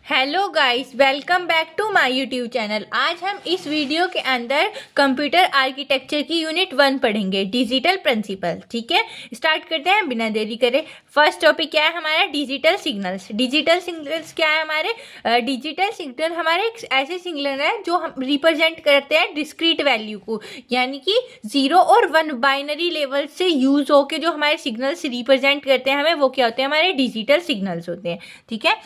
Hello guys, welcome back to my YouTube channel. आज हम इस वीडियो के अंदर कंप्यूटर आर्किटेक्चर की यूनिट 1 पढ़ेंगे, डिजिटल प्रिंसिपल। ठीक है, स्टार्ट करते हैं बिना देरी करे। फर्स्ट टॉपिक क्या है हमारा? Digital signals. डिजिटल सिग्नल्स क्या है हमारे? डिजिटल सिग्नल हमारे एक ऐसे सिग्नल है जो हम रिप्रेजेंट करते हैं डिस्क्रीट वैल्यू को, यानी कि 0 और 1 बाइनरी लेवल से यूज होके जो हमारे सिग्नल्स रिप्रेजेंट करते हैं हमें, वो क्या होते हैं? हमारे डिजिटल सिग्नल्स होते हैं। ठीक है,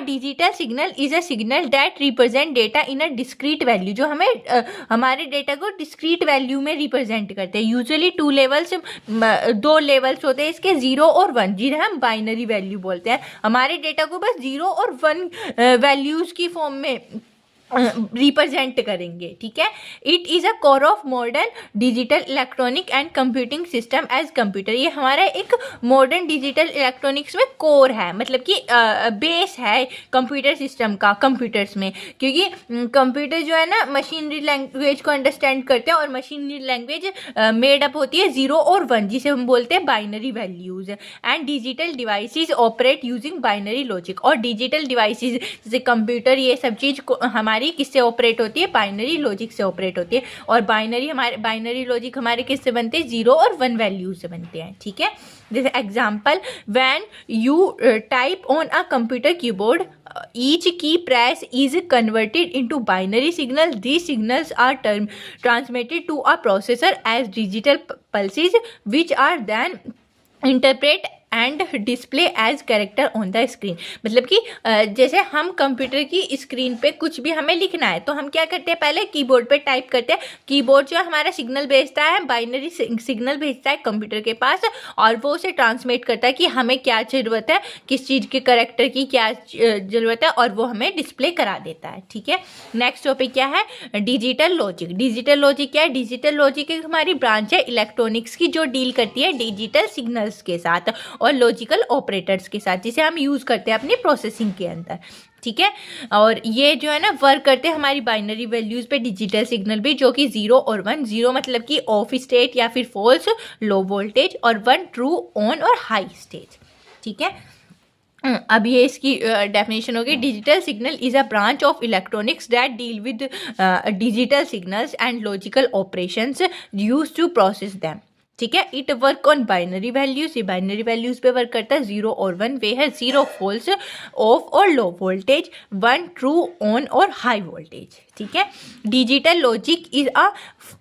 digital signal is a signal that represent data in a discrete value, जो हमें हमारे डेटा को डिस्क्रीट वैल्यू में रिप्रेजेंट करते हैं। यूजुअली 2 लेवल्स, 2 लेवल्स होते हैं इसके, 0 और 1, जिन्हें हम बाइनरी वैल्यू बोलते हैं। हमारे डेटा को बस 0 और 1 वैल्यूज की फॉर्म में रिप्रेजेंट करेंगे। ठीक है, it is a core of modern digital electronic and computing system as computer. ये हमारा एक मॉडर्न डिजिटल इलेक्ट्रॉनिक्स में कोर है, मतलब कि बेस है कंप्यूटर सिस्टम का कंप्यूटर्स में, क्योंकि कंप्यूटर जो है ना मशीनरी लैंग्वेज को अंडरस्टैंड करते हैं, और मशीनरी लैंग्वेज मेड अप होती है 0 और 1, जिसे हम बोलते हैं binary values. And digital devices operate using binary logic. और डिजिटल डिवाइसेज जैसे कंप्यूटर, ये सब चीज़ हमारी किससे ऑपरेट होती है? बाइनरी लॉजिक से ऑपरेट होती है। और बाइनरी लॉजिक हमारे किससे बनते हैं? 0 और 1 वैल्यू से बनते हैं। ठीक है, जैसे example, when you type on a computer keyboard, each key press is converted into binary signal. These signals are transmitted to a processor as digital pulses, which are then interpret and display as character on the screen. मतलब कि जैसे हम computer की screen पे कुछ भी हमें लिखना है तो हम क्या करते हैं? पहले कीबोर्ड पे टाइप करते हैं। कीबोर्ड जो हमारा सिग्नल भेजता है, बाइनरी सिग्नल भेजता है कंप्यूटर के पास, और वो उसे ट्रांसमिट करता है कि हमें क्या ज़रूरत है, किस चीज़ के कैरेक्टर की क्या ज़रूरत है, और वो हमें डिस्प्ले करा देता है। ठीक है, नेक्स्ट टॉपिक क्या है? Digital logic. डिजिटल लॉजिक क्या है? डिजिटल लॉजिक एक हमारी ब्रांच है इलेक्ट्रॉनिक्स की, जो डील करती है डिजिटल सिग्नल्स के साथ और लॉजिकल ऑपरेटर्स के साथ, जिसे हम यूज़ करते हैं अपनी प्रोसेसिंग के अंदर। ठीक है, और ये जो है ना वर्क करते हैं हमारी बाइनरी वैल्यूज़ पे, डिजिटल सिग्नल भी, जो कि 0 और 1। 0 मतलब कि ऑफ स्टेट या फिर फॉल्स, लो वोल्टेज, और 1 ट्रू, ऑन और हाई स्टेज। ठीक है, अब ये इसकी डेफिनेशन होगी। Digital signal is a branch of electronics that deal with digital signals and logical operations use to process them. ठीक है, it work on binary values. ये बाइनरी वैल्यूज पे वर्क करता है। 0 और 1 वे है 0 फॉल्स, ऑफ और लो वोल्टेज, 1 ट्रू, ऑन और हाई वोल्टेज। ठीक है, digital logic is a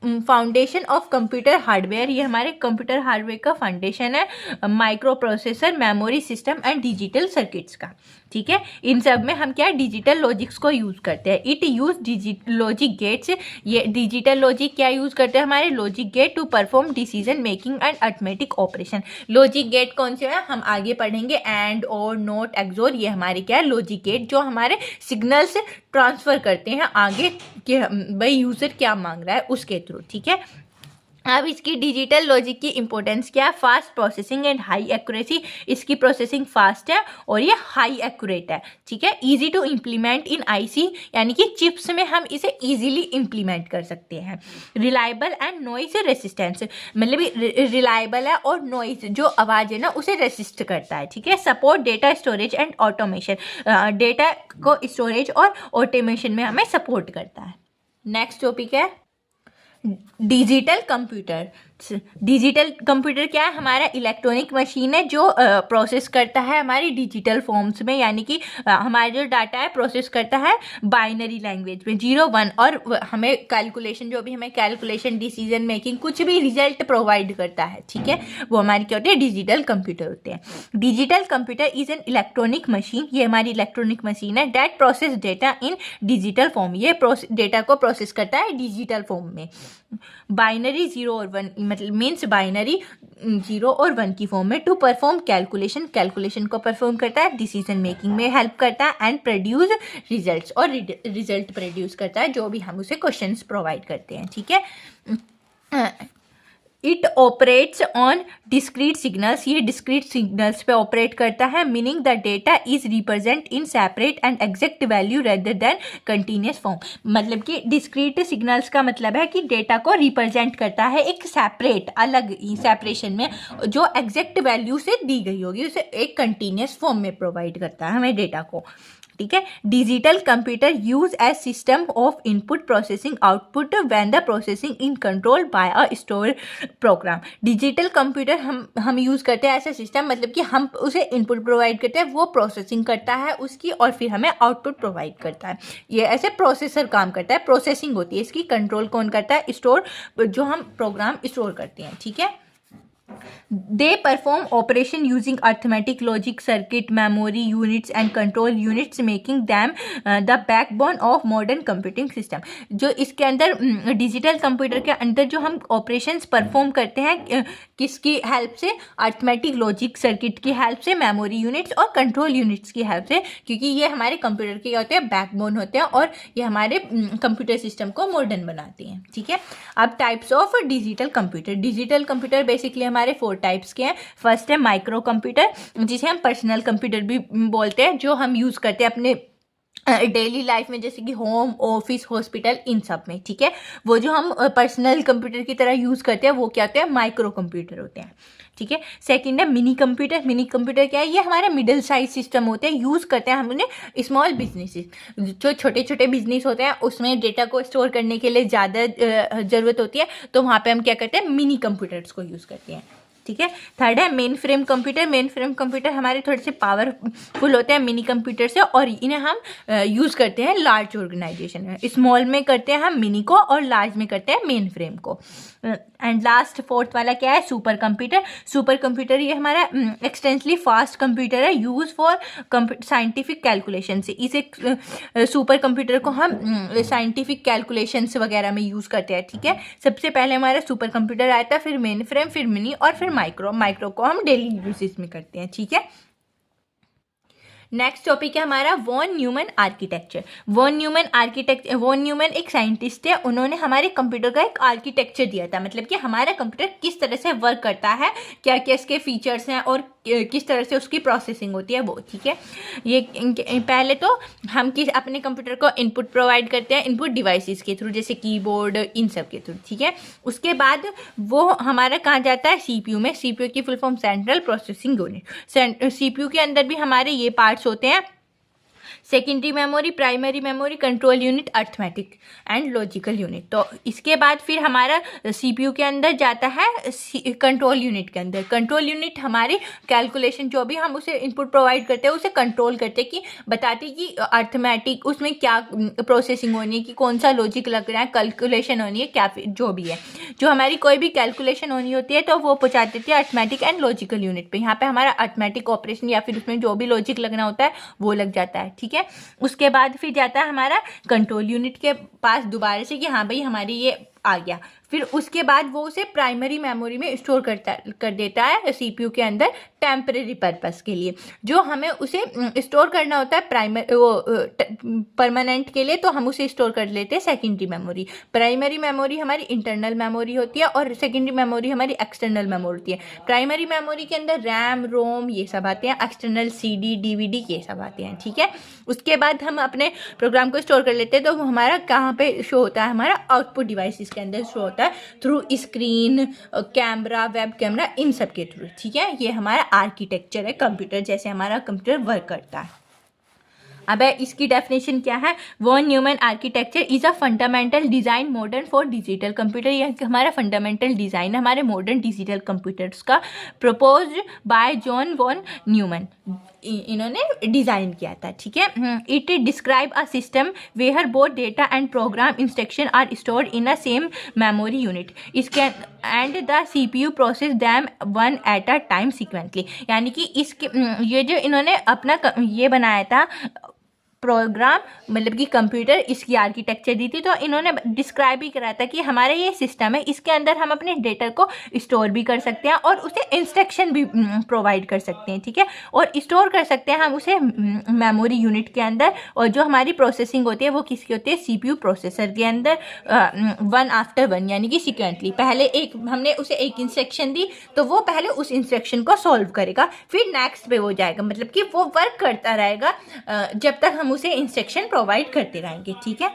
foundation of computer hardware. ये हमारे कंप्यूटर हार्डवेयर का फाउंडेशन है, micro processor, memory system and digital circuits का। ठीक है, इन सब में हम क्या डिजिटल लॉजिक्स को यूज़ करते हैं। It use logic gates. ये डिजिटल लॉजिक क्या यूज़ करते हैं? हमारे logic gate to perform decision making and arithmetic operation. Logic gate कौन से हैं हम आगे पढ़ेंगे। एंड, और, नोट, एक्सोर, ये हमारे क्या है? लॉजिक गेट, जो हमारे सिग्नल्स ट्रांसफ़र करते हैं आगे कि भाई यूज़र क्या मांग रहा है उसके थ्रू। ठीक है, अब इसकी डिजिटल लॉजिक की इंपॉर्टेंस क्या है? Fast processing and high accuracy. इसकी प्रोसेसिंग फास्ट है और ये हाई एक्यूरेट है। ठीक है, easy to implement in IC, यानी कि चिप्स में हम इसे इजीली इम्प्लीमेंट कर सकते हैं। रिलायबल एंड नॉइज रेसिस्टेंस, मतलब रिलायबल है और नॉइज जो आवाज़ है ना उसे रेसिस्ट करता है। ठीक है, support data storage and automation, data को स्टोरेज और ऑटोमेशन में हमें सपोर्ट करता है। नेक्स्ट टॉपिक है डिजिटल कंप्यूटर। डिजिटल कंप्यूटर क्या है? हमारा इलेक्ट्रॉनिक मशीन है जो प्रोसेस करता है हमारी डिजिटल फॉर्म्स में, यानी कि हमारा जो डाटा है प्रोसेस करता है बाइनरी लैंग्वेज में, 0 1, और हमें कैलकुलेशन, जो भी हमें कैलकुलेशन, डिसीजन मेकिंग, कुछ भी रिजल्ट प्रोवाइड करता है। ठीक है, वो हमारी क्या होती है? डिजिटल कंप्यूटर होते हैं। Digital computer is an electronic machine. ये हमारी इलेक्ट्रॉनिक मशीन है that process data in digital form. ये डेटा को प्रोसेस करता है डिजिटल फॉर्म में। बाइनरी 0 और 1 मतलब मीन्स बाइनरी 0 और 1 की फॉर्म में। टू परफॉर्म कैलकुलेशन को परफॉर्म करता है, डिसीजन मेकिंग में हेल्प करता है, एंड प्रोड्यूस रिजल्ट्स, और रिजल्ट प्रोड्यूस करता है जो भी हम उसे क्वेश्चंस प्रोवाइड करते हैं। ठीक है, it operates on discrete signals, ये डिस्क्रीट सिग्नल्स पे ऑपरेट करता है, meaning the data is represent in separate and exact value rather than continuous form. मतलब कि डिस्क्रीट सिग्नल्स का मतलब है कि डेटा को रिप्रेजेंट करता है एक सेपरेट, अलग सेपरेशन में, जो एग्जैक्ट वैल्यू से दी गई होगी, उसे एक कंटिन्यूस फॉर्म में प्रोवाइड करता है हमें डेटा को। ठीक है। Digital computer use as system of input processing output when the processing in control by a store program. Digital computer हम यूज़ करते हैं ऐसा सिस्टम, मतलब कि हम उसे इनपुट प्रोवाइड करते हैं, वो प्रोसेसिंग करता है उसकी और फिर हमें आउटपुट प्रोवाइड करता है। ये ऐसे प्रोसेसर काम करता है, प्रोसेसिंग होती है इसकी, कंट्रोल कौन करता है, स्टोर, जो हम प्रोग्राम स्टोर करते हैं। ठीक है। They perform operation using arithmetic, logic, circuit, memory units and control units, making them the backbone of modern computing system। जो इसके अंदर डिजिटल कंप्यूटर के अंदर जो हम ऑपरेशंस परफॉर्म करते हैं किसकी हेल्प से, अर्थमेटिक, लॉजिक, सर्किट की हेल्प से, मेमोरी यूनिट्स और कंट्रोल यूनिट्स की हेल्प से, क्योंकि ये हमारे कंप्यूटर के क्या होते हैं, बैकबोन होते हैं और ये हमारे कंप्यूटर सिस्टम को मॉडर्न बनाते हैं। ठीक है। अब types of digital computer. Digital computer basically हमारे 4 टाइप्स के हैं। फर्स्ट है माइक्रो कंप्यूटर, जिसे हम पर्सनल कंप्यूटर भी बोलते हैं, जो हम यूज़ करते हैं अपने डेली लाइफ में, जैसे कि होम, ऑफिस, हॉस्पिटल, इन सब में। ठीक है। वो जो हम पर्सनल कंप्यूटर की तरह यूज़ करते हैं वो क्या होते हैं, माइक्रो कंप्यूटर होते हैं। ठीक है। सेकंड है मिनी कंप्यूटर। मिनी कंप्यूटर क्या है, ये हमारा मिडिल साइज सिस्टम होते हैं, यूज़ करते हैं हम उन्हें स्मॉल बिजनेसेस, जो छोटे छोटे बिजनेस होते हैं उसमें डेटा को स्टोर करने के लिए ज़्यादा ज़रूरत होती है, तो वहाँ पे हम क्या करते हैं, मिनी कंप्यूटर्स को यूज़ करते हैं। ठीक है। थर्ड है main frame computer. Main frame computer हमारे थोड़े से पावरफुल होते हैं मिनी कंप्यूटर से, और इन्हें हम यूज़ करते हैं लार्ज ऑर्गेनाइजेशन में। स्मॉल में करते हैं हम मिनी को और लार्ज में करते हैं मेन फ्रेम को। एंड लास्ट फोर्थ वाला क्या है, सुपर कंप्यूटर। सुपर कंप्यूटर ये हमारा एक्सटेंसली फास्ट कंप्यूटर है, यूज फॉर साइंटिफिक कैलकुलेशन से। इसे सुपर कंप्यूटर को हम साइंटिफिक कैलकुलेशंस वगैरह में यूज़ करते हैं। ठीक है। सबसे पहले हमारा सुपर कंप्यूटर आया था, फिर मेन फ्रेम, फिर मिनी और फिर माइक्रो को हम डेली यूजेस में करते हैं। ठीक है। नेक्स्ट टॉपिक है हमारा von Neumann architecture. Von Neumann एक साइंटिस्ट है, उन्होंने हमारे कंप्यूटर का एक आर्किटेक्चर दिया था, मतलब कि हमारा कंप्यूटर किस तरह से वर्क करता है, क्या क्या इसके फीचर्स हैं और किस तरह से उसकी प्रोसेसिंग होती है वो। ठीक है। ये पहले तो हम अपने कंप्यूटर को इनपुट प्रोवाइड करते हैं इनपुट डिवाइसेस के थ्रू, जैसे कीबोर्ड, इन सब के थ्रू। ठीक है। उसके बाद वो हमारा कहाँ जाता है, सीपीयू में। सीपीयू की full form central processing unit. CPU के अंदर भी हमारे ये पार्ट्स होते हैं, secondary memory, primary memory, control unit, arithmetic and logical unit. तो इसके बाद फिर हमारा सीपीयू के अंदर जाता है कंट्रोल यूनिट के अंदर। कंट्रोल यूनिट हमारी कैलकुलेशन, जो भी हम उसे इनपुट प्रोवाइड करते हैं उसे कंट्रोल करते कि बताते कि अर्थमेटिक उसमें क्या प्रोसेसिंग होनी है, कि कौन सा लॉजिक लग रहा है, कैलकुलेशन होनी है, क्या जो भी है, जो हमारी कोई भी कैलकुलेशन होनी होती है तो वो पहुँचा देती है अर्थमेटिक एंड लॉजिकल यूनिट पे। यहाँ पे हमारा अर्थमेटिक ऑपरेशन या फिर उसमें जो भी लॉजिक लगना होता है वो लग जाता है। ठीक है। उसके बाद फिर जाता है हमारा कंट्रोल यूनिट के पास दोबारा से कि हाँ भाई हमारी ये आ गया। फिर उसके बाद वो उसे प्राइमरी मेमोरी में स्टोर कर देता है सीपीयू के अंदर टेम्परेरी पर्पस के लिए। जो हमें उसे स्टोर करना होता है परमानेंट के लिए, तो हम उसे स्टोर कर लेते हैं सेकेंडरी मेमोरी। प्राइमरी मेमोरी हमारी इंटरनल मेमोरी होती है और सेकेंडरी मेमोरी हमारी एक्सटर्नल मेमोरी होती है। प्राइमरी मेमोरी के अंदर रैम, रोम ये सब आते हैं, एक्सटर्नल CD, DVD ये सब आते हैं। ठीक है। उसके बाद हम अपने प्रोग्राम को स्टोर कर लेते हैं, तो हमारा कहाँ पे शो होता है, हमारा आउटपुट डिवाइसेस के अंदर शो होता है through screen, camera, web camera, इन सब के थ्रू। ठीक है। ये हमारा आर्किटेक्चर है कंप्यूटर, जैसे हमारा कंप्यूटर वर्क करता है। अब इसकी डेफिनेशन क्या है, von Neumann architecture is a fundamental design modern for digital computer. यह हमारा फंडामेंटल डिज़ाइन है हमारे मॉडर्न डिजिटल कंप्यूटर्स का, proposed by John von Neumann, इन्होंने डिज़ाइन किया था। ठीक है। It describe a system where both data and program instruction are stored in a same memory unit इसके and the CPU process them one at a time sequentially. यानी कि इसके ये जो इन्होंने अपना ये बनाया था प्रोग्राम मतलब कि कंप्यूटर इसकी आर्किटेक्चर दी थी। तो इन्होंने डिस्क्राइब भी करा था कि हमारा ये सिस्टम है, इसके अंदर हम अपने डेटा को स्टोर भी कर सकते हैं और उसे इंस्ट्रक्शन भी प्रोवाइड कर सकते हैं, ठीक है। और स्टोर कर सकते हैं हम उसे मेमोरी यूनिट के अंदर, और जो हमारी प्रोसेसिंग होती है वो किसकी होती है, CPU प्रोसेसर के अंदर, वन आफ्टर वन, यानी कि सिक्वेंटली। पहले एक हमने उसे एक इंस्ट्रक्शन दी तो वो पहले उस इंस्ट्रक्शन को सॉल्व करेगा, फिर नेक्स्ट पे हो जाएगा, मतलब कि वो वर्क करता रहेगा जब तक हम उसे इंस्ट्रक्शन प्रोवाइड करते रहेंगे, ठीक है।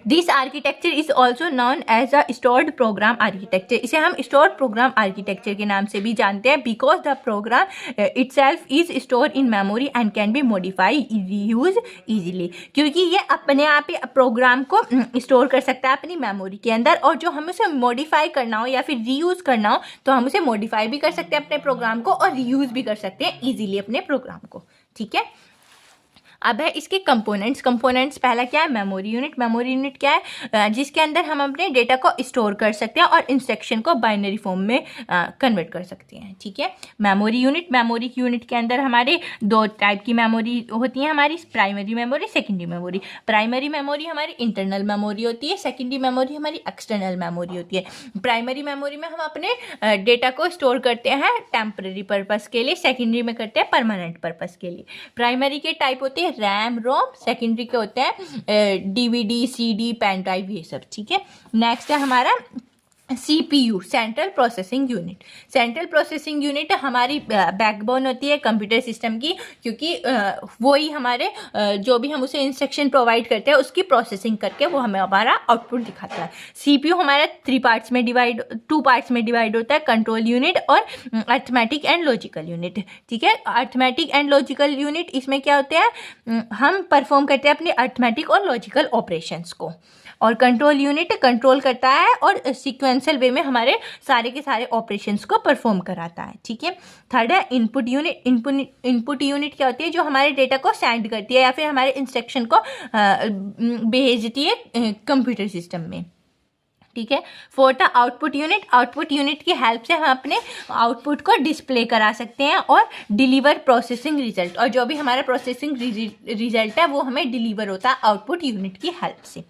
This architecture is also known as a stored program architecture. इसे हम स्टोर्ड प्रोग्राम आर्किटेक्चर के नाम से भी जानते हैं, because the program itself is store in memory and can be modify reuse easily. क्योंकि ये अपने आप ही प्रोग्राम को स्टोर कर सकता है अपनी मेमोरी के अंदर, और जो हम उसे मॉडिफाई करना हो या फिर रीयूज करना हो तो हम उसे मॉडिफाई भी कर सकते हैं अपने प्रोग्राम को, और रीयूज भी कर सकते हैं ईजिली अपने प्रोग्राम को, ठीक है। अब है इसके कंपोनेंट्स पहला क्या है, मेमोरी यूनिट। मेमोरी यूनिट क्या है, जिसके अंदर हम अपने डेटा को स्टोर कर सकते हैं और इंस्ट्रक्शन को बाइनरी फॉर्म में कन्वर्ट कर सकते हैं, ठीक है। मेमोरी यूनिट के अंदर हमारे दो टाइप की मेमोरी होती है, हमारी primary memory, secondary memory. Primary memory हमारी इंटरनल मेमोरी होती है, सेकेंडरी मेमोरी हमारी एक्सटर्नल मेमोरी होती है। प्राइमरी मेमोरी में हम अपने डेटा को स्टोर करते हैं टेम्पररी पर्पज़ के लिए, सेकेंडरी में करते हैं परमानेंट पर्पज़ के लिए। प्राइमरी के टाइप होते हैं रैम, रोम, सेकेंडरी के होते हैं DVD, CD, पेन ड्राइव, ये सब, ठीक है। नेक्स्ट है हमारा CPU, central processing unit. Central processing unit हमारी बैकबोन होती है कंप्यूटर सिस्टम की, क्योंकि वो ही हमारे जो भी हम उसे इंस्ट्रक्शन प्रोवाइड करते हैं उसकी प्रोसेसिंग करके वो हमें हमारा आउटपुट दिखाता है। CPU हमारा टू पार्ट्स में डिवाइड होता है, कंट्रोल यूनिट और अर्थमेटिक एंड लॉजिकल यूनिट, ठीक है। अर्थमेटिक एंड लॉजिकल यूनिट इसमें क्या होते हैं, हम परफॉर्म करते हैं अपने अर्थमेटिक और लॉजिकल ऑपरेशंस को, और कंट्रोल यूनिट कंट्रोल करता है और सीक्वेंशियल वे में हमारे सारे के सारे ऑपरेशंस को परफॉर्म कराता है, ठीक है। थर्ड है इनपुट यूनिट। इनपुट यूनिट क्या होती है, जो हमारे डेटा को सेंड करती है या फिर हमारे इंस्ट्रक्शन को भेजती है कंप्यूटर सिस्टम में, ठीक है। फोर्थ है आउटपुट यूनिट। आउटपुट यूनिट की हेल्प से हम अपने आउटपुट को डिस्प्ले करा सकते हैं और डिलीवर प्रोसेसिंग रिजल्ट, और जो भी हमारा प्रोसेसिंग रिजल्ट है वो हमें डिलीवर होता है आउटपुट यूनिट की हेल्प से।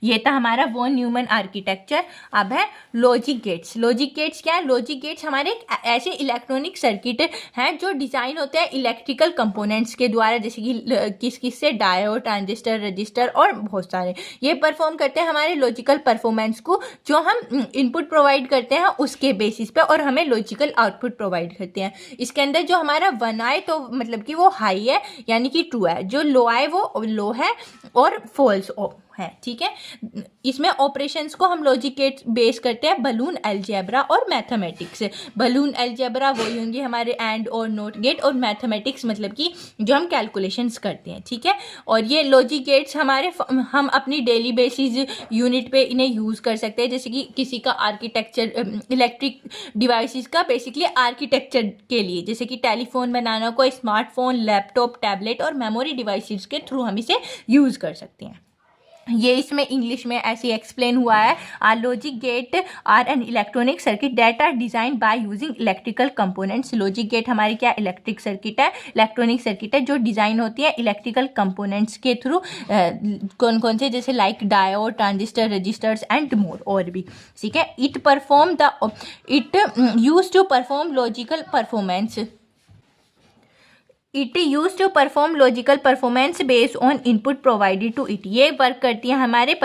ये था हमारा वॉन न्यूमन आर्किटेक्चर। अब है लॉजिक गेट्स। लॉजिक गेट्स क्या है, लॉजिक गेट्स हमारे ऐसे इलेक्ट्रॉनिक सर्किट हैं जो डिज़ाइन होते हैं इलेक्ट्रिकल कंपोनेंट्स के द्वारा, जैसे कि किस से डायोड, ट्रांजिस्टर, रजिस्टर और बहुत सारे। ये परफॉर्म करते हैं हमारे लॉजिकल परफॉर्मेंस को, जो हम इनपुट प्रोवाइड करते हैं उसके बेसिस पे, और हमें लॉजिकल आउटपुट प्रोवाइड करते हैं। इसके अंदर जो हमारा वन आए तो मतलब कि वो हाई है यानी कि ट्रू है, जो लो आए वो लो है और फॉल्स है, ठीक है। इसमें ऑपरेशंस को हम लॉजिक गेट बेस करते हैं बलून अलजेब्रा और मैथमेटिक्स। बलून अलजेब्रा वही होंगे हमारे एंड और नॉट गेट, और मैथमेटिक्स मतलब कि जो हम कैलकुलेशंस करते हैं, ठीक है। और ये लॉजिक गेट्स हमारे हम अपनी डेली बेसिस यूनिट पे इन्हें यूज़ कर सकते हैं, जैसे कि किसी का आर्किटेक्चर इलेक्ट्रिक डिवाइसेस का बेसिकली आर्किटेक्चर के लिए, जैसे कि टेलीफोन बनाना, कोई स्मार्टफोन, लैपटॉप, टैबलेट और मेमोरी डिवाइसेस के थ्रू हम इसे यूज़ कर सकते हैं। ये इसमें इंग्लिश में ऐसे एक्सप्लेन हुआ है, are logic gate are an electronic circuit that are design by using electrical components. Logic gate हमारी क्या इलेक्ट्रिक सर्किट है, इलेक्ट्रॉनिक सर्किट है जो डिज़ाइन होती है इलेक्ट्रिकल कंपोनेंट्स के थ्रू। कौन कौन से, जैसे like diode, transistor, registers and more, और भी, ठीक है। It use to perform logical performance. It use to perform logical performance based on input provided to it. ये वर्क करती है हमारे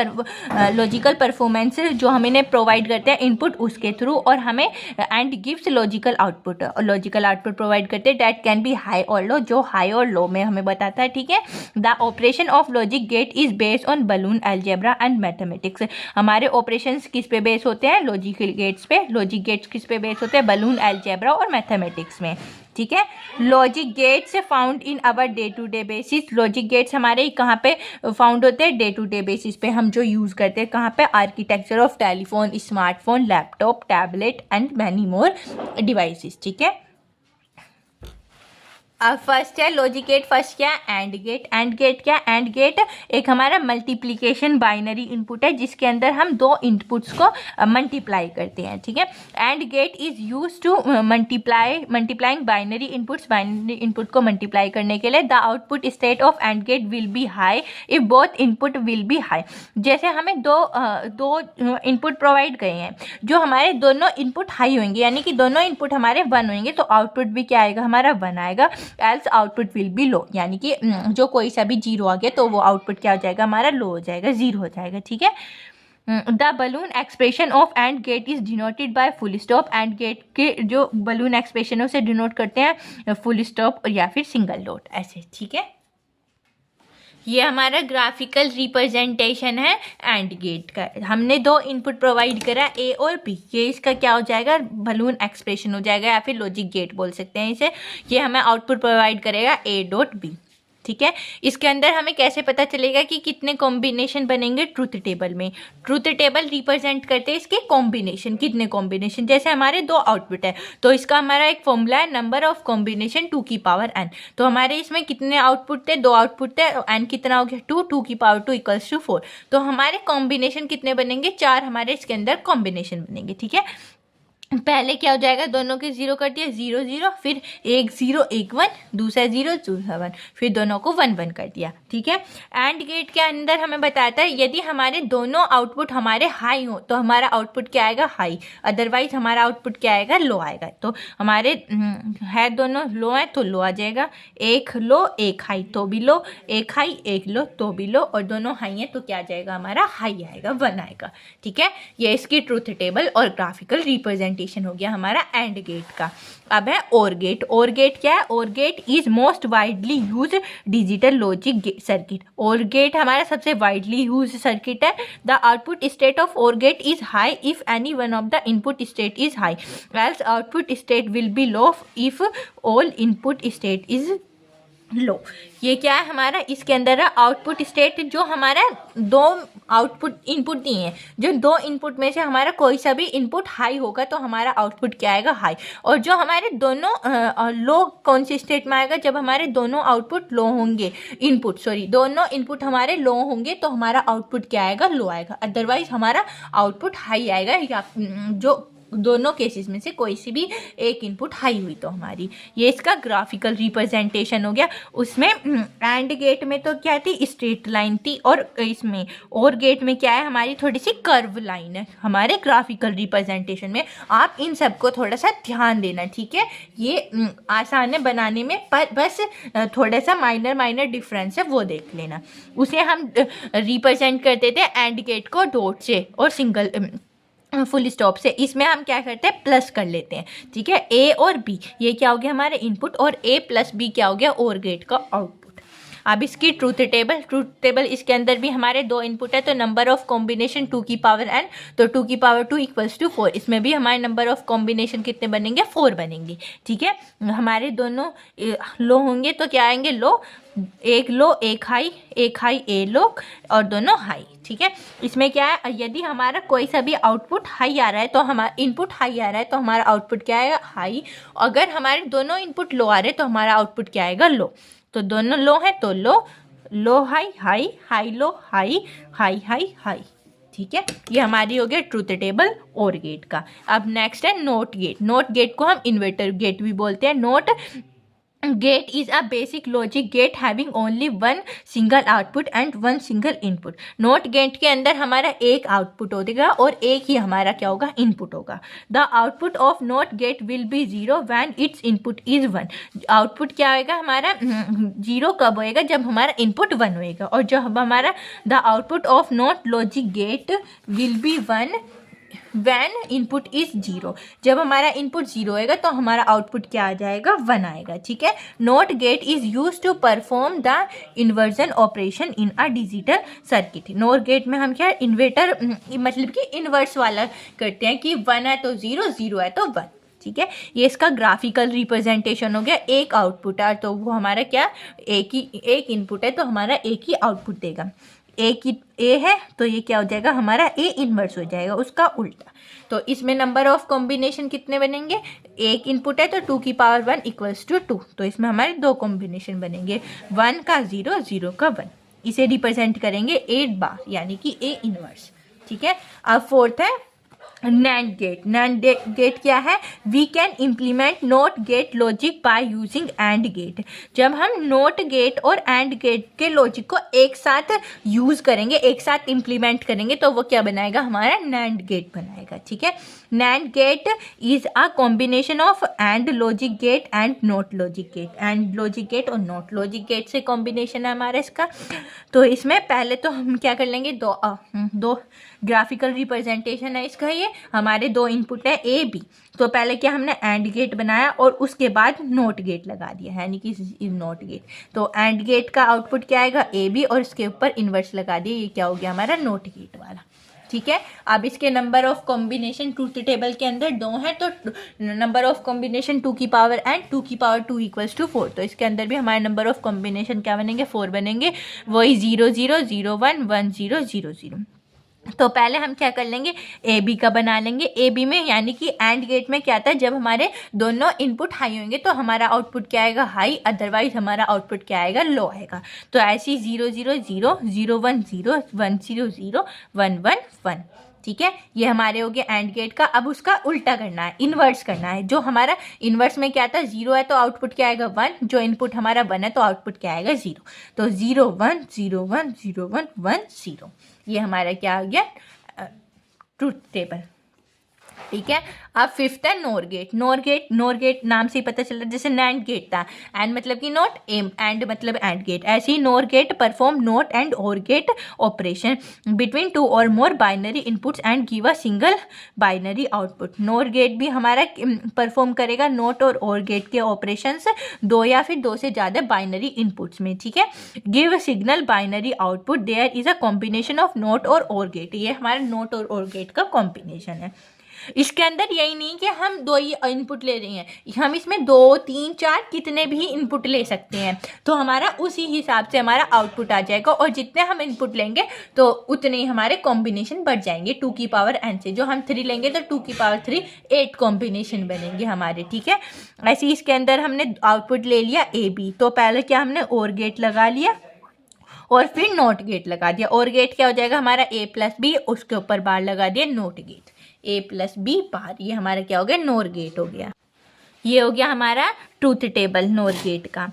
लॉजिकल परफॉर्मेंस जो हम इन्हें प्रोवाइड करते हैं इनपुट उसके थ्रू, और हमें and gives logical output. Logical output provide करते हैं डैट कैन बी हाई और लो, जो हाई और लो में हमें बताता है, ठीक है। The operation of logic gate is based on Boolean algebra and mathematics. हमारे ऑपरेशंस किस पे बेस होते हैं, लॉजिकल गेट्स पे। लॉजिक गेट्स किस पे बेस होते हैं, बलून अलजेब्रा और मैथमेटिक्स में, ठीक है। Logic gates found in our day to day basis. Logic gates हमारे कहाँ पे फाउंड होते हैं, डे टू डे बेसिस पे हम जो यूज़ करते हैं, कहाँ पे, architecture of telephone, smartphone, laptop, tablet and many more devices, ठीक है। अब फर्स्ट है लॉजिक गेट, फर्स्ट क्या है एंड गेट। एंड गेट क्या है? एंड गेट एक हमारा मल्टीप्लिकेशन बाइनरी इनपुट है जिसके अंदर हम दो इनपुट्स को मल्टीप्लाई करते हैं, ठीक है। AND gate is use to multiplying binary inputs, binary input को मल्टीप्लाई करने के लिए। The output state of AND gate will be high if both input will be high. जैसे हमें दो इनपुट प्रोवाइड गए हैं, जो हमारे दोनों इनपुट हाई होंगे यानी कि दोनों इनपुट हमारे 1 होंगे तो आउटपुट भी क्या आएगा? हमारा 1 आएगा। एल्स आउटपुट विल बी लो, यानी कि जो कोई सा भी 0 आ गया तो वो आउटपुट क्या हो जाएगा? हमारा लो हो जाएगा, 0 हो जाएगा, ठीक है। The Boolean expression of AND gate is denoted by full stop. AND gate के जो बलून एक्सप्रेशन है उसे डिनोट करते हैं फुल स्टॉप या फिर सिंगल डॉट ऐसे, ठीक है। ये हमारा ग्राफिकल रिप्रेजेंटेशन है एंड गेट का। हमने दो इनपुट प्रोवाइड करा ए और बी, ये इसका क्या हो जाएगा? बलून एक्सप्रेशन हो जाएगा या फिर लॉजिक गेट बोल सकते हैं इसे। ये हमें आउटपुट प्रोवाइड करेगा ए डॉट बी, ठीक है। इसके अंदर हमें कैसे पता चलेगा कि कितने कॉम्बिनेशन बनेंगे? ट्रूथ टेबल में। ट्रूथ टेबल रिप्रेजेंट करते हैं इसके कॉम्बिनेशन, कितने कॉम्बिनेशन। जैसे हमारे दो आउटपुट है तो इसका हमारा एक फॉर्मूला है नंबर ऑफ कॉम्बिनेशन 2 की पावर n। तो हमारे इसमें कितने आउटपुट थे? 2 आउटपुट थे, n कितना हो गया? 2 की पावर 2 इक्वल्स टू 4। तो हमारे कॉम्बिनेशन कितने बनेंगे? 4 हमारे इसके अंदर कॉम्बिनेशन बनेंगे, ठीक है। पहले क्या हो जाएगा? दोनों के 0 कर दिया, 0 0, फिर एक 0 1 1, दूसरा 0 दूसरा 1, फिर दोनों को 1 1 कर दिया, ठीक है। एंड गेट के अंदर हमें बताता है यदि हमारे दोनों आउटपुट हमारे हाई हो तो हमारा आउटपुट क्या आएगा? हाई। अदरवाइज हमारा आउटपुट क्या आएगा? लो आएगा। तो हमारे है दोनों लो है तो लो आ जाएगा। एक लो एक हाई तो भी लो, एक हाई एक लो तो भी लो, और दोनों हाई है तो क्या आ जाएगा? हमारा हाई आएगा, 1 आएगा, ठीक है। ये इसकी ट्रूथ टेबल और ग्राफिकल रिप्रेजेंटेशन हो गया हमारा एंड गेट का। अब है और गेट। और गेट क्या है? OR gate is most widely used digital logic circuit. OR gate हमारा सबसे वाइडली यूज सर्किट है। The output state of OR gate is high if any one of the input state is high, else output state will be low if all input state is low. ये क्या है हमारा? इसके अंदर output state जो हमारा दो output input दिए हैं, जो दो इनपुट में से हमारा कोई सा भी इनपुट हाई होगा तो हमारा आउटपुट क्या आएगा? हाई। और जो हमारे दोनों लो कौन सी स्टेट में आएगा? जब हमारे दोनों आउटपुट लो होंगे, दोनों इनपुट हमारे लो होंगे तो हमारा आउटपुट क्या आएगा? लो आएगा। अदरवाइज हमारा आउटपुट हाई आएगा, या जो दोनों केसेस में से कोई सी भी एक इनपुट हाई हुई तो हमारी। ये इसका ग्राफिकल रिप्रेजेंटेशन हो गया। उसमें एंड गेट में तो क्या थी? स्ट्रेट लाइन थी, और इसमें और गेट में क्या है? हमारी थोड़ी सी कर्व लाइन है हमारे ग्राफिकल रिप्रेजेंटेशन में। आप इन सबको थोड़ा सा ध्यान देना, ठीक है। ये आसान है बनाने में, पर बस थोड़ा सा माइनर डिफरेंस है वो देख लेना। उसे हम रिप्रेजेंट करते थे एंड गेट को डॉट से और सिंगल फुल स्टॉप से। इसमें हम क्या करते हैं? प्लस कर लेते हैं, ठीक है। ए और बी ये क्या हो गया? हमारे इनपुट, और ए प्लस बी क्या हो गया? और गेट का आउटपुट। अब इसकी ट्रूथ टेबल इसके अंदर भी हमारे दो इनपुट है तो नंबर ऑफ कॉम्बिनेशन 2 की पावर n, तो 2 की पावर 2 इक्वल्स टू 4। इसमें भी हमारे नंबर ऑफ कॉम्बिनेशन कितने बनेंगे? 4 बनेंगे, ठीक है। हमारे दोनों लो होंगे तो क्या आएंगे? लो, एक लो एक हाई ए लो, और दोनों हाई, ठीक है। इसमें क्या है? यदि हमारा कोई सा भी आउटपुट हाई आ रहा है तो हमारा इनपुट हाई आ रहा है तो हमारा आउटपुट क्या आएगा? हाई। अगर हमारे दोनों इनपुट लो आ रहे हैं तो हमारा आउटपुट क्या आएगा? लो। तो दोनों लो है तो low high high high low high high high high, ठीक है। ये हमारी हो गया ट्रूथ टेबल और गेट का। अब नेक्स्ट है नॉट गेट। नॉट गेट को हम इन्वर्टर गेट भी बोलते हैं। NOT gate is a basic logic gate having only 1 single output and 1 single input. NOT gate के अंदर हमारा एक आउटपुट होगा और एक ही हमारा क्या होगा? इनपुट होगा। The output of not gate will B 0 when it's input is 1। Output क्या होएगा हमारा? 0 कब होएगा? जब हमारा इनपुट 1 होएगा। और जब हमारा the output of NOT logic gate will be 1 when input is 0। जब हमारा इनपुट 0 होएगा तो हमारा आउटपुट क्या आ जाएगा? 1 आएगा, ठीक है। NOT gate is use to perform the inversion operation in a digital circuit. NOT gate में हम क्या इन्वर्टर मतलब कि इन्वर्स वाला करते हैं कि 1 है तो 0, 0 है तो 1, ठीक है। ये इसका ग्राफिकल रिप्रेजेंटेशन हो गया। एक आउटपुट है तो वो हमारा क्या? एक इनपुट है तो हमारा एक ही आउटपुट देगा। ए है तो ये क्या हो जाएगा हमारा ए इनवर्स हो जाएगा, उसका उल्टा। तो इसमें नंबर ऑफ कॉम्बिनेशन कितने बनेंगे, एक इनपुट है तो 2 की पावर 1 इक्वल्स टू 2, तो इसमें हमारे 2 कॉम्बिनेशन बनेंगे, 1 का 0, 0 का 1। इसे रिप्रेजेंट करेंगे 8 बार यानी कि ए इनवर्स। ठीक है, अब फोर्थ है NAND गेट। NAND गेट क्या है, we can implement NOT gate logic by using AND gate. जब हम नॉट गेट और AND गेट के लॉजिक को एक साथ यूज करेंगे, एक साथ इम्प्लीमेंट करेंगे, तो वो क्या बनाएगा हमारा NAND गेट बनाएगा। ठीक है, NAND gate is a combination of AND logic gate and NOT logic gate. AND logic gate और नॉट लॉजिक गेट से कॉम्बिनेशन है हमारा इसका। तो इसमें पहले तो हम क्या कर लेंगे, दो ग्राफिकल रिप्रेजेंटेशन है इसका। ये हमारे 2 इनपुट है ए बी, तो पहले क्या हमने AND गेट बनाया और उसके बाद नॉट गेट लगा दिया यानी कि नॉट गेट। तो AND गेट का आउटपुट क्या आएगा ए बी और इसके ऊपर इन्वर्स लगा दिया, ये क्या हो गया हमारा नॉट गेट वाला। ठीक है, अब इसके number of combination truth table के अंदर 2 है, तो नंबर ऑफ कॉम्बिनेशन 2 की पावर एंड 2 की पावर 2 इक्वल्स टू 4। तो इसके अंदर भी हमारे नंबर ऑफ कॉम्बिनेशन क्या बनेंगे, 4 बनेंगे, वही 0 0 0 1 1 0 0 0। तो पहले हम क्या कर लेंगे, ए बी का बना लेंगे। ए बी में यानी कि AND गेट में क्या था, जब हमारे दोनों इनपुट हाई होंगे तो हमारा आउटपुट क्या आएगा हाई, अदरवाइज हमारा आउटपुट क्या आएगा लो आएगा। तो ऐसे 0 0 0 0 1 0 1 0 0 1 1 1। ठीक है, ये हमारे हो गए AND गेट का। अब उसका उल्टा करना है, इन्वर्स करना है। जो हमारा इन्वर्स में क्या था, 0 है तो आउटपुट क्या आएगा 1, जो इनपुट हमारा 1 है तो आउटपुट क्या आएगा 0। तो 0 1 0 1 0 1 1 0, ये हमारा क्या आ गया ट्रूथ टेबल। ठीक है, अब फिफ्थ है नोर गेट। नोर गेट नाम से ही पता चल रहा है, जैसे NAND गेट था, एंड मतलब कि नॉट, एम एंड मतलब AND गेट। ऐसे ही NOR gate perform not and और गेट ऑपरेशन बिटवीन 2 और more binary inputs and give a single binary output. NOR gate भी हमारा परफॉर्म करेगा नॉट और गेट के ऑपरेशंस 2 या फिर 2 से ज़्यादा बाइनरी इनपुट्स में। ठीक है, give signal binary output, there is a combination of NOT OR gate. ये हमारा नॉट और गेट का कॉम्बिनेशन है। इसके अंदर यही नहीं कि हम 2 ही इनपुट ले रहे हैं, हम इसमें 2 3 4 कितने भी इनपुट ले सकते हैं, तो हमारा उसी हिसाब से हमारा आउटपुट आ जाएगा। और जितने हम इनपुट लेंगे तो उतने ही हमारे कॉम्बिनेशन बढ़ जाएंगे 2 की पावर n से। जो हम 3 लेंगे तो 2 की पावर 3 8 कॉम्बिनेशन बनेंगे हमारे। ठीक है, ऐसे ही इसके अंदर हमने आउटपुट ले लिया ए बी, तो पहले क्या हमने और गेट लगा लिया और फिर नॉट गेट लगा दिया। और गेट क्या हो जाएगा हमारा a प्लस बी, उसके ऊपर बार लगा दिया NOT gate, a plus B bar, ये हमारा क्या हो गया नोर गेट हो गया। ये हो गया हमारा ट्रूथ टेबल नोर गेट का।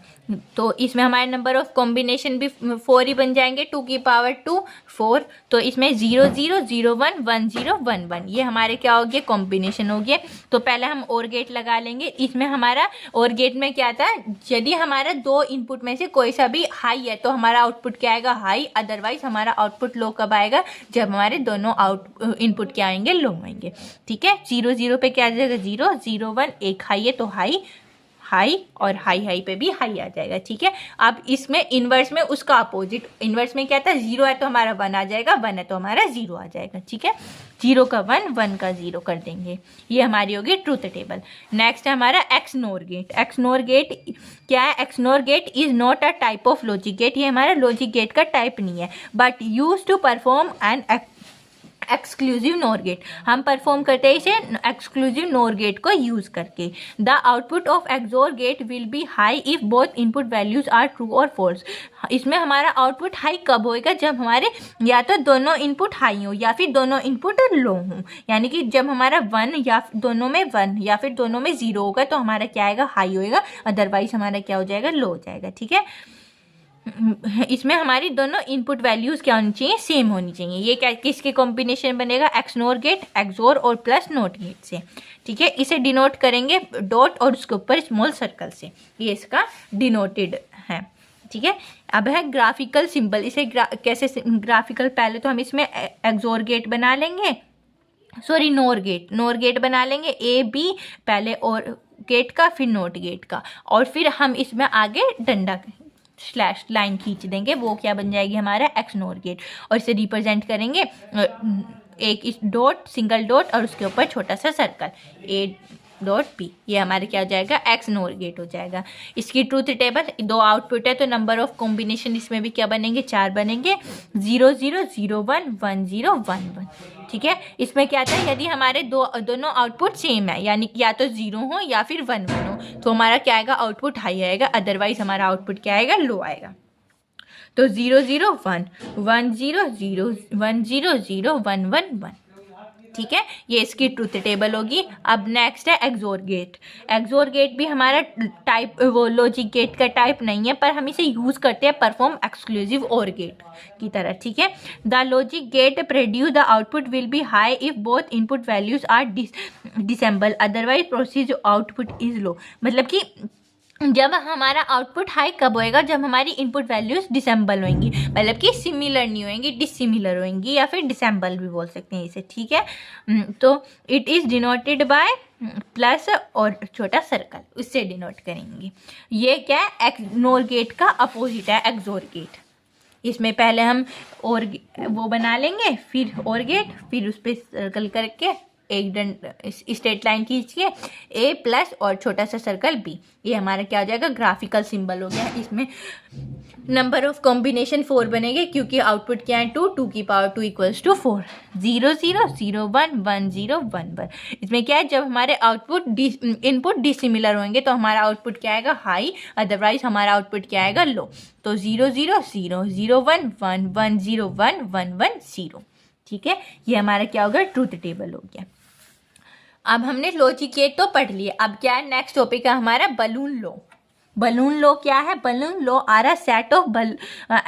तो इसमें हमारे नंबर ऑफ कॉम्बिनेशन भी 4 ही बन जाएंगे, 2 की पावर 2 4। तो इसमें 0 0 0 1 1 0 1 1, ये हमारे क्या हो गया कॉम्बिनेशन हो गया। तो पहले हम और गेट लगा लेंगे। इसमें हमारा और गेट में क्या था, यदि हमारा 2 इनपुट में से कोई सा भी हाई है तो हमारा आउटपुट क्या आएगा हाई, अदरवाइज हमारा आउटपुट लो कब आएगा, जब हमारे दोनों इनपुट क्या आएंगे लो आएंगे। ठीक है, 0 0 पे क्या आ जाएगा 0 0 1, एक हाई है तो हाई हाई, और हाई हाई पे भी हाई आ जाएगा। ठीक है, अब इसमें इन्वर्स में उसका अपोजिट, इन्वर्स में क्या था 0 है तो हमारा 1 आ जाएगा, 1 है तो हमारा 0 आ जाएगा। ठीक है, 0 का 1 1 का 0 कर देंगे। ये हमारी होगी ट्रूथ टेबल। नेक्स्ट है हमारा एक्सनोर गेट। एक्सनोर गेट क्या है, XNOR gate is not a type of logic gate, ये हमारा लॉजिक गेट का टाइप नहीं है, but use to perform an exclusive NOR gate. हम परफॉर्म करते हैं इसे एक्सक्लूसिव नोर गेट को यूज करके। The output of XOR gate will be high if both input values are true और फॉल्स। इसमें हमारा आउटपुट हाई कब होएगा, जब हमारे या तो दोनों इनपुट हाई हो या फिर दोनों इनपुट लो हो, यानी कि जब हमारा 1 या दोनों में 1 या फिर दोनों में 0 होगा तो हमारा क्या आएगा हाई होएगा, अदरवाइज हमारा क्या हो जाएगा लो हो जाएगा। ठीक है, इसमें हमारी दोनों इनपुट वैल्यूज क्या होनी चाहिए, सेम होनी चाहिए। ये क्या किसके कॉम्बिनेशन बनेगा, एक्सनोर गेट, एक्सोर और प्लस नोट गेट से। ठीक है, इसे डिनोट करेंगे डॉट और उसके ऊपर स्मॉल सर्कल से, ये इसका डिनोटेड है। ठीक है, अब है ग्राफिकल सिंबल। इसे कैसे ग्राफिकल, पहले तो हम इसमें एक्सोर गेट बना लेंगे, सॉरी नोर गेट बना लेंगे, ए बी पहले और गेट का फिर नोट गेट का, और फिर हम इसमें आगे डंडा स्लैश लाइन खींच देंगे, वो क्या बन जाएगी हमारा एक्सनोर गेट। और इसे रिप्रेजेंट करेंगे एक इस डॉट, सिंगल डॉट और उसके ऊपर छोटा सा सर्कल, ए डॉट पी, ये हमारे क्या हो जाएगा, एक्स नोर गेट हो जाएगा। इसकी ट्रूथ टेबल, 2 आउटपुट है तो नंबर ऑफ कॉम्बिनेशन इसमें भी क्या बनेंगे, 4 बनेंगे, 0 0 0 1 1 0 1 1। ठीक है, इसमें क्या था, यदि हमारे दोनों आउटपुट सेम है, यानी कि या तो 0 हो या फिर 1 1 हो, तो हमारा क्या आएगा, आउटपुट हाई आएगा, अदरवाइज हमारा आउटपुट क्या आएगा, लो आएगा। तो 0 0 1 1 0 0 1 0 0 1 1 1। ठीक है, ये इसकी ट्रूथ टेबल होगी। अब नेक्स्ट है एक्सोर गेट। एक्सोर गेट भी हमारा टाइप, वो लॉजिक गेट का टाइप नहीं है, पर हम इसे यूज करते हैं परफॉर्म एक्सक्लूसिव और गेट की तरह। ठीक है, the logic gate produce the output will be high if both input values are disable, otherwise proceeds output is low. मतलब कि जब हमारा आउटपुट हाई कब होएगा, जब हमारी इनपुट वैल्यूज डिसेंबल होंगी, मतलब कि सिमिलर नहीं होंगी, डिसिमिलर होंगी, या फिर डिसेंबल भी बोल सकते हैं इसे। ठीक है, तो it is denoted by plus और छोटा सर्कल, उससे डिनोट करेंगे। ये क्या है, एक्सनोर गेट का अपोजिट है एक्सोर गेट। इसमें पहले हम और वो बना लेंगे, फिर और गेट, फिर उस पर सर्कल करके एक स्ट्रेट लाइन खींचिए, ए प्लस और छोटा सा सर्कल बी, ये हमारा क्या हो जाएगा, ग्राफिकल सिंबल हो गया। इसमें नंबर ऑफ कॉम्बिनेशन 4 बनेंगे, क्योंकि आउटपुट क्या है 2, 2 की पावर 2 इक्वल्स टू 4, 0 0 0 1 1 0 1 1। इसमें क्या है, जब हमारे आउटपुट इनपुट डिसिमिलर होंगे तो हमारा आउटपुट क्या आएगा, हाई, अदरवाइज हमारा आउटपुट क्या आएगा, लो। तो 0 0 0 0 1 1 1 0 1 1 1 0। ठीक है, ये हमारा क्या होगा, ट्रूथ टेबल हो गया। अब हमने लॉजिक गेट तो पढ़ लिए, अब क्या है, नेक्स्ट टॉपिक है हमारा बलून लॉ। बलून लॉ क्या है, Boolean law are a set of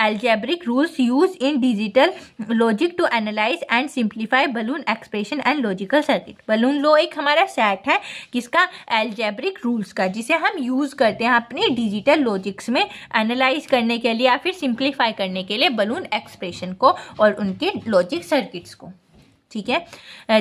algebraic rules use in digital logic to analyse and simplify Boolean expression and logical circuit. Boolean law एक हमारा सेट है किसका, एल्जेब्रिक रूल्स का, जिसे हम यूज करते हैं अपने डिजिटल लॉजिक्स में एनालाइज करने के लिए या फिर सिंप्लीफाई करने के लिए बलून एक्सप्रेशन को और उनके लॉजिक सर्किट्स को। ठीक है,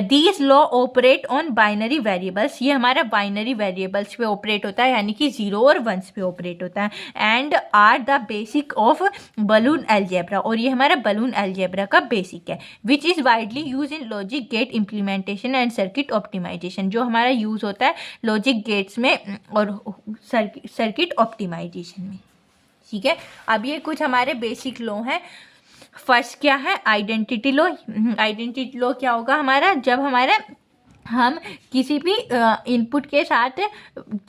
these law operate on binary variables, ये हमारा बाइनरी वेरिएबल्स पे ऑपरेट होता है, यानी कि 0 और 1 पे ऑपरेट होता है, and are the basic of Boolean algebra, और ये हमारा बलून अलजेब्रा का बेसिक है, which is widely use in logic gate implementation and circuit optimisation, जो हमारा यूज होता है लॉजिक गेट्स में और सर्किट ऑप्टिमाइजेशन में। ठीक है, अब ये कुछ हमारे बेसिक लॉ हैं। फर्स्ट क्या है, आइडेंटिटी लॉ। आइडेंटिटी लॉ क्या होगा हमारा, जब हमारे हम किसी भी इनपुट के साथ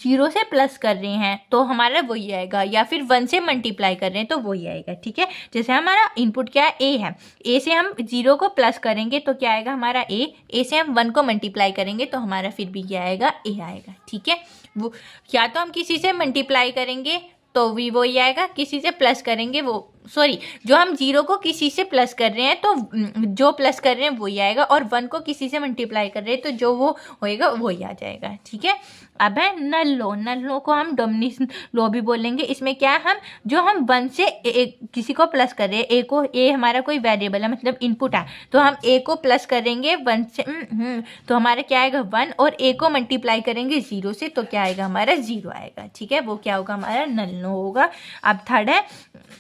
0 से प्लस कर रहे हैं तो हमारा वही आएगा, या फिर 1 से मल्टीप्लाई कर रहे हैं तो वही आएगा। ठीक है, जैसे हमारा इनपुट क्या है, ए है, ए से हम 0 को प्लस करेंगे तो क्या आएगा हमारा ए से हम 1 को मल्टीप्लाई करेंगे तो हमारा फिर भी क्या आएगा, ए आएगा। ठीक है, वो या तो हम किसी से मल्टीप्लाई करेंगे तो भी वही आएगा, किसी से प्लस करेंगे जो हम 0 को किसी से प्लस कर रहे हैं तो जो प्लस कर रहे हैं वही आएगा, और 1 को किसी से मल्टीप्लाई कर रहे हैं तो जो वो होएगा वही आ जाएगा। ठीक है, अब है नल लॉ। नल लॉ को हम डोमिनेशन लॉ भी बोलेंगे। इसमें क्या है, हम 1 से किसी को प्लस कर रहे हैं, ए हमारा कोई वेरिएबल है, मतलब इनपुट है, तो हम ए को प्लस करेंगे 1 से तो हमारा क्या आएगा 1, और ए को मल्टीप्लाई करेंगे 0 से तो क्या आएगा हमारा 0 आएगा। ठीक है, वो क्या होगा हमारा नल लॉ होगा। अब थर्ड है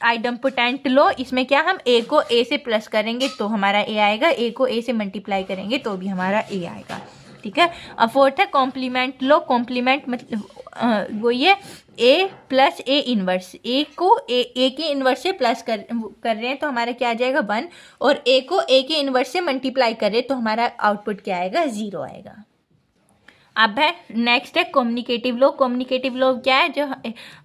आइडेम्पोटेंट लॉ। इसमें क्या, हम ए को ए से प्लस करेंगे तो हमारा ए आएगा, ए को ए से मल्टीप्लाई करेंगे तो भी हमारा ए आएगा। ठीक है, अब फोर्थ है कॉम्प्लीमेंट लॉ। कॉम्प्लीमेंट मतलब वो ये ए प्लस ए इनवर्स, ए को ए के इनवर्स से प्लस कर रहे हैं तो हमारा क्या आ जाएगा 1, और ए को ए के इनवर्स से मल्टीप्लाई कर रहे हैं तो हमारा आउटपुट क्या आएगा 0 आएगा। अब है नेक्स्ट है कम्युनिकेटिव लॉ। कम्युनिकेटिव लॉ क्या है, जो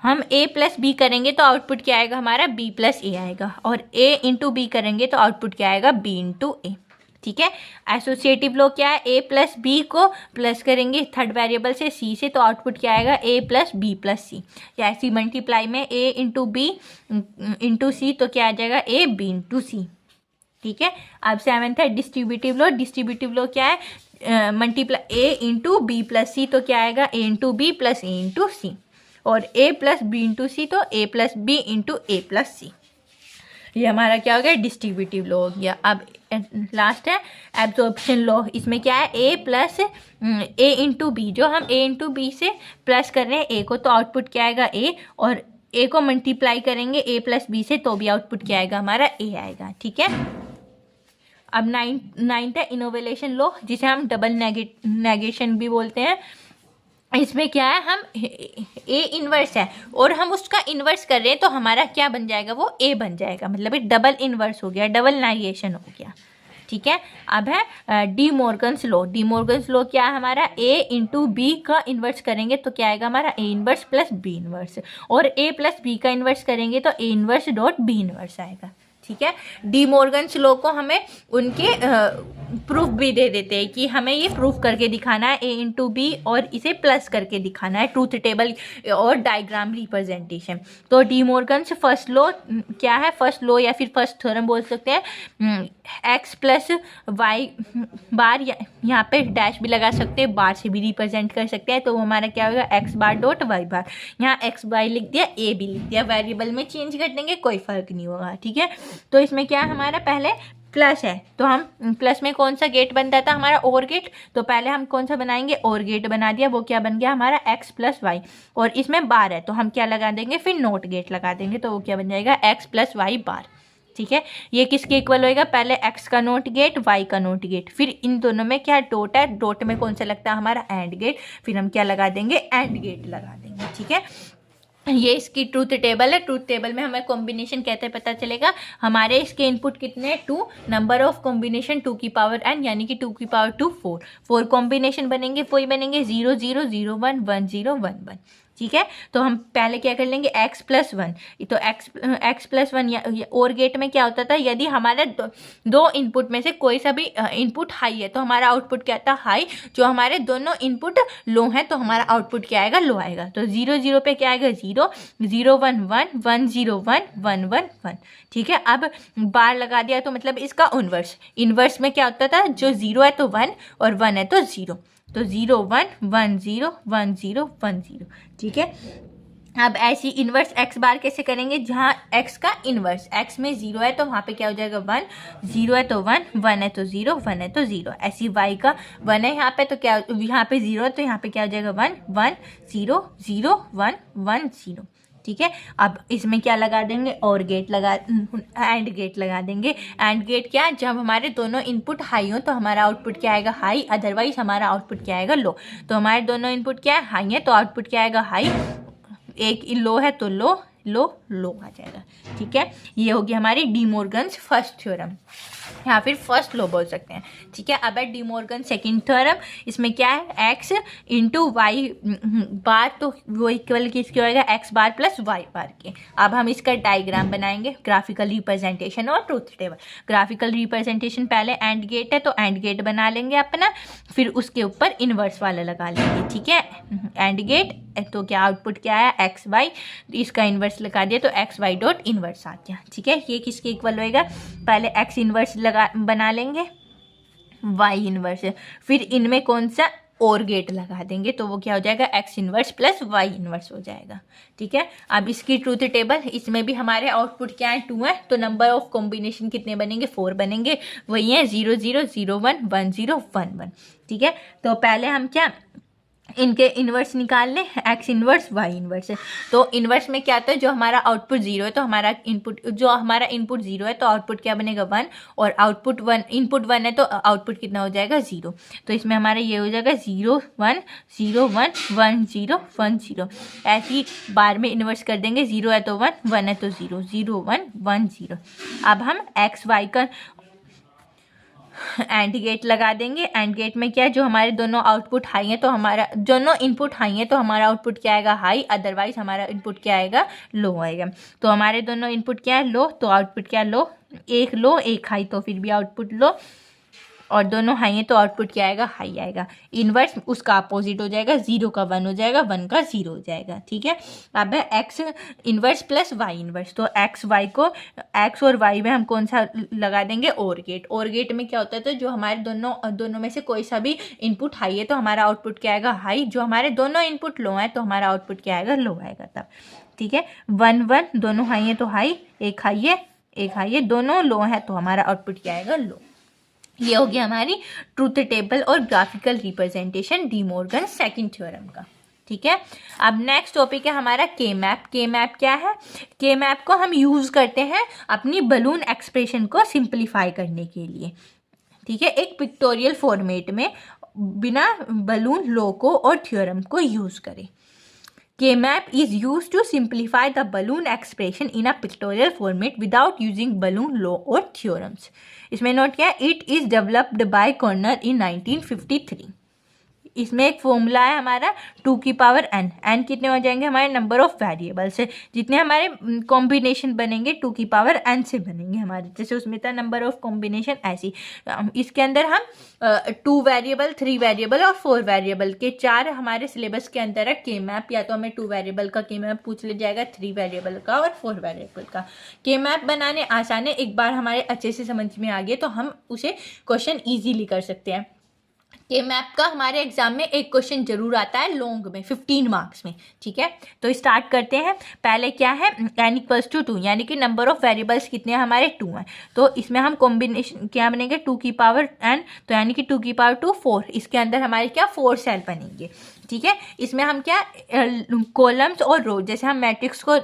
हम a प्लस बी करेंगे तो आउटपुट क्या आएगा हमारा b प्लस ए आएगा, और a इंटू बी करेंगे तो आउटपुट क्या आएगा b इंटू ए। ठीक है, एसोसिएटिव लॉ क्या है, a प्लस बी को प्लस करेंगे थर्ड वेरिएबल से c से तो आउटपुट क्या आएगा a प्लस बी प्लस सी, या ऐसी मल्टीप्लाई में a इंटू बी इंटू सी तो क्या आ जाएगा a b इंटू सी। ठीक है, अब सेवेंथ है डिस्ट्रीब्यूटिव लॉ। डिस्ट्रीब्यूटिव लॉ क्या है, मल्टीप्लाई ए इंटू बी प्लस सी तो क्या आएगा ए इंटू बी प्लस ए इंटू सी, और ए प्लस बी इंटू सी तो ए प्लस बी इंटू ए प्लस सी। ये हमारा क्या हो गया, डिस्ट्रीब्यूटिव लॉ हो गया। अब लास्ट है एब्जॉर्प्शन लॉ। इसमें क्या है, ए प्लस ए इंटू बी, जो हम ए इंटू बी से प्लस कर रहे हैं ए को तो आउटपुट क्या आएगा ए, और ए को मल्टीप्लाई करेंगे ए प्लस बी से तो भी आउटपुट क्या आएगा हमारा ए आएगा। ठीक है, अब नाइन्थ है इनोवेशन लॉ, जिसे हम डबल नेगेशन भी बोलते हैं। इसमें क्या है, हम ए इन्वर्स है और हम उसका इन्वर्स कर रहे हैं, तो हमारा क्या बन जाएगा, वो ए बन जाएगा, मतलब एक डबल इन्वर्स हो गया, डबल नाइगेशन हो गया। ठीक है, अब है D Morgan's law. D Morgan's law क्या है हमारा, ए इंटू बी का इन्वर्स करेंगे तो क्या आएगा हमारा, A inverse plus B inverse, और ए प्लस बी का इन्वर्स करेंगे तो A inverse dot B inverse आएगा। ठीक है, डी मॉर्गन्स लॉ को हमें उनके प्रूफ भी दे देते हैं कि हमें ये प्रूफ करके दिखाना है, ए इंटू बी, और इसे प्लस करके दिखाना है, ट्रूथ टेबल और डायग्राम रिप्रेजेंटेशन। तो डी मॉर्गन्स फर्स्ट लॉ क्या है, फर्स्ट लॉ या फिर फर्स्ट थ्योरम बोल सकते हैं, एक्स प्लस वाई बार, यहाँ पे डैश भी लगा सकते हैं, बार से भी रिप्रेजेंट कर सकते हैं, तो वो हमारा क्या होगा, एक्स बार डॉट वाई बार। यहाँ एक्स वाई लिख दिया, ए भी लिख दिया, वेरिएबल में चेंज कर देंगे, कोई फर्क नहीं होगा। ठीक है, तो इसमें क्या है हमारा, पहले प्लस है तो हम प्लस में कौन सा गेट बनता था हमारा, और गेट, तो पहले हम कौन सा बनाएंगे, और गेट बना दिया, वो क्या बन गया हमारा एक्स प्लस वाई, और इसमें बार है तो हम क्या लगा देंगे, फिर नोट गेट लगा देंगे, तो वो क्या बन जाएगा, एक्स प्लस वाई बार। ठीक है, ये किसके इक्वल होएगा, पहले एक्स का नोट गेट, वाई का नोट गेट, फिर इन दोनों में क्या डॉट है, डॉट में कौन सा लगता है हमारा एंड गेट, फिर हम क्या लगा देंगे, एंड गेट लगा देंगे। ठीक है, ये इसकी ट्रूथ टेबल है। ट्रूथ टेबल में हमें कॉम्बिनेशन कैसे पता चलेगा, हमारे इसके इनपुट कितने हैं, 2, नंबर ऑफ कॉम्बिनेशन 2 की पावर n, यानी कि 2 की पावर 2 4 कॉम्बिनेशन बनेंगे, वही बनेंगे 0 0 0 1 1 0 1 1। ठीक है, तो हम पहले क्या कर लेंगे, x प्लस 1, तो x प्लस 1 और गेट में क्या होता था, यदि हमारे दो इनपुट में से कोई सा भी इनपुट हाई है तो हमारा आउटपुट क्या आता है, हाई। जो हमारे दोनों इनपुट लो हैं तो हमारा आउटपुट क्या आएगा, लो आएगा। तो 0 0 पे क्या आएगा, 0 0 1 1 1 0 1 1 1 1। ठीक है, अब बार लगा दिया तो मतलब इसका इन्वर्स, इन्वर्स में क्या होता था, जो 0 है तो 1 और 1 है तो 0, तो 0 1 1 0 1 0 1 0। ठीक है, अब ऐसी इन्वर्स एक्स बार कैसे करेंगे, जहाँ एक्स का इन्वर्स, एक्स में 0 है तो वहाँ पे क्या हो जाएगा 1, 0 है तो 1, 1 है तो 0, 1 है तो 0। ऐसी वाई का 1 है यहाँ पे तो क्या, यहाँ पे 0 है तो यहाँ पे क्या हो जाएगा 1 1 0 0 1 1 0। ठीक है, अब इसमें क्या लगा देंगे, और गेट लगा, एंड गेट लगा देंगे। एंड गेट क्या, जब हमारे दोनों इनपुट हाई हो तो हमारा आउटपुट क्या आएगा, हाई, अदरवाइज हमारा आउटपुट क्या आएगा, लो। तो हमारे दोनों इनपुट क्या है, हाई है तो आउटपुट क्या आएगा, हाई, एक लो है तो लो लो लो आ जाएगा। ठीक है, ये होगी हमारी डी मॉर्गन्स फर्स्ट थ्योरम, या फिर फर्स्ट लॉ बोल सकते हैं। ठीक है, अब है डी मॉर्गन सेकेंड थ्योरम। इसमें क्या है, एक्स इंटू वाई बार, तो वो इक्वल किसके होएगा, एक्स बार प्लस वाई बार के। अब हम इसका डायग्राम बनाएंगे, ग्राफिकल रिप्रेजेंटेशन और ट्रूथ टेबल। ग्राफिकल रिप्रेजेंटेशन पहले एंड गेट है तो एंड गेट बना लेंगे अपना, फिर उसके ऊपर इन्वर्स वाला लगा लेंगे। ठीक है, एंड गेट तो क्या आउटपुट क्या है, एक्स वाई, इसका इन्वर्स लगा दिया तो एक्स वाई डॉट इन्वर्स आ गया। ठीक है, ये किसके इक्वल होएगा, पहले एक्स इन्वर्स लगा बना लेंगे, वाई इन्वर्स, फिर इनमें कौन सा और गेट लगा देंगे तो वो क्या हो जाएगा, X inverse plus Y inverse हो जाएगा। ठीक है, अब इसकी ट्रूथ टेबल, इसमें भी हमारे आउटपुट क्या है, 2 है, तो नंबर ऑफ कॉम्बिनेशन कितने बनेंगे, 4 बनेंगे, वही है 0 0 0 1 1 0 1 1। ठीक है, तो पहले हम क्या इनके इन्वर्स निकाल लें, एक्स इन्वर्स वाई इन्वर्स। तो इन्वर्स में क्या आता है, जो हमारा आउटपुट 0 है तो हमारा इनपुट, जो हमारा इनपुट 0 है तो आउटपुट क्या बनेगा 1, और आउटपुट 1, इनपुट 1 है तो आउटपुट कितना हो जाएगा 0। तो इसमें हमारा ये हो जाएगा 0 1 0 1 1 0 1 0। ऐसी बार में इन्वर्स कर देंगे, 0 है तो 1, 1 है तो 0, 0 1 1 0। अब हम एक्स वाई का एंड गेट लगा देंगे। एंड गेट में क्या है, जो हमारे दोनों आउटपुट हाई है तो हमारा, दोनों इनपुट हाई है तो हमारा आउटपुट क्या आएगा, हाई, अदरवाइज हमारा इनपुट क्या आएगा, लो आएगा। तो हमारे दोनों इनपुट क्या है, लो, तो आउटपुट क्या, लो, एक लो एक हाई, तो फिर भी आउटपुट लो, और दोनों हाई है तो आउटपुट क्या आएगा, हाई आएगा। इन्वर्स उसका अपोजिट हो जाएगा, 0 का 1 हो जाएगा, 1 का 0 हो जाएगा। ठीक है, अब है X inverse plus Y inverse. तो एक्स वाई को, एक्स और वाई में हम कौन सा लगा देंगे, और गेट। और गेट में क्या होता है, तो जो हमारे दोनों में से कोई सा भी इनपुट हाई है तो हमारा आउटपुट क्या आएगा, हाई। जो हमारे दोनों इनपुट लो है तो हमारा आउटपुट क्या आएगा, लो आएगा तब। ठीक है, 1 1, दोनों हाई है तो हाई, एक हाई है एक हाई है, दोनों लो है तो हमारा आउटपुट क्या आएगा, लो। ये हो गया हमारी ट्रूथ टेबल और graphical representation De Morgan second theorem का। ठीक है, अब नेक्स्ट टॉपिक है हमारा के मैप। के मैप क्या है, के मैप को हम यूज करते हैं अपनी बलून एक्सप्रेशन को सिंप्लीफाई करने के लिए। ठीक है, एक पिक्टोरियल फॉर्मेट में बिना बलून लॉ को और थ्योरम को यूज़ करें। K-map is used to simplify the balloon expression in a pictorial format without using balloon law or theorems. इसमें नोट किया, it is developed by Corner in 1953. इसमें एक फॉर्मूला है हमारा 2 की पावर n। n कितने हो जाएंगे हमारे नंबर ऑफ वेरिएबल से, जितने हमारे कॉम्बिनेशन बनेंगे 2 की पावर n से बनेंगे हमारे, जैसे उसमें था नंबर ऑफ कॉम्बिनेशन ऐसी। इसके अंदर हम 2 वेरिएबल, 3 वेरिएबल और 4 वेरिएबल के 4 हमारे सिलेबस के अंदर है के मैप। या तो हमें 2 वेरिएबल का के मैप पूछ लिया जाएगा, 3 वेरिएबल का और 4 वेरिएबल का। के मैप बनाने आसान है, एक बार हमारे अच्छे से समझ में आ गए तो हम उसे क्वेश्चन ईजीली कर सकते हैं। के मैप का हमारे एग्जाम में एक क्वेश्चन जरूर आता है लॉन्ग में, 15 मार्क्स में, ठीक है। तो स्टार्ट करते हैं। पहले क्या है, n = 2, यानी कि नंबर ऑफ वेरिएबल्स कितने हैं हमारे 2 हैं। तो इसमें हम कॉम्बिनेशन क्या बनेंगे 2 की पावर n, तो यानी कि 2 की पावर 2 4। इसके अंदर हमारे क्या 4 सेल बनेंगे, ठीक है। इसमें हम क्या कॉलम्स और रो, जैसे हम मैट्रिक्स को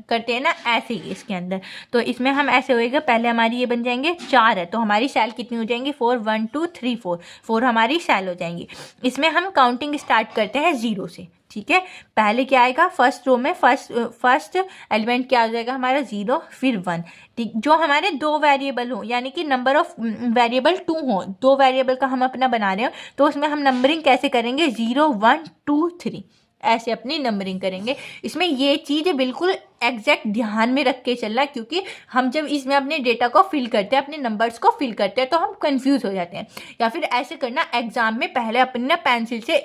करते हैं ना ऐसे ही इसके अंदर। तो इसमें हम ऐसे होएगा, पहले हमारी ये बन जाएंगे 4 है, तो हमारी सेल कितनी हो जाएंगी 4, 1 2 3 4 हमारी सेल हो जाएंगी। इसमें हम काउंटिंग स्टार्ट करते हैं 0 से, ठीक है। पहले क्या आएगा फर्स्ट रो में, फर्स्ट एलिमेंट क्या हो जाएगा हमारा 0, फिर 1, ठीक। जो हमारे 2 वेरिएबल हो, यानी कि नंबर ऑफ वेरिएबल 2 हो, 2 वेरिएबल का हम अपना बना रहे हो, तो उसमें हम नंबरिंग कैसे करेंगे 0 1 2 3 ऐसे अपनी नंबरिंग करेंगे। इसमें ये चीज़ बिल्कुल एग्जैक्ट ध्यान में रख के चलना, क्योंकि हम जब इसमें अपने डेटा को फिल करते हैं, अपने नंबर्स को फिल करते हैं, तो हम कंफ्यूज हो जाते हैं। या फिर ऐसे करना, एग्जाम में पहले अपनी ना पेंसिल से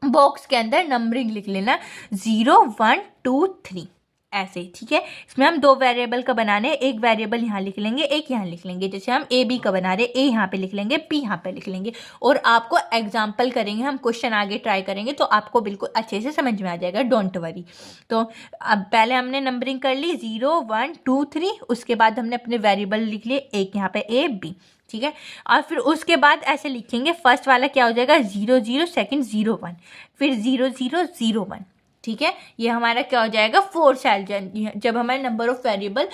बॉक्स के अंदर नंबरिंग लिख लेना 0 1 2 3 ऐसे, ठीक है। इसमें हम 2 वेरिएबल का बनाने, एक वेरिएबल यहाँ लिख लेंगे, एक यहाँ लिख लेंगे। जैसे हम ए बी का बना रहे, ए यहाँ पे लिख लेंगे, बी यहाँ पे लिख लेंगे, और आपको एग्जाम्पल करेंगे, हम क्वेश्चन आगे ट्राई करेंगे, तो आपको बिल्कुल अच्छे से समझ में आ जाएगा, डोंट वरी। तो अब पहले हमने नंबरिंग कर ली 0 1 2 3, उसके बाद हमने अपने वेरिएबल लिख लिए, एक यहाँ पे ए बी, ठीक है। और फिर उसके बाद ऐसे लिखेंगे, फर्स्ट वाला क्या हो जाएगा 0 0, सेकंड 0 1, फिर 0 0 0 1, ठीक है। ये हमारा क्या हो जाएगा 4 सेल, जब हमारे नंबर ऑफ वेरिएबल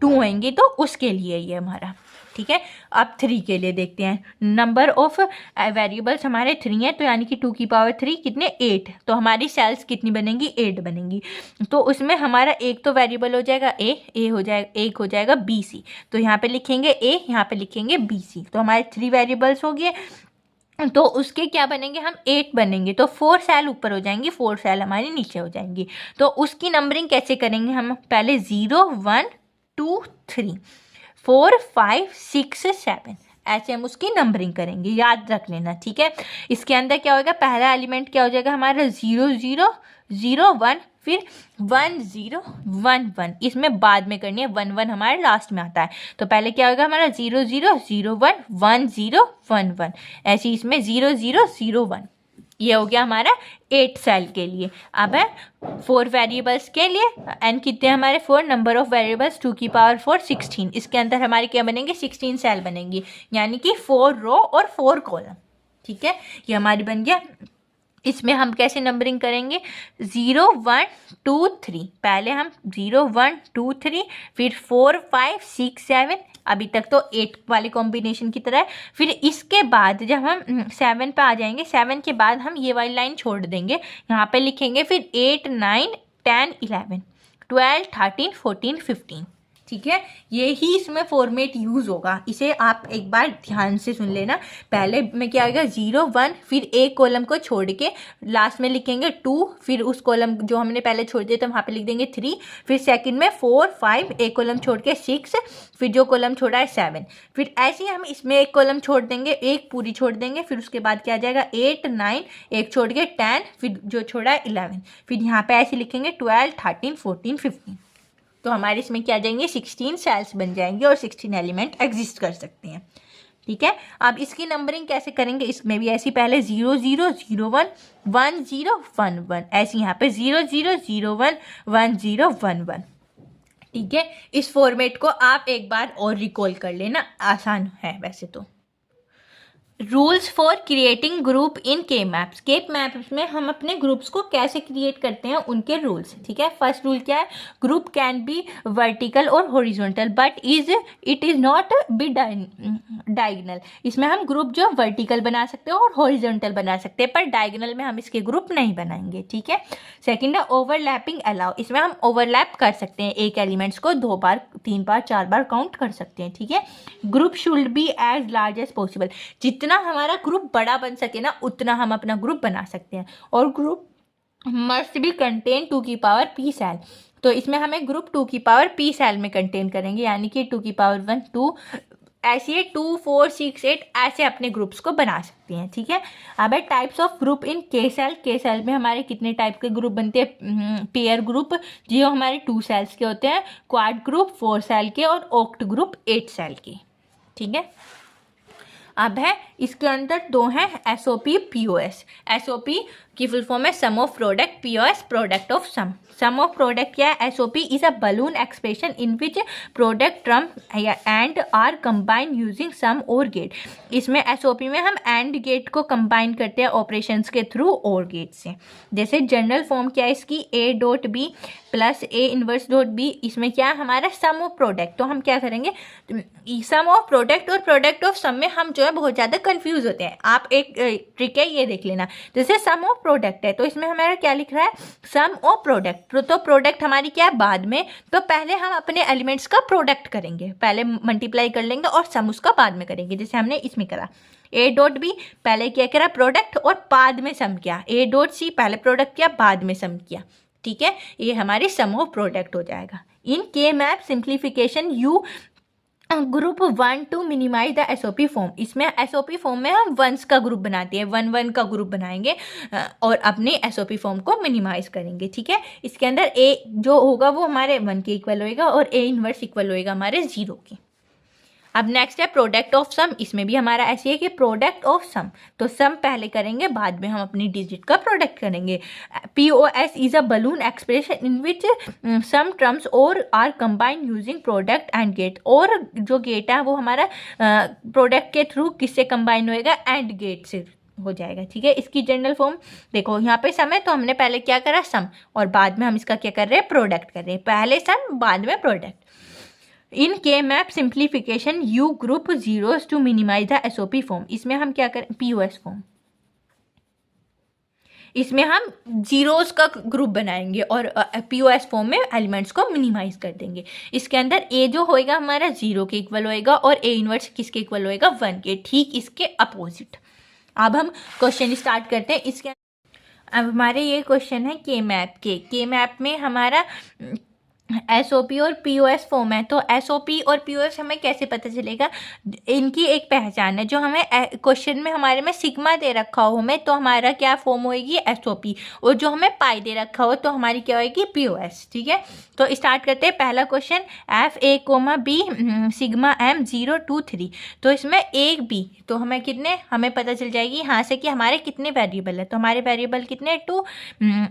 2 होंगे तो उसके लिए ये हमारा, ठीक है। अब 3 के लिए देखते हैं। नंबर ऑफ वेरिएबल्स हमारे 3 हैं, तो यानी कि 2 की पावर 3 कितने 8, तो हमारी सेल्स कितनी बनेंगी 8 बनेंगी। तो उसमें हमारा एक तो वेरिएबल हो जाएगा ए हो जाएगा, एक हो जाएगा बी सी, तो यहाँ पे लिखेंगे ए, यहाँ पे लिखेंगे बी सी, तो हमारे 3 वेरिएबल्स हो गए। तो उसके क्या बनेंगे हम 8 बनेंगे, तो 4 सेल ऊपर हो जाएंगी, 4 सेल हमारी नीचे हो जाएंगी। तो उसकी नंबरिंग कैसे करेंगे हम, पहले 0 1 2 3 4 5 6 7 ऐसे हम उसकी नंबरिंग करेंगे, याद रख लेना, ठीक है। इसके अंदर क्या होगा, पहला एलिमेंट क्या हो जाएगा हमारा 0 0 0 1, फिर 1 0 1 1, इसमें बाद में करनी है, 1 1 हमारे लास्ट में आता है। तो pहले क्या होगा हमारा 0 0 0 1 1 0 1 1, ऐसे इसमें 0 0 0 1, ये हो गया हमारा 8 सेल के लिए। अब है 4 वेरिएबल्स के लिए, एन कितने हमारे 4, नंबर ऑफ वेरिएबल्स 2 की पावर 4 16, इसके अंदर हमारे क्या बनेंगे 16 सेल बनेंगी, यानी कि 4 रो और 4 कॉलम, ठीक है। ये हमारी बन गया। इसमें हम कैसे नंबरिंग करेंगे 0 1 2 3, पहले हम 0 1 2 3, फिर 4 5 6 7, अभी तक तो 8 वाले कॉम्बिनेशन की तरह है। फिर इसके बाद जब हम 7 पे आ जाएंगे, 7 के बाद हम ये वाली लाइन छोड़ देंगे, यहाँ पे लिखेंगे फिर 8 9 10 11 12 13 14 15, ठीक है। ये ही इसमें फॉर्मेट यूज़ होगा, इसे आप एक बार ध्यान से सुन लेना। पहले में क्या आएगा 0 1, फिर एक कॉलम को छोड़ के लास्ट में लिखेंगे 2, फिर उस कॉलम जो हमने पहले छोड़ दिया तो वहाँ पे लिख देंगे 3, फिर सेकंड में 4 5, एक कॉलम छोड़ के 6, फिर जो कॉलम छोड़ा है 7, फिर ऐसे ही हम इसमें एक कॉलम छोड़ देंगे, एक पूरी छोड़ देंगे, फिर उसके बाद क्या आ जाएगा 8 9, एक छोड़ के 10, फिर जो छोड़ा है 11, फिर यहाँ पे ऐसे लिखेंगे 12 13 14 15। तो हमारे इसमें क्या आ जाएंगे 16 सेल्स बन जाएंगे और 16 एलिमेंट एग्जिस्ट कर सकते हैं, ठीक है। अब इसकी नंबरिंग कैसे करेंगे, इसमें भी ऐसी पहले 0 0 0 1 1 0 1 1, ऐसे यहाँ पे 0 0 0 1 1 0 1 1, ठीक है। इस फॉर्मेट को आप एक बार और रिकॉल कर लेना, आसान है वैसे तो। Rules for creating group in के मैप्स। के मैप्स में हम अपने ग्रुप्स को कैसे क्रिएट करते हैं उनके रूल्स, ठीक है। फर्स्ट रूल क्या है, ग्रुप कैन बी वर्टिकल और horizontal but it is not be diagonal. इसमें हम ग्रुप जो वर्टिकल बना सकते हैं और हॉरिजॉन्टल बना सकते हैं, पर डायगोनल में हम इसके ग्रुप नहीं बनाएंगे, ठीक है। सेकेंड है ओवरलैपिंग अलाउ। इसमें हम ओवरलैप कर सकते हैं, एक एलिमेंट्स को 2 बार 3 बार 4 बार काउंट कर सकते हैं, ठीक है। Group should be as large as possible. जितना हमारा ग्रुप बड़ा बन सके ना उतना हम अपना ग्रुप बना सकते हैं। और ग्रुप मस्ट बी कंटेन 2 की पावर p सेल। तो इसमें हमें ग्रुप 2 की पावर p सेल में कंटेन करेंगे, यानी कि 2 की पावर 1 2, ऐसे 2 4 6 8 ऐसे अपने ग्रुप्स को बना सकते हैं, ठीक है। अब है टाइप्स ऑफ ग्रुप इन के सेल। के सेल में हमारे कितने टाइप के ग्रुप बनते हैं, पेयर ग्रुप जो हमारे 2 सेल्स के होते हैं, क्वाड ग्रुप 4 सेल के, और ऑक्ट ग्रुप 8 सेल के, ठीक है। अब है इसके अंदर 2 हैं SOP POS। SOP की फुल फॉर्म है sum of product, POS product of sum. Sum of product क्या है, SOP is a Boolean expression in which product term and are combined using sum और गेट। इसमें SOP में हम and gate को combine करते हैं ऑपरेशंस के थ्रू और गेट से। जैसे जनरल फॉर्म क्या है इसकी, A.B plus A inverse dot B। इसमें क्या है हमारा सम ऑफ प्रोडक्ट। तो हम क्या करेंगे, सम ऑफ प्रोडक्ट और प्रोडक्ट ऑफ सम में हम जो है बहुत ज़्यादा कंफ्यूज होते हैं। आप एक ट्रिक है ये देख लेना, जैसे सम ऑफ प्रोडक्ट है तो इसमें हमारा क्या लिख रहा है, सम ऑफ प्रोडक्ट। तो प्रोडक्ट हमारी क्या है बाद में, तो पहले हम अपने एलिमेंट्स का प्रोडक्ट करेंगे, पहले मल्टीप्लाई कर लेंगे और सम उसका बाद में करेंगे, जैसे हमने इसमें करा। A.B पहले क्या करा प्रोडक्ट और बाद में सम किया, A.C पहले प्रोडक्ट किया बाद में सम किया, ठीक है। ये हमारी सम ऑफ प्रोडक्ट हो जाएगा। In K map simplification you group 1 to minimise the SOP form. इसमें SOP फॉर्म में हम वंस का ग्रुप बनाते हैं, 1 1 का ग्रुप बनाएंगे और अपनी SOP फॉर्म को मिनिमाइज करेंगे, ठीक है। इसके अंदर A जो होगा वो हमारे 1 के इक्वल होएगा और A इनवर्स इक्वल होएगा हमारे 0 के। अब नेक्स्ट है प्रोडक्ट ऑफ सम। इसमें भी हमारा ऐसे है कि प्रोडक्ट ऑफ सम, तो सम पहले करेंगे बाद में हम अपनी डिजिट का प्रोडक्ट करेंगे। POS is a Boolean expression in which sum terms और are combined using product and gate. और जो गेट है वो हमारा प्रोडक्ट के थ्रू किससे कंबाइन होएगा, एंड गेट से हो जाएगा, ठीक है। इसकी जनरल फॉर्म देखो, यहाँ पे सम है तो हमने पहले क्या करा सम, और बाद में हम इसका क्या कर रहे हैं प्रोडक्ट कर रहे हैं, पहले सम बाद में product. In K map simplification you group zeros to minimise the SOP form. इसमें हम क्या करें, POS फॉर्म, इसमें हम जीरोस का ग्रुप बनाएंगे और POS फॉर्म में एलिमेंट्स को मिनिमाइज कर देंगे। इसके अंदर A जो होएगा हमारा 0 के इक्वल होएगा और A इनवर्स किसके इक्वल होएगा, 1 के, ठीक इसके अपोजिट। अब हम क्वेश्चन स्टार्ट करते हैं। इसके अब हमारे ये क्वेश्चन है के मैप में हमारा SOP और POS फॉर्म है। तो SOP और POS हमें कैसे पता चलेगा, इनकी एक पहचान है। जो हमें क्वेश्चन में हमारे में सिग्मा दे रखा हो हमें, तो हमारा क्या फॉर्म होएगी SOP, और जो हमें पाई दे रखा हो तो हमारी क्या होएगी POS, ठीक है। तो स्टार्ट करते हैं। पहला क्वेश्चन FA,B सिग्मा M 0 2 3। तो इसमें एक B, तो हमें कितने, हमें पता चल जाएगी यहाँ से कि हमारे कितने वेरिएबल है। तो हमारे वेरिएबल कितने 2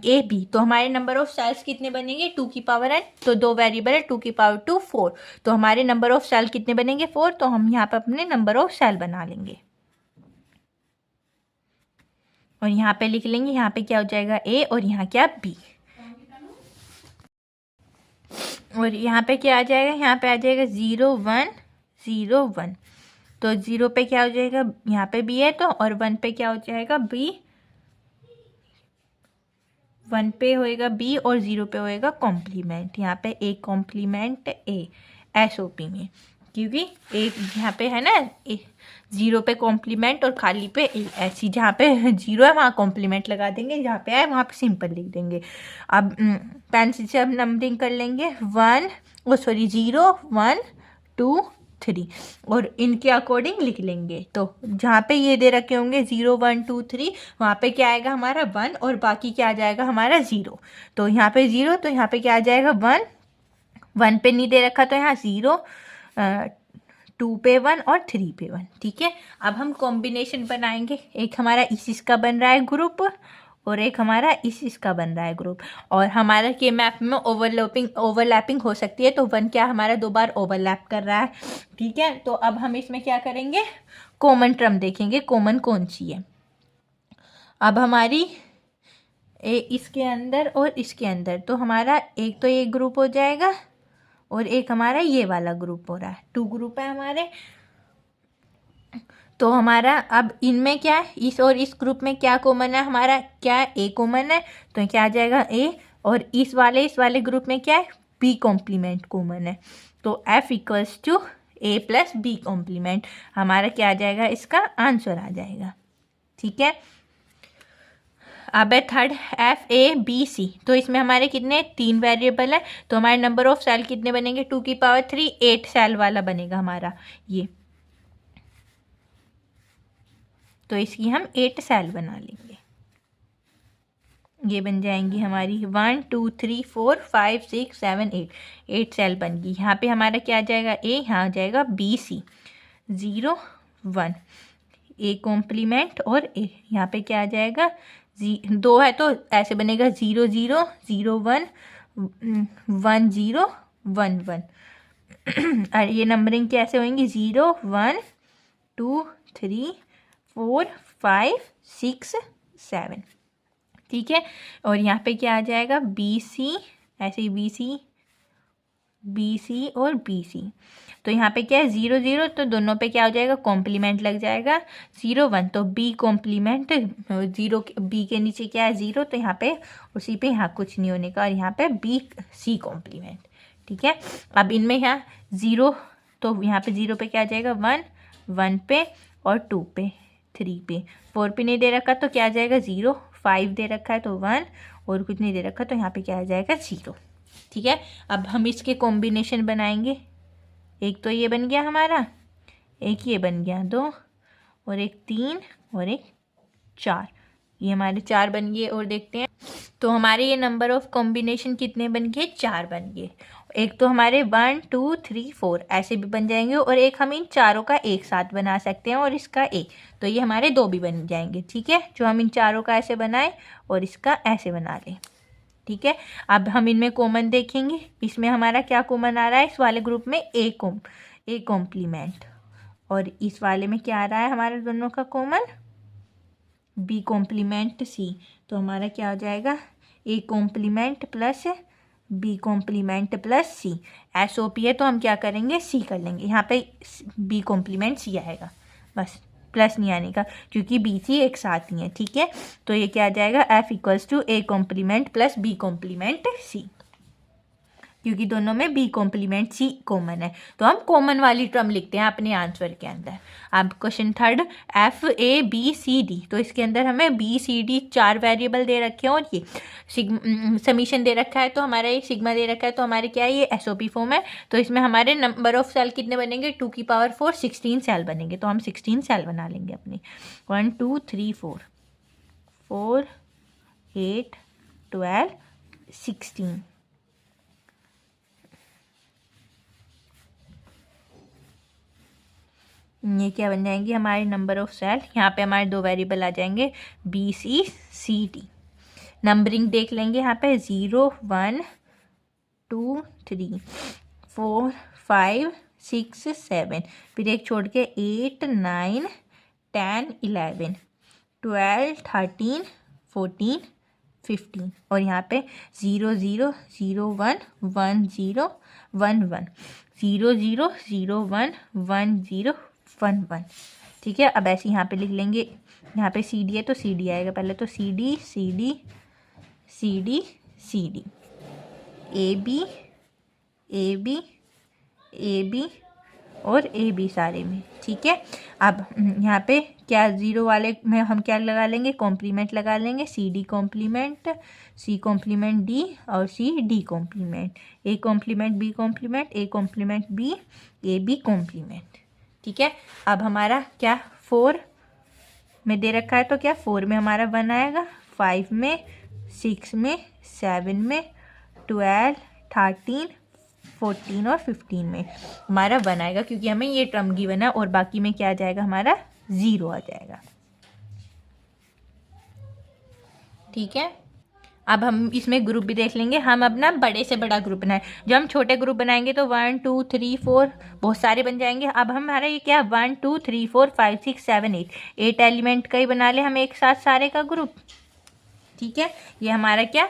AB, तो हमारे नंबर ऑफ सेल्स कितने बनेंगे 2 की पावर n, तो 2 वेरिएबल है 2 की पावर 2 4, तो हमारे नंबर ऑफ सेल कितने बनेंगे 4। तो हम यहाँ पे अपने नंबर ऑफ सेल बना लेंगे और यहाँ पे लिख लेंगे, यहाँ पे क्या हो जाएगा A और यहाँ क्या B, और यहाँ पे क्या आ जाएगा, यहाँ पे आ जाएगा 0 1 0 1। तो 0 पे क्या हो जाएगा, यहाँ पे B है तो, और 1 पे क्या हो जाएगा B, 1 पे होएगा B और 0 पे होएगा कॉम्प्लीमेंट। यहाँ पे एक कॉम्प्लीमेंट A SOP में, क्योंकि एक यहाँ पे है ना 0 पे कॉम्प्लीमेंट और खाली पे A, ऐसी जहाँ पे 0 है वहाँ कॉम्प्लीमेंट लगा देंगे, जहाँ पे है वहाँ पे सिंपल लिख देंगे। अब पेंसिल से अब नंबरिंग कर लेंगे 0 1 2 3 और इनके अकॉर्डिंग लिख लेंगे। तो जहाँ पे ये दे रखे होंगे 0 1 2 3, वहाँ पे क्या आएगा हमारा 1 और बाकी क्या आ जाएगा हमारा 0। तो यहाँ पे 0, तो यहाँ पे क्या आ जाएगा 1, 1 पे नहीं दे रखा तो यहाँ 0, 2 पे 1 और 3 पे 1, ठीक है। अब हम कॉम्बिनेशन बनाएंगे, एक हमारा इसका बन रहा है ग्रुप और एक हमारा इसका बन रहा है ग्रुप, और हमारा के मैप में ओवरलैपिंग हो सकती है। तो 1 क्या हमारा 2 बार ओवरलैप कर रहा है, ठीक है। तो अब हम इसमें क्या करेंगे, कॉमन टर्म देखेंगे कॉमन कौन सी है। अब हमारी इसके अंदर और इसके अंदर तो हमारा एक तो ये ग्रुप हो जाएगा और एक हमारा ये वाला ग्रुप हो रहा है, 2 ग्रुप है हमारे। तो हमारा अब इनमें क्या है, इस और इस ग्रुप में क्या कॉमन है हमारा, क्या ए कॉमन है, तो क्या आ जाएगा ए। और इस वाले ग्रुप में क्या है, बी कॉम्प्लीमेंट कॉमन है। तो F equals to A plus B complement हमारा क्या आ जाएगा, इसका आंसर आ जाएगा। ठीक है। अब है third F A B C. तो इसमें हमारे कितने 3 वेरिएबल है, तो हमारे नंबर ऑफ सेल कितने बनेंगे, 2 की पावर 3 8 सेल वाला बनेगा हमारा ये। तो इसकी हम 8 सेल बना लेंगे। ये बन जाएंगी हमारी 1 2 3 4 5 6 7 8 सेल बन गई। यहाँ पे हमारा क्या आ जाएगा ए, यहाँ आ जाएगा बी सी 0 1 ए कॉम्प्लीमेंट और ए। यहाँ पे क्या आ जाएगा 2 है तो ऐसे बनेगा 0 0 0 1 1 0 1 1। और ये नंबरिंग कैसे होंगी 0 1 2 3 4 5 6 7। ठीक है। और यहाँ पे क्या आ जाएगा बी सी, ऐसे ही बी सी और बी सी। तो यहाँ पे क्या है 0 0, तो दोनों पे क्या हो जाएगा कॉम्प्लीमेंट लग जाएगा 0 1, तो बी कॉम्प्लीमेंट 0, बी के नीचे क्या है 0, तो यहाँ पे उसी पे यहाँ कुछ नहीं होने का, और यहाँ पे बी सी कॉम्प्लीमेंट। ठीक है। अब इनमें यहाँ 0, तो यहाँ पे 0 पे क्या आ जाएगा 1 1 पे, और 2 पे 3 पे, 4 पे नहीं दे रखा तो क्या आ जाएगा 0, 5 दे रखा है तो 1, और कुछ नहीं दे रखा तो यहाँ पे क्या आ जाएगा 0। ठीक है। अब हम इसके कॉम्बिनेशन बनाएंगे। एक तो ये बन गया हमारा, एक ये बन गया 2, और एक 3, और एक 4। ये हमारे 4 बन गए। और देखते हैं तो हमारे ये नंबर ऑफ कॉम्बिनेशन कितने बन गए, 4 बन गए। एक तो हमारे 1 2 3 4 ऐसे भी बन जाएंगे, और एक हम इन चारों का एक साथ बना सकते हैं, और इसका एक, तो ये हमारे 2 भी बन जाएंगे। ठीक है। जो हम इन चारों का ऐसे बनाए और इसका ऐसे बना लें। ठीक है। अब हम इनमें कॉमन देखेंगे। इसमें हमारा क्या कॉमन आ रहा है, इस वाले ग्रुप में ए कॉम्प्लीमेंट, और इस वाले में क्या आ रहा है हमारे दोनों का कॉमन, बी कॉम्प्लीमेंट सी। तो हमारा क्या हो जाएगा A complement plus B complement plus C. S O P है तो हम क्या करेंगे सी कर लेंगे। यहाँ पे बी कॉम्प्लीमेंट सी आएगा, बस प्लस नहीं आने का, क्योंकि बी सी एक साथ ही है। ठीक है। तो ये क्या आ जाएगा F equals to A complement plus B complement C, क्योंकि दोनों में बी कॉम्प्लीमेंट सी कॉमन है। तो हम कॉमन वाली टर्म लिखते हैं अपने आंसर के अंदर। अब question third F A B C D. तो इसके अंदर हमें बी सी डी 4 वेरिएबल दे रखे हैं, और ये समीशन दे रखा है, तो हमारा ये सिग्मा दे रखा है, तो हमारे क्या है ये एसओपी फॉर्म है। तो इसमें हमारे नंबर ऑफ सेल कितने बनेंगे 2 की पावर 4 16 सेल बनेंगे। तो हम 16 सेल बना लेंगे अपनी 1 2 3 4 4 8 12 16। ये क्या बन जाएंगे हमारे नंबर ऑफ सेल। यहाँ पे हमारे 2 वेरिएबल आ जाएंगे B C C D. Numbering देख लेंगे यहाँ पे 0 1 2 3 4 5 6 7, फिर एक छोड़ के 8 9 10 11 12 13 14 15, और यहाँ पे 0 0 0 1 1 0 1 1 0 0 0 1 1 0 1 1। ठीक है। अब ऐसे यहाँ पे लिख लेंगे, यहाँ पे सी डी है तो सी डी आएगा पहले, तो C D C D C D C D, A B A B A B और ए बी सारे में। ठीक है। अब यहाँ पे क्या 0 वाले में हम क्या लगा लेंगे कॉम्प्लीमेंट लगा लेंगे, C D complement C complement D, और C D complement A complement B complement A complement B A B complement. ठीक है। अब हमारा क्या 4 में दे रखा है, तो क्या 4 में हमारा 1 आएगा, 5 में 6 में 7 में 12 13 14 और 15 में हमारा 1 आएगा, क्योंकि हमें ये टर्म गिवन है, और बाकी में क्या आ जाएगा हमारा 0 आ जाएगा। ठीक है। अब हम इसमें ग्रुप भी देख लेंगे। हम अपना बड़े से बड़ा ग्रुप बनाए। जब हम छोटे ग्रुप बनाएंगे तो 1 2 3 4 बहुत सारे बन जाएंगे। अब हमारा ये क्या 1 2 3 4 5 6 7 8 एलिमेंट का ही बना ले हम एक साथ सारे का ग्रुप। ठीक है, ये हमारा क्या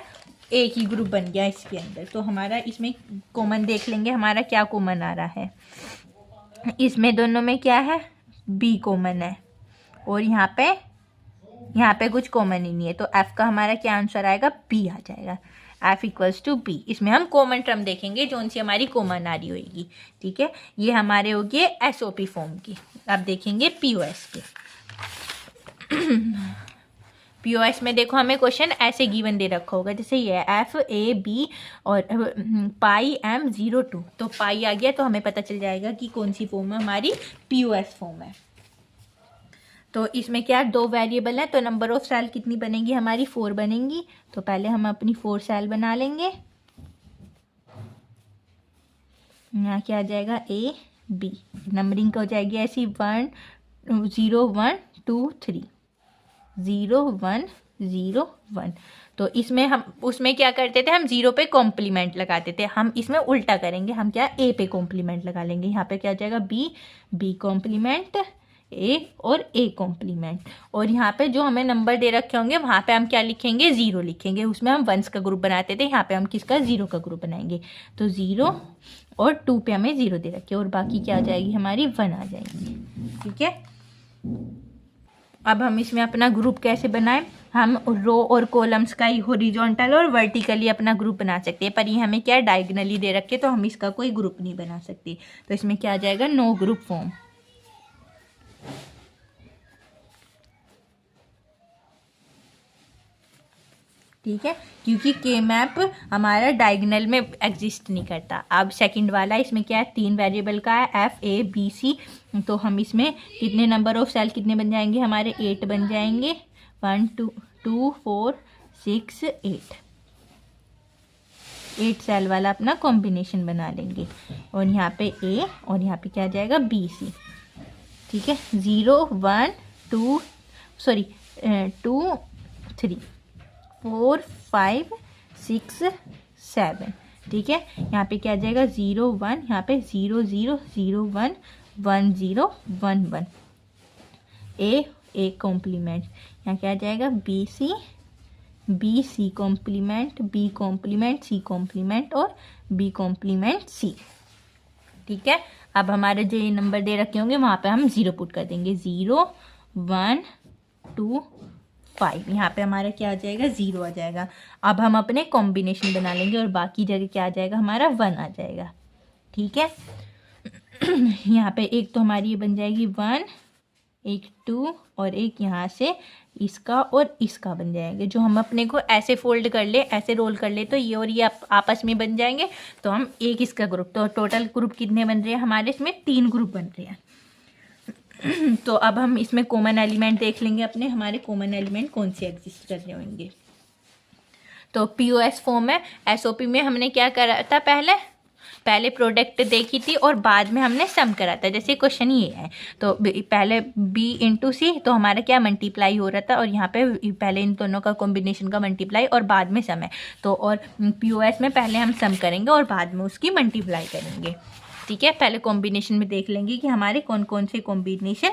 एक ही ग्रुप बन गया इसके अंदर। तो हमारा इसमें कॉमन देख लेंगे, हमारा क्या कॉमन आ रहा है। इसमें दोनों में क्या है, बी कॉमन है और यहाँ पे कुछ कॉमन ही नहीं है। तो एफ का हमारा क्या आंसर आएगा, बी आ जाएगा। F equals to B. इसमें हम कॉमन टर्म देखेंगे जो सी हमारी कॉमन आ रही होगी। ठीक है, ये हमारे हो गए एसओपी फॉर्म की। अब देखेंगे पीओएस के। पीओएस में देखो हमें क्वेश्चन ऐसे गिवन दे रखा होगा, जैसे ये एफ ए बी और पाई एम 02। तो पाई आ गया तो हमें पता चल जाएगा कि कौन सी फॉर्म है, हमारी पीओएस फॉर्म है। तो इसमें क्या 2 वेरिएबल है, तो नंबर ऑफ सेल कितनी बनेगी हमारी, 4 बनेंगी। तो पहले हम अपनी 4 सेल बना लेंगे। यहाँ क्या आ जाएगा, ए बी। नंबरिंग हो जाएगी ऐसी 1 0 1 2 3 0 1 0 1। तो इसमें हम उसमें क्या करते थे, हम 0 पे कॉम्प्लीमेंट लगाते थे। हम इसमें उल्टा करेंगे, हम क्या ए पे कॉम्प्लीमेंट लगा लेंगे। यहाँ पे क्या हो जाएगा, बी बी कॉम्प्लीमेंट ए और ए कॉम्प्लीमेंट। और यहाँ पे जो हमें नंबर दे रखे होंगे वहाँ पे हम क्या लिखेंगे, 0 लिखेंगे। उसमें हम 1s का ग्रुप बनाते थे, यहाँ पे हम किसका 0 का ग्रुप बनाएंगे। तो 0 और 2 पे हमें 0 दे रखे और बाकी क्या आ जाएगी हमारी 1 आ जाएगी। ठीक है, अब हम इसमें अपना ग्रुप कैसे बनाएं, हम रो और कॉलम्स का ही हॉरिजॉन्टल और वर्टिकली अपना ग्रुप बना सकते हैं। पर ये हमें क्या डायगोनली दे रखे तो हम इसका कोई ग्रुप नहीं बना सकते। तो इसमें क्या आ जाएगा, नो ग्रुप फॉर्म। ठीक है, क्योंकि के मैप हमारा डायगोनल में एग्जिस्ट नहीं करता। अब सेकंड वाला इसमें क्या है, 3 वेरिएबल का है, एफ ए बी सी। तो हम इसमें कितने नंबर ऑफ सेल कितने बन जाएंगे हमारे, 8 बन जाएंगे। 1 2 2 4 6 8 सेल वाला अपना कॉम्बिनेशन बना लेंगे। और यहाँ पे ए और यहाँ पे क्या आ जाएगा, बी सी। ठीक है, 0 1 2 3 4 5 6 7। ठीक है, यहाँ पे क्या आ जाएगा 0 1, यहाँ पे 0 0 0 1 1 0 1 1। ए कॉम्प्लीमेंट, यहाँ क्या आ जाएगा B C complement B complement C complement और बी कॉम्प्लीमेंट सी। ठीक है, अब हमारे जो ये नंबर दे रखे होंगे वहाँ पे हम 0 पुट कर देंगे। 0 1 2 5, यहाँ पे हमारा क्या आ जाएगा, 0 आ जाएगा। अब हम अपने कॉम्बिनेशन बना लेंगे और बाकी जगह क्या आ जाएगा हमारा, 1 आ जाएगा। ठीक है, यहाँ पे एक तो हमारी ये बन जाएगी 1, एक 2 और एक यहाँ से इसका और इसका बन जाएंगे। जो हम अपने को ऐसे फोल्ड कर ले, ऐसे रोल कर ले तो ये और ये आपस में बन जाएंगे। तो हम एक इसका ग्रुप, तो टोटल ग्रुप कितने बन रहे हैं हमारे, इसमें 3 ग्रुप बन रहे हैं। तो अब हम इसमें कॉमन एलिमेंट देख लेंगे अपने, हमारे कॉमन एलिमेंट कौन से एग्जिस्ट कर रहे होंगे। तो पीओएस फॉर्म है। एसओपी में हमने क्या करा था, पहले प्रोडक्ट देखी थी और बाद में हमने सम करा था। जैसे क्वेश्चन ये है तो पहले बी इंटू सी, तो हमारा क्या मल्टीप्लाई हो रहा था और यहाँ पे पहले इन दोनों का कॉम्बिनेशन का मल्टीप्लाई और बाद में सम है। तो और पीओएस में पहले हम सम करेंगे और बाद में उसकी मल्टीप्लाई करेंगे। ठीक है, पहले कॉम्बिनेशन में देख लेंगे कि हमारे कौन कौन से कॉम्बिनेशन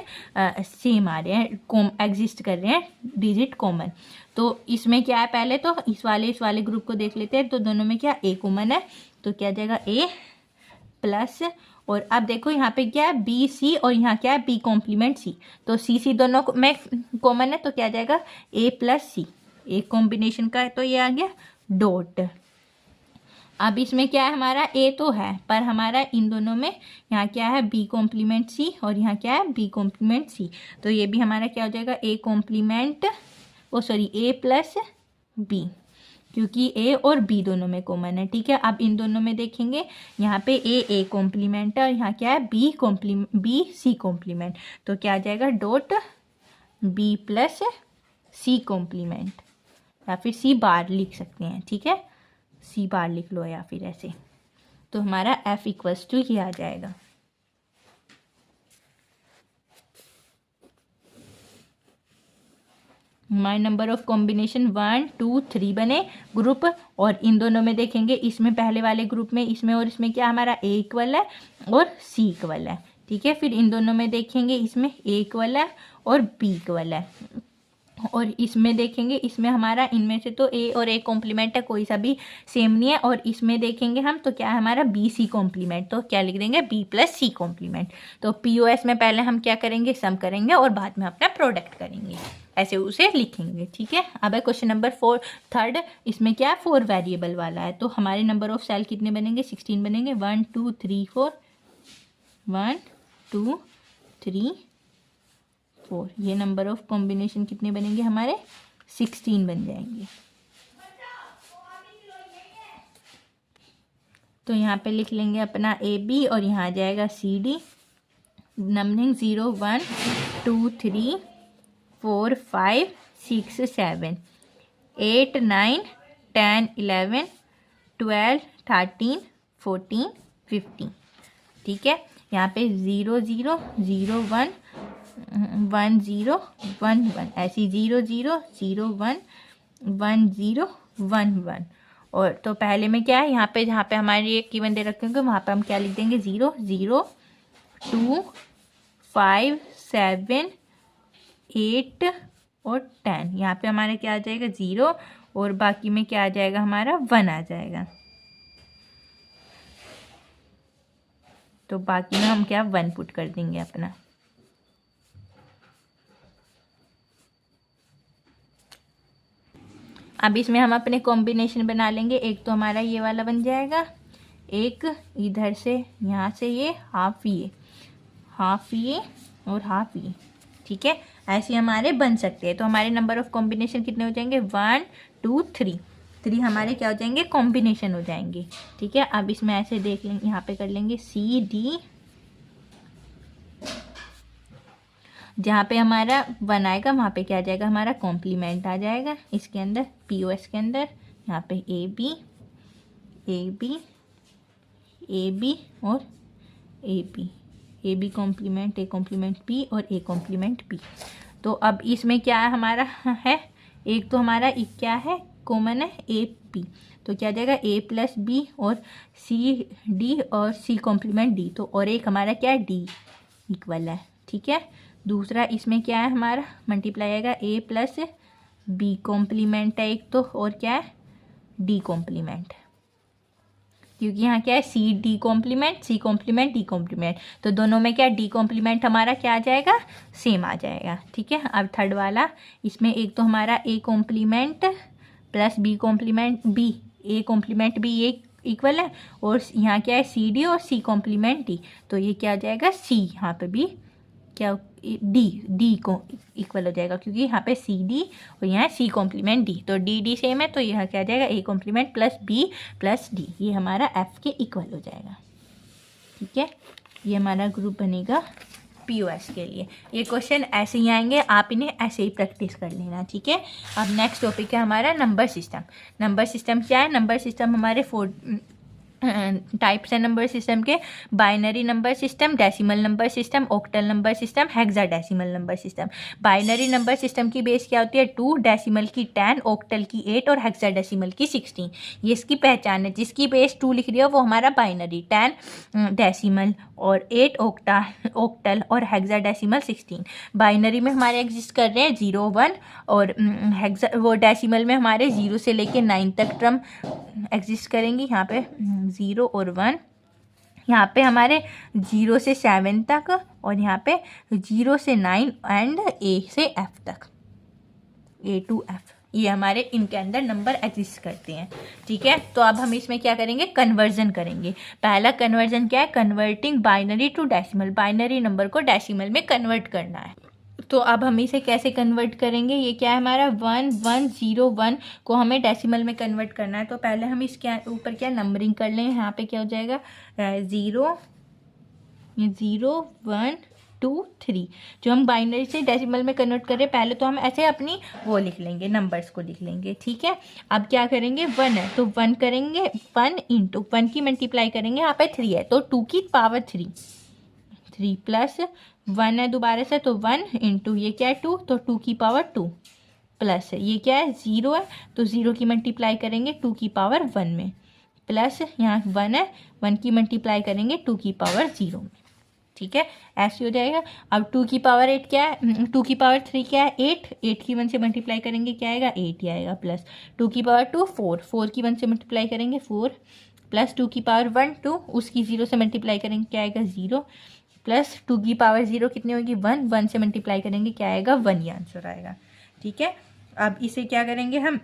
सेम आ रहे हैं, एग्जिस्ट कर रहे हैं, डिजिट कॉमन। तो इसमें क्या है, पहले तो इस वाले ग्रुप को देख लेते हैं। तो दोनों में क्या ए कॉमन है, तो क्या आ जाएगा ए प्लस, और अब देखो यहाँ पे क्या है बी सी और यहाँ क्या है बी कॉम्प्लीमेंट सी। तो सी दोनों में कॉमन है तो क्या आ जाएगा ए प्लस सी, एक कॉम्बिनेशन का है तो ये आ गया डॉट। अब इसमें क्या है, हमारा ए तो है पर हमारा इन दोनों में यहाँ क्या है बी कॉम्प्लीमेंट सी और यहाँ क्या है बी कॉम्प्लीमेंट सी। तो ये भी हमारा क्या हो जाएगा A complement A plus B, क्योंकि ए और बी दोनों में कॉमन है। ठीक है, अब इन दोनों में देखेंगे यहाँ पे ए कॉम्प्लीमेंट है और यहाँ क्या है बी सी कॉम्प्लीमेंट। तो क्या आ जाएगा dot B plus C complement, या फिर सी बार लिख सकते हैं। ठीक है, सी बार लिख लो या फिर ऐसे। तो हमारा एफ इक्वल्स टू ये आ जाएगा। हमारे नंबर ऑफ कॉम्बिनेशन 1 2 3 बने ग्रुप, और इन दोनों में देखेंगे, इसमें पहले वाले ग्रुप में इसमें और इसमें क्या हमारा A इक्वल है और C इक्वल है, ठीक है। फिर इन दोनों में देखेंगे, इसमें A इक्वल है और B इक्वल है, और इसमें देखेंगे, इसमें हमारा इनमें से तो A और A कॉम्प्लीमेंट है, कोई सा भी सेम नहीं है, और इसमें देखेंगे हम तो क्या है हमारा B C कॉम्प्लीमेंट, तो क्या लिख देंगे B प्लस C कॉम्प्लीमेंट। तो POS में पहले हम क्या करेंगे, सम करेंगे और बाद में अपना प्रोडक्ट करेंगे, ऐसे उसे लिखेंगे, ठीक है। अब है क्वेश्चन नंबर 4 थर्ड, इसमें क्या है 4 वेरिएबल वाला है, तो हमारे नंबर ऑफ सेल कितने बनेंगे, 16 बनेंगे, 1 2 3 4, 1 2 3 4, ये नंबर ऑफ कॉम्बिनेशन कितने बनेंगे हमारे, 16 बन जाएंगे। तो यहाँ पे लिख लेंगे अपना AB और यहाँ आ जाएगा CD, नंबरिंग 0 1 2 3 4 5 6 7 8 9 10 11 12 13 14 15, ठीक है। यहाँ पे 0 0 0 1 1 0 1 1, ऐसी 0 0 0 1 1 0 1 1, और तो पहले में क्या है, यहाँ पे जहाँ पे हमारे एक गिवन दे रखे होंगे वहाँ पे हम क्या लिख देंगे, 0 0 2 5 7 8 और 10, यहाँ पे हमारे क्या आ जाएगा 0, और बाकी में क्या आ जाएगा हमारा 1 आ जाएगा, तो बाकी में हम क्या 1 पुट कर देंगे अपना। अब इसमें हम अपने कॉम्बिनेशन बना लेंगे, एक तो हमारा ये वाला बन जाएगा, एक इधर से यहाँ से ये हाफ ये और हाफ ये, ठीक है। ऐसे हमारे बन सकते हैं। तो हमारे नंबर ऑफ कॉम्बिनेशन कितने हो जाएंगे, 1 2 3 हमारे क्या हो जाएंगे, कॉम्बिनेशन हो जाएंगे, ठीक है। अब इसमें ऐसे देख लेंगे, यहाँ पे कर लेंगे CD, जहाँ पे हमारा 1 आएगा वहाँ पे क्या आ जाएगा हमारा कॉम्प्लीमेंट आ जाएगा, इसके अंदर POS के अंदर, यहाँ पे AB और AB complement A complement B और A कॉम्प्लीमेंट B। तो अब इसमें क्या हमारा है, एक तो हमारा क्या है कॉमन है AP, तो क्या आ जाएगा A प्लस B और CD और C कॉम्प्लीमेंट D, तो और एक हमारा क्या है D इक्वल है, ठीक है। दूसरा इसमें क्या है हमारा मल्टीप्लाई आएगा A प्लस B कॉम्प्लीमेंट है एक तो, और क्या है D कॉम्प्लीमेंट, क्योंकि यहाँ क्या है CD complement C complement D complement, तो दोनों में क्या D कॉम्प्लीमेंट हमारा क्या आ जाएगा सेम आ जाएगा, ठीक है। अब थर्ड वाला, इसमें एक तो हमारा A complement plus B complement B, A complement B एक इक्वल है, और यहाँ क्या है CD और C कॉम्प्लीमेंट D, तो ये क्या आ जाएगा C, यहाँ पे भी क्या D को इक्वल हो जाएगा, क्योंकि यहाँ पे CD और यहाँ C कॉम्प्लीमेंट D, तो D सेम है, तो यहाँ क्या आ जाएगा A complement plus B plus D, ये हमारा F के इक्वल हो जाएगा, ठीक है। ये हमारा ग्रुप बनेगा POS के लिए। ये क्वेश्चन ऐसे ही आएंगे, आप इन्हें ऐसे ही प्रैक्टिस कर लेना, ठीक है। अब नेक्स्ट टॉपिक है हमारा नंबर सिस्टम। नंबर सिस्टम क्या है, नंबर सिस्टम हमारे 4 टाइप्स है नंबर सिस्टम के, binary number system, decimal number system, octal number system, hexadecimal number system. Binary number system की बेस क्या होती है 2, डेसिमल की 10, ऑक्टल की 8 और हेक्साडेसिमल की 16। ये इसकी पहचान है, जिसकी बेस 2 लिख रही है वो हमारा बाइनरी, 10 डेसिमल और 8 ऑक्टल और हेक्साडेसिमल 16। बाइनरी में हमारे एग्जिस्ट कर रहे हैं 0 1, और वो डेसिमल में हमारे 0 से लेके 9 तक टर्म एग्जिस्ट करेंगी, यहाँ पे 0 और 1, यहाँ पे हमारे 0 से 7 तक, और यहाँ पे 0 से 9 एंड A से F तक, A to F, ये हमारे इनके अंदर नंबर एग्जिस्ट करते हैं, ठीक है। तो अब हम इसमें क्या करेंगे, कन्वर्जन करेंगे। पहला कन्वर्जन क्या है, converting binary to decimal, binary number को डेसिमल में कन्वर्ट करना है। तो अब हम इसे कैसे कन्वर्ट करेंगे, ये क्या है हमारा 1 1 0 1 को हमें डेसिमल में कन्वर्ट करना है। तो पहले हम इसके ऊपर क्या नंबरिंग कर लें, यहाँ पे क्या हो जाएगा 0 0 1 2 3, जो हम बाइनरी से डेसिमल में कन्वर्ट कर रहे हैं, पहले तो हम ऐसे अपनी वो लिख लेंगे, नंबर्स को लिख लेंगे, ठीक है। अब क्या करेंगे, 1 है तो 1 करेंगे, 1 इंटू 1 की मल्टीप्लाई करेंगे, यहाँ पे 3 है तो 2 की पावर 3 प्लस 1 है दोबारा से, तो 1 इंटू ये क्या है 2, तो 2 की पावर 2 प्लस ये क्या है 0 है तो 0 की मल्टीप्लाई करेंगे 2 की पावर 1 में, प्लस यहाँ 1 है 1 की मल्टीप्लाई करेंगे 2 की पावर 0 में, ठीक है ऐसे हो जाएगा। अब 2 की पावर 8 क्या है, 2 की पावर 3 क्या है 8 की 1 से मल्टीप्लाई करेंगे क्या आएगा 8 ही आएगा, प्लस 2 की पावर 2 4 की 1 से मल्टीप्लाई करेंगे 4, प्लस 2 की पावर 1 2 उसकी 0 से मल्टीप्लाई करेंगे क्या आएगा 0, प्लस 2 की पावर 0 कितनी होगी 1 से मल्टीप्लाई करेंगे क्या आएगा 1, ये आंसर आएगा, ठीक है। अब इसे क्या करेंगे हम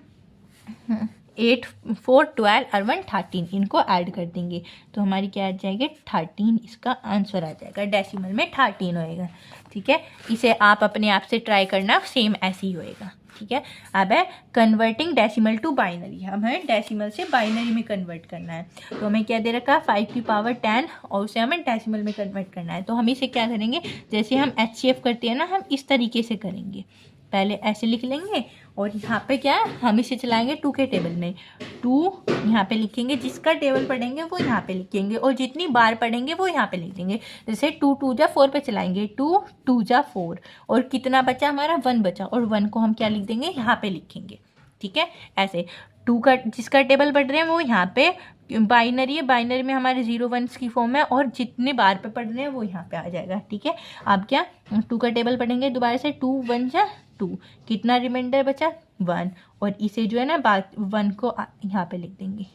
8 4 12 और 1 13 इनको ऐड कर देंगे तो हमारी क्या आ जाएगी 13, इसका आंसर आ जाएगा, डेसिमल में 13 होएगा, ठीक है। इसे आप अपने आप से ट्राई करना, सेम ऐसे ही होएगा, ठीक है। अब है कन्वर्टिंग डेसिमल टू बाइनरी, हमें डेसिमल से बाइनरी में कन्वर्ट करना है तो हमें क्या दे रखा है 5 की पावर 10 और उसे हमें डेसिमल में कन्वर्ट करना है। तो हम इसे क्या करेंगे, जैसे हम HCF करते हैं ना, हम इस तरीके से करेंगे, पहले ऐसे लिख लेंगे और यहाँ पे क्या है हम इसे चलाएंगे 2 के टेबल में, 2 यहाँ पे लिखेंगे, जिसका टेबल पढ़ेंगे वो यहाँ पे लिखेंगे और जितनी बार पढ़ेंगे वो यहाँ पे लिख देंगे। जैसे 2 2 जा 4 पे चलाएंगे 2 2 जा 4 और कितना बचा हमारा 1 बचा और 1 को हम क्या लिख देंगे यहाँ पे लिखेंगे, ठीक है। ऐसे 2 का जिसका टेबल पढ़ रहे हैं वो यहाँ पे बाइनरी है, बाइनरी में हमारे 0 1 की फॉर्म है और जितने बार पे पढ़ रहे हैं वो यहाँ पे आ जाएगा, ठीक है। अब क्या 2 का टेबल पढ़ेंगे दोबारा से 2 1 जा 2, कितना रिमाइंडर बचा 1 और इसे जो है ना 1 को यहाँ पे लिख देंगे,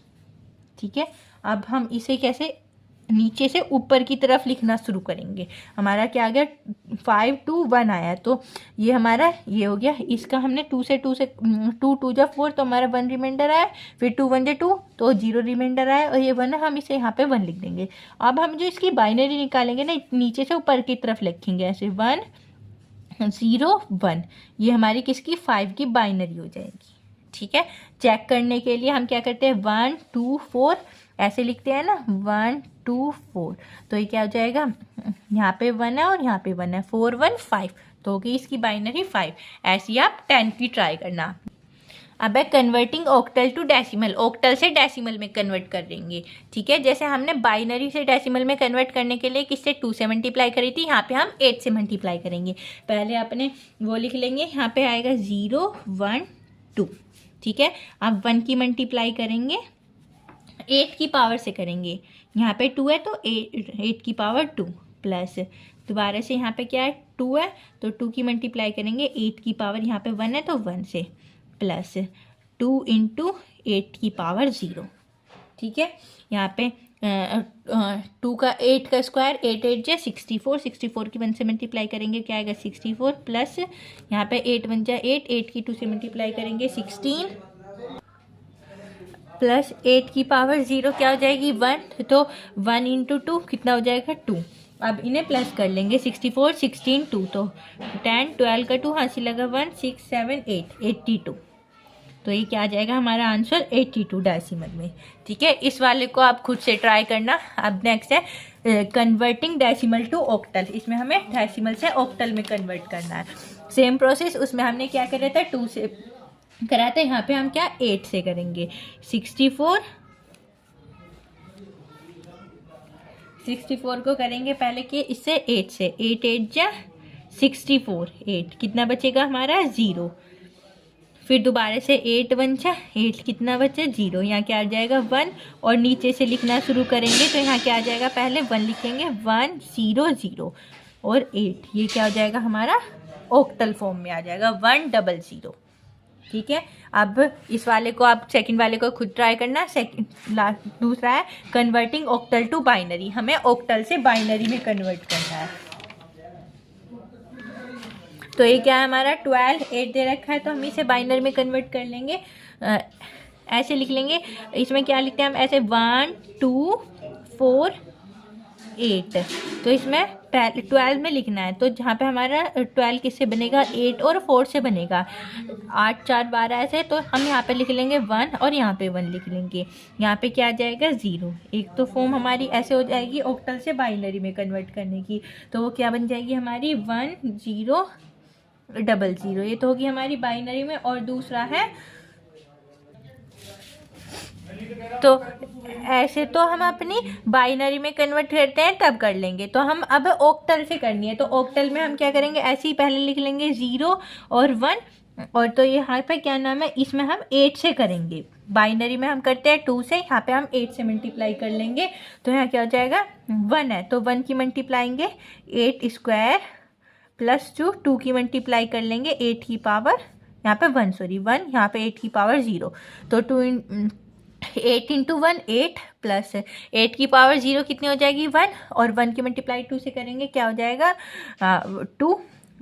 ठीक है। अब हम इसे कैसे नीचे से ऊपर की तरफ लिखना शुरू करेंगे, हमारा क्या आ गया 5 2 1 आया तो ये हमारा ये हो गया, इसका हमने 2 से 2 2 जा 4 तो हमारा 1 रिमाइंडर आया, फिर 2 1 जा 2 तो 0 रिमाइंडर आया और ये 1 है, हम इसे यहाँ पे 1 लिख देंगे। अब हम जो इसकी बाइनरी निकालेंगे ना नीचे से ऊपर की तरफ लिखेंगे ऐसे 1 0 1, ये हमारी किसकी 5 की बाइनरी हो जाएगी, ठीक है। चेक करने के लिए हम क्या करते हैं 1 2 4 ऐसे लिखते हैं ना 1 2 4 तो ये क्या हो जाएगा, यहाँ पे 1 है और यहाँ पे 1 है 4 1 5 तो होगी इसकी बाइनरी 5। ऐसी आप 10 की ट्राई करना। अब है converting octal to decimal, octal से डेसिमल में कन्वर्ट कर देंगे, ठीक है। जैसे हमने बाइनरी से डेसिमल में कन्वर्ट करने के लिए किससे 2 से मल्टीप्लाई करी थी, यहाँ पे हम 8 से मल्टीप्लाई करेंगे। पहले अपने वो लिख लेंगे, यहाँ पे आएगा 0 1 2, ठीक है। अब 1 की मल्टीप्लाई करेंगे 8 की पावर से करेंगे, यहाँ पे 2 है तो 8 की पावर 2 प्लस दोबारा से यहाँ पे क्या है 2 है तो 2 की मल्टीप्लाई करेंगे 8 की पावर यहाँ पे 1 है तो 1 से प्लस 2 इंटू 8 की पावर 0, ठीक है। यहाँ पे 2 का 8 का स्क्वायर 8 8 जा 64, 64 की 1 से मल्टीप्लाई करेंगे क्या आएगा 64 प्लस यहाँ पे 8 1 जा 8, 8 की 2 से मल्टीप्लाई करेंगे 16 प्लस 8 की पावर 0 क्या हो जाएगी 1 तो 1 इंटू 2 कितना हो जाएगा 2। अब इन्हें प्लस कर लेंगे 64 16 2 तो 10 12 का 2 हासिल लगा 1 6 7 8 82 तो ये क्या आ जाएगा हमारा आंसर 82 डेसिमल में, ठीक है। इस वाले को आप खुद से ट्राई करना। अब नेक्स्ट है कन्वर्टिंग डेसिमल टू ऑक्टल, इसमें हमें डेसिमल से ऑक्टल में कन्वर्ट करना है। सेम प्रोसेस, उसमें हमने क्या करा था 2 से करा था, यहाँ पे हम क्या 8 से करेंगे 64 को करेंगे पहले कि इससे 8 से 8 8 जा 64 8 कितना बचेगा हमारा 0, फिर दोबारा से 8 1 जा 8 कितना बचा 0, यहाँ क्या आ जाएगा 1 और नीचे से लिखना शुरू करेंगे तो यहाँ क्या आ जाएगा पहले 1 लिखेंगे 1 0 0 और 8, ये क्या हो जाएगा हमारा ऑक्टल फॉर्म में आ जाएगा 1 0 0, ठीक है। अब इस वाले को आप सेकंड वाले को खुद ट्राई करना। दूसरा है कन्वर्टिंग ऑक्टल टू बाइनरी, हमें ऑक्टल से बाइनरी में कन्वर्ट करना है। तो ये क्या है हमारा 12 8 दे रखा है तो हम इसे बाइनरी में कन्वर्ट कर लेंगे, ऐसे लिख लेंगे। इसमें क्या लिखते हैं हम ऐसे 1 2 4 8 तो इसमें 12 में लिखना है तो जहाँ पे हमारा 12 किससे बनेगा 8 और 4 से बनेगा, 8 4 12 ऐसे तो हम यहाँ पे लिख लेंगे 1 और यहाँ पे 1 लिख लेंगे, यहाँ पे क्या आ जाएगा 0। एक तो फॉर्म हमारी ऐसे हो जाएगी ऑक्टल से बाइनरी में कन्वर्ट करने की, तो वो क्या बन जाएगी हमारी 1 0 0 0, ये तो होगी हमारी बाइनरी में। और दूसरा है तो ऐसे तो हम अपनी बाइनरी में कन्वर्ट करते हैं तब कर लेंगे, तो हम अब ऑक्टल से करनी है। तो ऑक्टल में हम क्या करेंगे ऐसे ही पहले लिख लेंगे 0 और 1 और तो ये यहाँ पे क्या नाम है, इसमें हम 8 से करेंगे, बाइनरी में हम करते हैं 2 से, यहाँ पे हम 8 से मल्टीप्लाई कर लेंगे। तो यहाँ क्या हो जाएगा 1 है तो 1 की मल्टीप्लाएंगे 8 स्क्वायर प्लस 2 की मल्टीप्लाई कर लेंगे 8 की पावर यहाँ पे 1 सॉरी 1 यहाँ पे 8 की पावर 0। तो 8 इंटू 1 8 प्लस 8 की पावर 0 कितनी हो जाएगी 1, और 1 की मल्टीप्लाई 2 से करेंगे क्या हो जाएगा 2,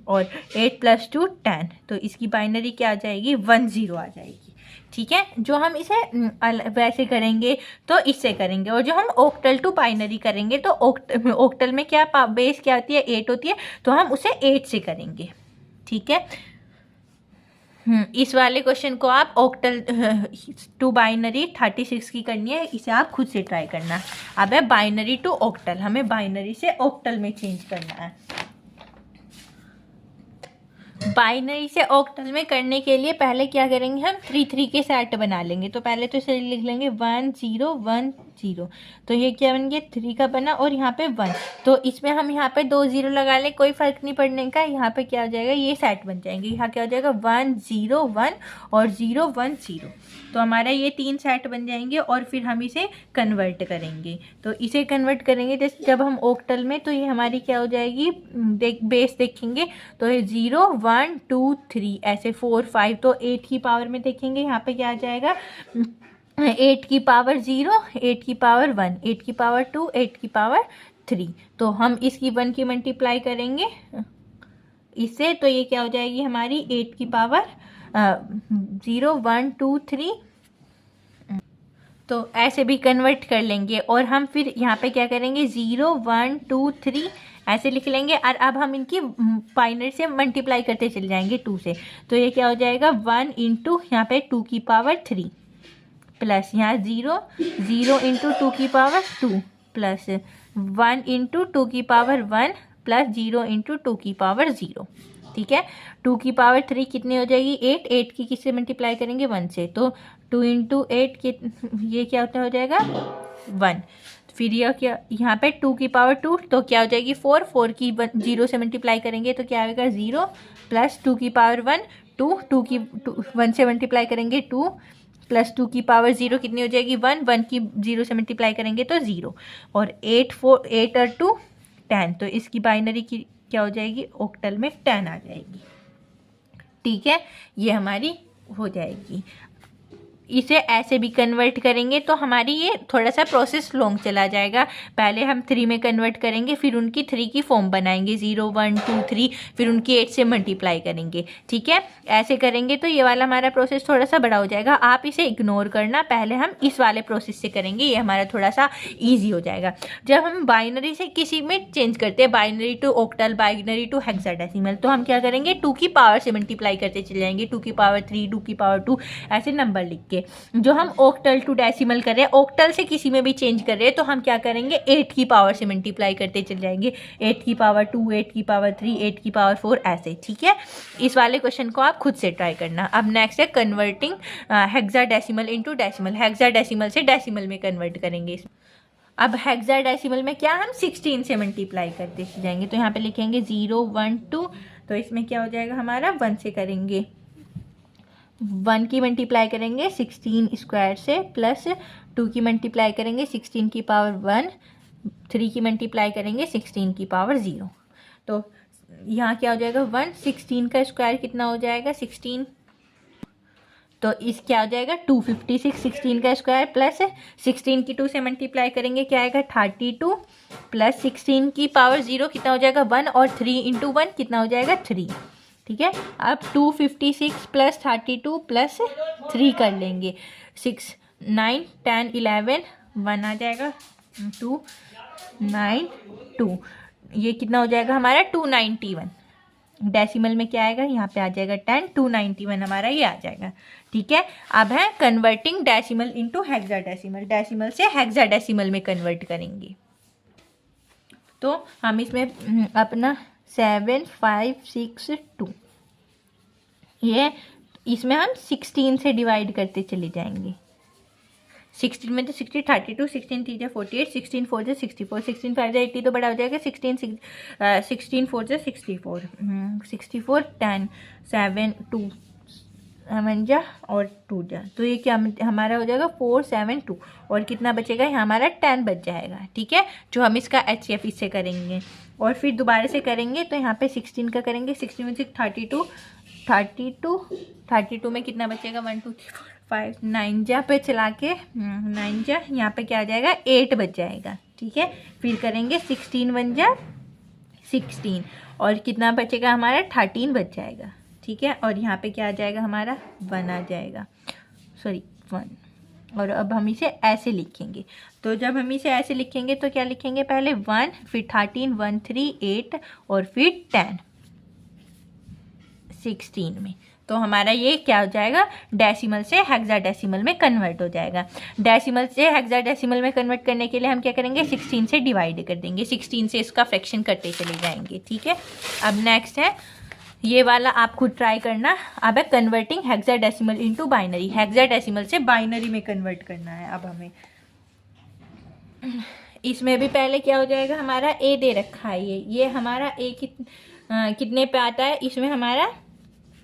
और 8 प्लस 2 10। तो इसकी बाइनरी क्या आ जाएगी 10 आ जाएगी। ठीक है, जो हम इसे वैसे करेंगे तो इससे करेंगे, और जो हम ओक्टल टू बाइनरी करेंगे तो ओक्टल में क्या बेस क्या होती है 8 होती है, तो हम उसे 8 से करेंगे। ठीक है, इस वाले क्वेश्चन को आप ओक्टल टू बाइनरी 36 की करनी है, इसे आप खुद से ट्राई करना। अब है बाइनरी टू ओक्टल, हमें बाइनरी से ओक्टल में चेंज करना है। बाइनरी से ऑक्टल में करने के लिए पहले क्या करेंगे, हम 3 3 के सेट बना लेंगे। तो पहले तो इसे लिख लेंगे 1 0 1 0, तो ये क्या बन गया 3 का बना, और यहाँ पे 1, तो इसमें हम यहाँ पे 2 0 लगा लें, कोई फर्क नहीं पड़ने का। यहाँ पे क्या हो जाएगा ये सेट बन जाएंगे, यहाँ क्या हो जाएगा 1 0 1 और 0 1 0, तो हमारा ये 3 सेट बन जाएंगे। और फिर हम इसे कन्वर्ट करेंगे, तो इसे कन्वर्ट करेंगे जैसे जब हम ऑक्टल में, तो ये हमारी क्या हो जाएगी बेस देखेंगे तो ये 0 1 2 3 ऐसे 4 5, तो 8 की पावर में देखेंगे यहाँ पे क्या आ जाएगा 8 की पावर 0 8 की पावर 1 8 की पावर 2 8 की पावर 3। तो हम इसकी 1 की मल्टीप्लाई करेंगे इससे, तो ये क्या हो जाएगी हमारी 8 की पावर 0 1 2 3। तो ऐसे भी कन्वर्ट कर लेंगे, और हम फिर यहाँ पे क्या करेंगे 0 1 2 3 ऐसे लिख लेंगे, और अब हम इनकी बाइनरी से मल्टीप्लाई करते चले जाएंगे 2 से। तो ये क्या हो जाएगा 1 इंटू यहाँ पे 2 की पावर 3 प्लस यहाँ 0 0 इंटू 2 की पावर 2 प्लस 1 इंटू 2 की पावर 1 प्लस 0 इंटू 2 की पावर 0। ठीक है, 2 की पावर 3 कितनी हो जाएगी 8 8 की किससे मल्टीप्लाई करेंगे 1 से, तो 2 इंटू 8 ये क्या होता हो जाएगा 1। फिर यह क्या यहाँ पे 2 की पावर 2 तो क्या हो जाएगी 4 4 की 0 से मल्टीप्लाई करेंगे तो क्या आएगा 0 प्लस 2 की पावर 1 2 2 की 1 से मल्टीप्लाई करेंगे 2 प्लस 2 की पावर 0 कितनी हो जाएगी 1 1 की 0 से मल्टीप्लाई करेंगे तो 0, और 8 और 2 10, तो इसकी बाइनरी की क्या हो जाएगी ऑक्टल में 10 आ जाएगी। ठीक है, ये हमारी हो जाएगी। इसे ऐसे भी कन्वर्ट करेंगे तो हमारी ये थोड़ा सा प्रोसेस लॉन्ग चला जाएगा। पहले हम 3 में कन्वर्ट करेंगे, फिर उनकी 3 की फॉर्म बनाएंगे 0 1 2 3, फिर उनकी 8 से मल्टीप्लाई करेंगे। ठीक है, ऐसे करेंगे तो ये वाला हमारा प्रोसेस थोड़ा सा बड़ा हो जाएगा। आप इसे इग्नोर करना, पहले हम इस वाले प्रोसेस से करेंगे, ये हमारा थोड़ा सा ईजी हो जाएगा। जब हम बाइनरी से किसी में चेंज करते हैं, binary to octal, binary to hexadecimal, तो हम क्या करेंगे 2 की पावर से मल्टीप्लाई करते चले जाएंगे, 2 की पावर 3 2 की पावर 2 ऐसे नंबर लिख के। जो हम ऑक्टल टू डेसिमल कर रहे हैं, ऑक्टल से किसी में भी चेंज कर रहे हैं, तो हम क्या करेंगे 8 की पावर से मल्टीप्लाई करते चले जाएंगे, 8 की पावर 2 8 की पावर 3 8 की पावर 4 ऐसे। ठीक है, इस वाले क्वेश्चन को आप खुद से ट्राई करना। अब नेक्स्ट है converting hexadecimal into decimal, hexadecimal से डेसिमल में कन्वर्ट करेंगे। अब हेक्साडेसिमल में क्या हम 16 से मल्टीप्लाई करते जाएंगे, तो यहाँ पे लिखेंगे 0 1 2, तो इसमें क्या हो जाएगा हमारा 1 से करेंगे, 1 की मल्टीप्लाई करेंगे 16 स्क्वायर से, प्लस 2 की मल्टीप्लाई करेंगे 16 की पावर 1, 3 की मल्टीप्लाई करेंगे 16 की पावर 0। तो यहाँ क्या हो जाएगा 1 16 का स्क्वायर कितना हो जाएगा 16, तो इस क्या हो जाएगा 256 16 का स्क्वायर प्लस 16 की 2 से मल्टीप्लाई करेंगे क्या आएगा 32 प्लस 16 की पावर 0 कितना हो जाएगा 1, और 3 इंटू 1 कितना हो जाएगा 3। ठीक है, अब 256 प्लस 32 प्लस 3 कर लेंगे, 6 9 10 11 1 आ जाएगा 2 9 2, ये कितना हो जाएगा हमारा 291। डेसिमल में क्या आएगा यहाँ पे आ जाएगा 10, 291 हमारा ये आ जाएगा। ठीक है, अब है converting decimal into hexadecimal, decimal से हेक्साडेसिमल में कन्वर्ट करेंगे। तो हम इसमें अपना 7 5 6 2, ये इसमें हम 16 से डिवाइड करते चले जाएंगे। 16 में तो 60 32 16 3 48 16 4 64 16 5 80 तो बड़ा हो जाएगा 16 4 64 64 10 7 2 7 जा और 2 जा, तो ये क्या हमारा हो जाएगा 4 7 2, और कितना बचेगा यहाँ हमारा 10 बच जाएगा। ठीक है, जो हम इसका HCF इससे करेंगे। और फिर दोबारा से करेंगे तो यहाँ पे 16 का करेंगे, 16 में 6 32 में कितना बचेगा 1 2 3 4 5 9 जा पे चला के 9 जा, यहाँ पे क्या आ जाएगा 8 बच जाएगा। ठीक है, फिर करेंगे 16 1 जा 16, और कितना बचेगा हमारा 13 बच जाएगा। ठीक है, और यहाँ पे क्या आ जाएगा हमारा 1 आ जाएगा, सॉरी 1। और अब हम इसे ऐसे लिखेंगे, तो जब हम इसे ऐसे लिखेंगे तो क्या लिखेंगे, पहले 1 फिर 13 1 3 8 और फिर 10 16 में। तो हमारा ये क्या हो जाएगा, डेसिमल से हेक्साडेसिमल में कन्वर्ट हो जाएगा। डेसिमल से हेक्साडेसिमल में कन्वर्ट करने के लिए हम क्या करेंगे, 16 से डिवाइड कर देंगे, 16 से इसका फ्रैक्शन करते चले जाएंगे। ठीक है, अब नेक्स्ट है ये वाला, आप खुद ट्राई करना। अब है converting hexadecimal into binary, hexadecimal से बाइनरी में कन्वर्ट करना है। अब हमें इसमें भी पहले क्या हो जाएगा, हमारा ए दे रखा है, ये हमारा ए कितने पे आता है, इसमें हमारा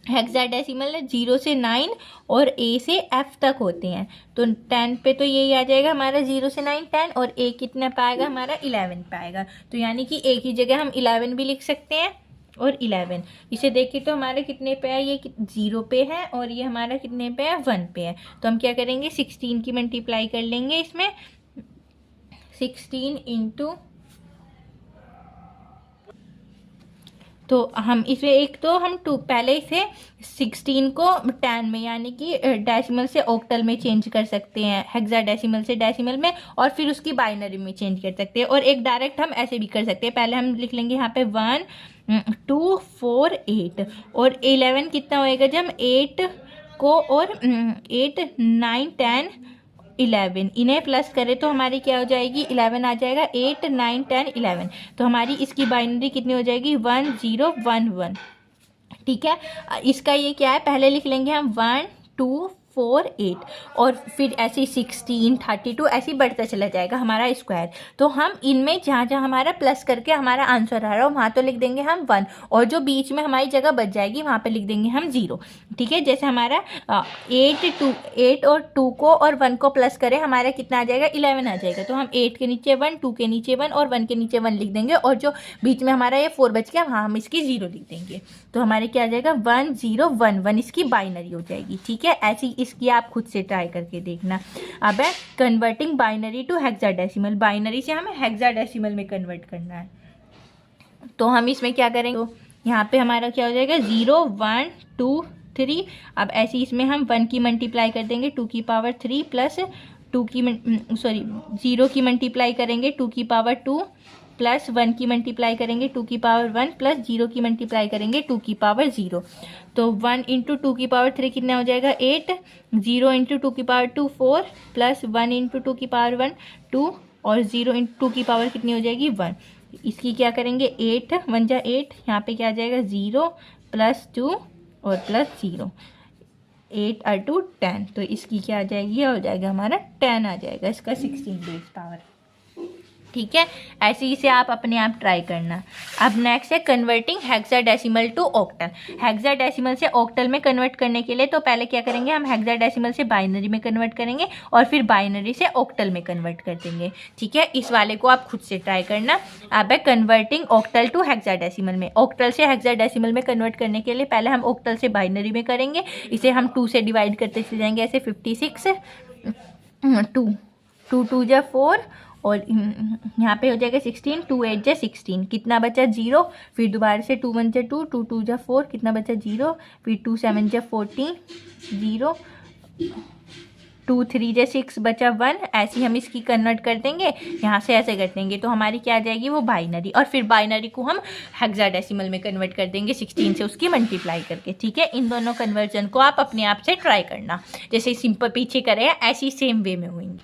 हेक्साडेसिमल 0 से 9 और ए से एफ तक होते हैं, तो 10 पे तो यही आ जाएगा हमारा 0 से 9 10, और ए कितना पाएगा हमारा 11 पाएगा। तो यानी कि ए की जगह हम 11 भी लिख सकते हैं और 11। इसे देखिए तो हमारे कितने पे है, ये 0 पे है, और ये हमारा कितने पे है 1 पे है। तो हम क्या करेंगे 16 की मल्टीप्लाई कर लेंगे इसमें, 16 इंटू, तो हम इसे एक तो हम 2 पहले इसे 16 को 10 में यानी कि डेसिमल से ऑक्टल में चेंज कर सकते हैं, हेक्साडेसिमल से डेसिमल में, और फिर उसकी बाइनरी में चेंज कर सकते हैं। और एक डायरेक्ट हम ऐसे भी कर सकते हैं, पहले हम लिख लेंगे यहाँ पे 1 2 4 8, और 11 कितना होएगा जब 8 को और 8 9 10 11 इन्हें प्लस करें तो हमारी क्या हो जाएगी 11 आ जाएगा, 8 9 10 11। तो हमारी इसकी बाइनरी कितनी हो जाएगी 1 0 1 1। ठीक है, इसका ये क्या है, पहले लिख लेंगे हम 1 2 4 8, और फिर ऐसे 16 32 ऐसे ही बढ़ता चला जाएगा हमारा स्क्वायर। तो हम इनमें जहाँ जहाँ हमारा प्लस करके हमारा आंसर आ रहा है वहाँ तो लिख देंगे हम 1, और जो बीच में हमारी जगह बच जाएगी वहाँ पे लिख देंगे हम 0। ठीक है, जैसे हमारा 8 और 2 को और 1 को प्लस करें हमारा कितना आ जाएगा 11 आ जाएगा। तो हम 8 के नीचे 1, 2 के नीचे 1 और 1 के नीचे 1 लिख देंगे, और जो बीच में हमारा ये 4 बच गया वहाँ हम इसकी 0 लिख देंगे। तो हमारे क्या आ जाएगा 1 0 1 1 इसकी बाइनरी हो जाएगी। ठीक है, ऐसी इसकी आप खुद से ट्राई करके देखना। अब है converting binary to hexadecimal, binary से हमें हेक्साडेसिमल में कन्वर्ट करना है। तो हम इसमें क्या करेंगे, तो यहाँ पे हमारा क्या हो जाएगा 0 1 2 3। अब ऐसे इसमें हम 1 की मल्टीप्लाई कर देंगे 2 की पावर 3 प्लस 0 की मल्टीप्लाई करेंगे 2 की पावर 2 प्लस 1 की मल्टीप्लाई करेंगे 2 की पावर 1 प्लस 0 की मल्टीप्लाई करेंगे 2 की पावर 0। तो 1 इंटू 2 की पावर 3 कितना हो जाएगा 8, 0 इंटू 2 की पावर 2 4 प्लस 1 इंटू 2 की पावर 1 2, और 0 इंटू 2 की पावर कितनी हो जाएगी 1। इसकी क्या करेंगे 8 1 जा 8, यहाँ पे क्या आ जाएगा 0 प्लस 2 और प्लस 0, 8 और 2 10। तो इसकी क्या आ जाएगी, हो जाएगा हमारा 10 आ जाएगा इसका 16 बेस पावर। ठीक है, ऐसे ही से आप अपने आप ट्राई करना। अब नेक्स्ट है converting hexadecimal to octal. Hexadecimal से ऑक्टल में कन्वर्ट करने के लिए तो पहले क्या करेंगे हम हेक्साडेसिमल से बाइनरी में कन्वर्ट करेंगे, और फिर बाइनरी से ऑक्टल में कन्वर्ट कर देंगे। ठीक है, इस वाले को आप खुद से ट्राई करना। अब है कन्वर्टिंग ऑक्टल टू हेक्साडेसिमल में, ऑक्टल से हेक्साडेसिमल में कन्वर्ट करने के लिए पहले हम ऑक्टल से बाइनरी में करेंगे, इसे हम 2 से डिवाइड करते चले जाएंगे, ऐसे 56 2 2 जा 4, और यहाँ पे हो जाएगा 16 2 8 जा 16, कितना बचा 0, फिर दोबारा से 2 1 जा 2 2 2 जा 4, कितना बचा 0, फिर 2 7 जा 14 0, 2 3 जा 6 बचा 1। ऐसे हम इसकी कन्वर्ट कर देंगे, यहाँ से ऐसे कर देंगे तो हमारी क्या आ जाएगी वो बाइनरी, और फिर बाइनरी को हम हेक्साडेसिमल में कन्वर्ट कर देंगे 16 से उसकी मल्टीप्लाई करके। ठीक है, इन दोनों कन्वर्जन को आप अपने आप से ट्राई करना, जैसे सिंपल पीछे करें ऐसी सेम वे में होंगी।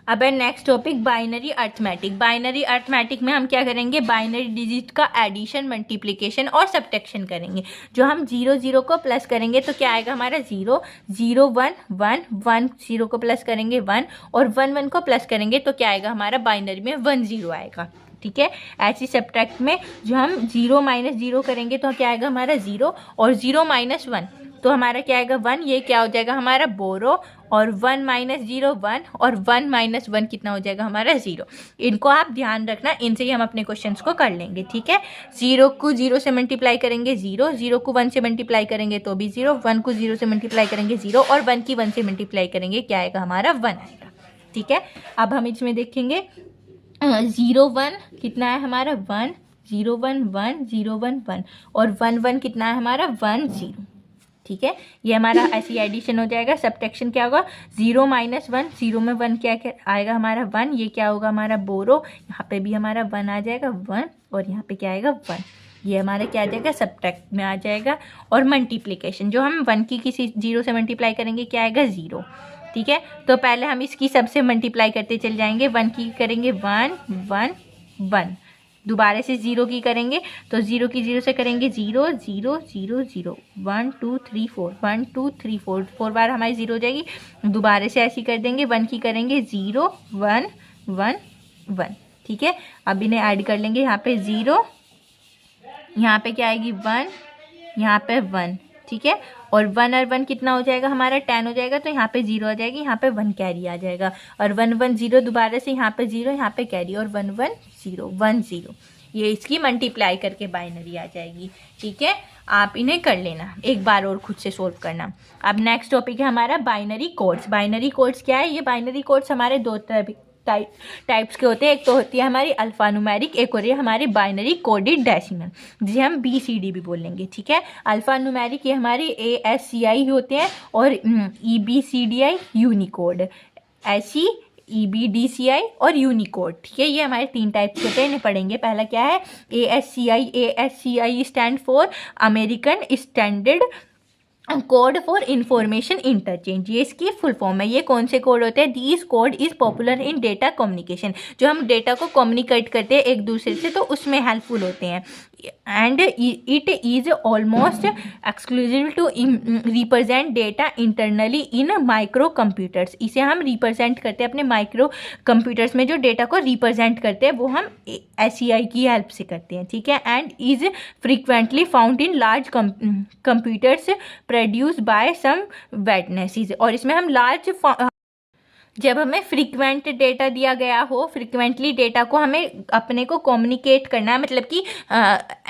अब है next topic binary arithmetic. Binary arithmetic में हम क्या करेंगे, बाइनरी डिजिट का एडिशन मल्टीप्लिकेशन और सब्ट्रैक्शन करेंगे। जो हम 0 0 को प्लस करेंगे तो क्या आएगा हमारा 0 0 1 1 1, 0 को प्लस करेंगे 1, और 1 1 को प्लस करेंगे तो क्या आएगा हमारा बाइनरी में 1 0 आएगा। ठीक है, ऐसी सब्ट्रैक्ट में जो हम 0 - 0 करेंगे तो क्या आएगा हमारा 0, और 0 - 1 तो हमारा क्या आएगा 1, ये क्या हो जाएगा हमारा बोरो, और 1 माइनस 0 1, और 1 माइनस 1 कितना हो जाएगा हमारा 0। इनको आप ध्यान रखना, इनसे ही हम अपने क्वेश्चंस को कर लेंगे, ठीक है। 0 को 0 से मल्टीप्लाई करेंगे 0, 0 को 1 से मल्टीप्लाई करेंगे तो भी 0, 1 को 0 से मल्टीप्लाई करेंगे 0, और 1 की 1 से मल्टीप्लाई करेंगे क्या आएगा हमारा 1 आएगा, ठीक है। अब हम इसमें देखेंगे 0 1 कितना है हमारा 1, 0 1 1, 0 1 1, और 1 1 कितना है हमारा 1 0, ठीक है। ये हमारा ऐसी एडिशन हो जाएगा। सब्ट्रैक्शन क्या होगा 0 माइनस 1, 0 में 1 क्या आएगा हमारा 1, ये क्या होगा हमारा बोरो, यहाँ पे भी हमारा 1 आ जाएगा 1, और यहाँ पे क्या आएगा 1, ये हमारा क्या आ जाएगा सब्ट्रैक्ट में आ जाएगा। और मल्टीप्लिकेशन जो हम 1 की किसी 0 से मल्टीप्लाई करेंगे क्या आएगा 0, ठीक है। तो पहले हम इसकी सबसे मल्टीप्लाई करते चल जाएंगे, 1 की करेंगे 1 1 1, दोबारा से 0 की करेंगे तो 0 की 0 से करेंगे 0 0 0 0, 1 2 3 4, 1 2 3 4, 4 बार हमारी 0 हो जाएगी। दोबारा से ऐसी कर देंगे, 1 की करेंगे 0 1 1 1, ठीक है। अब इन्हें ऐड कर लेंगे, यहाँ पे 0, यहाँ पे क्या आएगी 1, यहाँ पे 1, ठीक है। और 1 और 1 कितना हो जाएगा हमारा 10 हो जाएगा, तो यहाँ पे 0 आ जाएगी, यहाँ पे 1 कैरी आ जाएगा, और 1 1 0, दोबारा से यहाँ पे 0, यहाँ पे कैरी, और 1 1 0 1 0, ये इसकी मल्टीप्लाई करके बाइनरी आ जाएगी, ठीक है। आप इन्हें कर लेना एक बार और खुद से सोल्व करना। अब नेक्स्ट टॉपिक है हमारा बाइनरी कोड्स। बाइनरी कोड्स क्या है, ये बाइनरी कोड्स हमारे दो टाइप्स के होते हैं। एक तो होती है हमारी अल्फा न्यूमेरिक, एक हो रही है हमारी बाइनरी कोडेड डेसिमल, जिसे हम BCD भी बोल लेंगे, ठीक है। अल्फा न्यूमेरिक ये हमारे ASCII होते हैं, और EBCDI यूनिकोड, SE EBDCI और यूनिकोड, ठीक है। ये हमारे 3 टाइप्स के होते हैं, इन्हें पढ़ेंगे। पहला क्या है ASCII। ASCII stand for American standard code for information interchange, ये इसकी फुल फॉर्म है। ये कौन से कोड होते हैं, this code is popular in data communication, जो हम डेटा को कम्युनिकेट करते हैं एक दूसरे से तो उसमें हेल्पफुल होते हैं। And it is almost exclusive to represent data internally in micro computers, इसे हम रिप्रेजेंट करते हैं अपने माइक्रो कंप्यूटर्स में, जो डेटा को रिप्रेजेंट करते हैं वो हम SCI की हेल्प से करते हैं, ठीक है। And is frequently found in large computers produce by some witnesses, और इसमें हम लार्ज जब हमें फ्रीक्वेंट डेटा दिया गया हो, फ्रीक्वेंटली डेटा को हमें अपने को कम्युनिकेट करना है, मतलब कि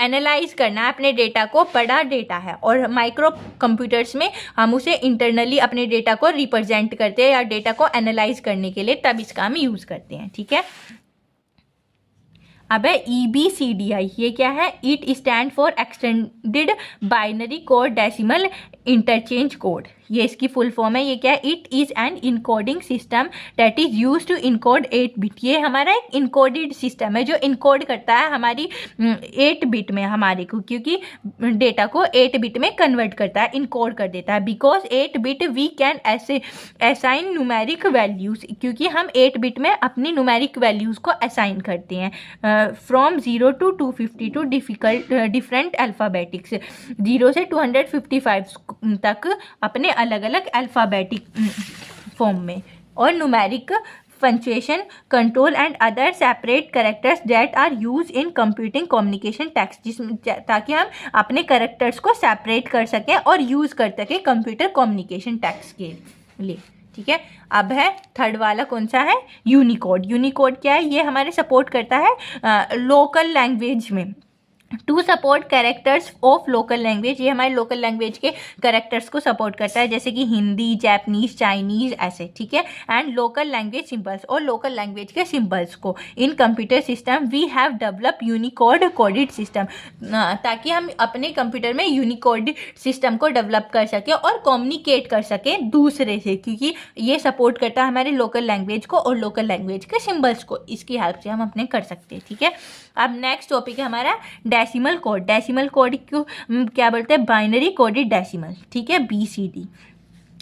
एनालाइज करना है अपने डेटा को, बड़ा डेटा है, और माइक्रो कंप्यूटर्स में हम उसे इंटरनली अपने डेटा को रिप्रेजेंट करते हैं या डेटा को एनालाइज करने के लिए, तब इसका हम यूज़ करते हैं, ठीक है। अब है EBCDI, ये क्या है, it stand for extended binary code decimal interchange code, ये इसकी फुल फॉर्म है। ये क्या है, it is an encoding system that is use to encode 8 bit, ये हमारा एक इनकोडेड सिस्टम है जो इनकोड करता है हमारी 8 बिट में हमारे को, क्योंकि डेटा को 8 बिट में कन्वर्ट करता है, इनकोड कर देता है। Because 8 bit we can assign numeric values, क्योंकि हम 8 बिट में अपनी न्यूमेरिक वैल्यूज़ को असाइन करते हैं फ्रॉम 0 to 250 टू डिफरेंट अल्फ़ाबेटिक्स, 0 से 255 तक अपने अलग अलग अल्फ़ाबेटिक फॉर्म में, और numeric punctuation control and other separate characters that are use in computing communication text, जिसमें ताकि हम अपने कैरेक्टर्स को सेपरेट कर सकें और यूज़ कर सकें कंप्यूटर कम्युनिकेशन टेक्स्ट के लिए, ठीक है। अब है थर्ड वाला, कौन सा है, यूनिकोड। यूनिकोड क्या है, ये हमारे सपोर्ट करता है लोकल लैंग्वेज में, to support characters of local language, ये हमारे लोकल लैंग्वेज के कैरेक्टर्स को सपोर्ट करता है, जैसे कि हिंदी, जापानीज, चाइनीज, ऐसे, ठीक है। एंड लोकल लैंग्वेज सिंबल्स, और लोकल लैंग्वेज के सिंबल्स को in computer system we have develop Unicode coded system, ताकि हम अपने कंप्यूटर में यूनिकोड सिस्टम को डेवलप कर सकें और कम्युनिकेट कर सकें दूसरे से, क्योंकि ये सपोर्ट करता है हमारे लोकल लैंग्वेज को और लोकल लैंग्वेज के सिंबल्स को, इसकी हेल्प से हम अपने कर सकते हैं, ठीक है। अब नेक्स्ट टॉपिक है हमारा डेसिमल कोड। डेसिमल कोड को क्या बोलते हैं, बाइनरी कोडेड डेसिमल, ठीक है, BCD।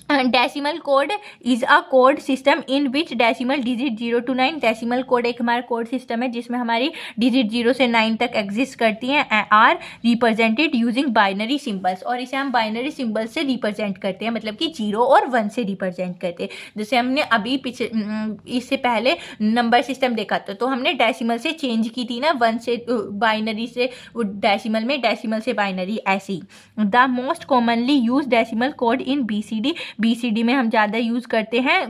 Decimal code is a code system in which decimal digit 0 to 9, decimal code एक हमारा कोड सिस्टम है जिसमें हमारी डिजिट 0 से 9 तक एग्जिस्ट करती हैं, are represented using binary symbols, और इसे हम बाइनरी सिंबल्स से रिप्रेजेंट करते हैं, मतलब कि 0 और 1 से रिप्रेजेंट करते हैं। जैसे हमने अभी पीछे इससे पहले नंबर सिस्टम देखा था, तो हमने डेसिमल से चेंज की थी ना, 1 से बाइनरी से डेसिमल में, डेसिमल से बाइनरी, ऐसे ही। The most commonly use decimal code in BCD में हम ज़्यादा यूज़ करते हैं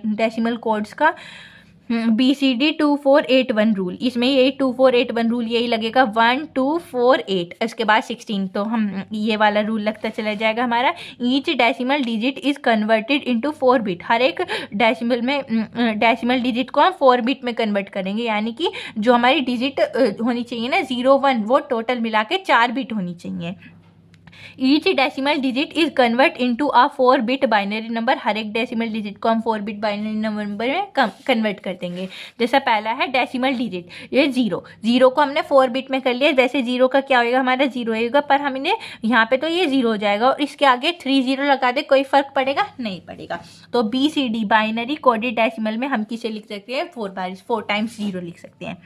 डेसिमल कोड्स का। BCD 2481 रूल, इसमें ये 2481 रूल यही लगेगा, 1 2 4 8, इसके बाद 16, तो हम ये वाला रूल लगता चला जाएगा हमारा। Each decimal digit is converted into 4 bit, हर एक डेसिमल में डेसिमल डिजिट को हम 4 बिट में कन्वर्ट करेंगे, यानी कि जो हमारी डिजिट होनी चाहिए ना 0 1, वो टोटल मिला के 4 बिट होनी चाहिए। Each decimal digit is convert into a 4 bit binary number, हर एक डेसिमल डिजिट को हम 4 बिट बाइनरी नंबर में कन्वर्ट कर देंगे। जैसा पहला है डेसिमल डिजिट, ये 0 को हमने 4 बिट में कर लिया, वैसे 0 का क्या होगा हमारा 0 होगा, पर हमने यहाँ पे तो ये 0 हो जाएगा, और इसके आगे 3 0 लगा दे, कोई फर्क पड़ेगा नहीं पड़ेगा। तो BCD बाइनरी कोडेड डेसिमल में हम किसे लिख सकते हैं, 4 टाइम्स 0 लिख सकते हैं।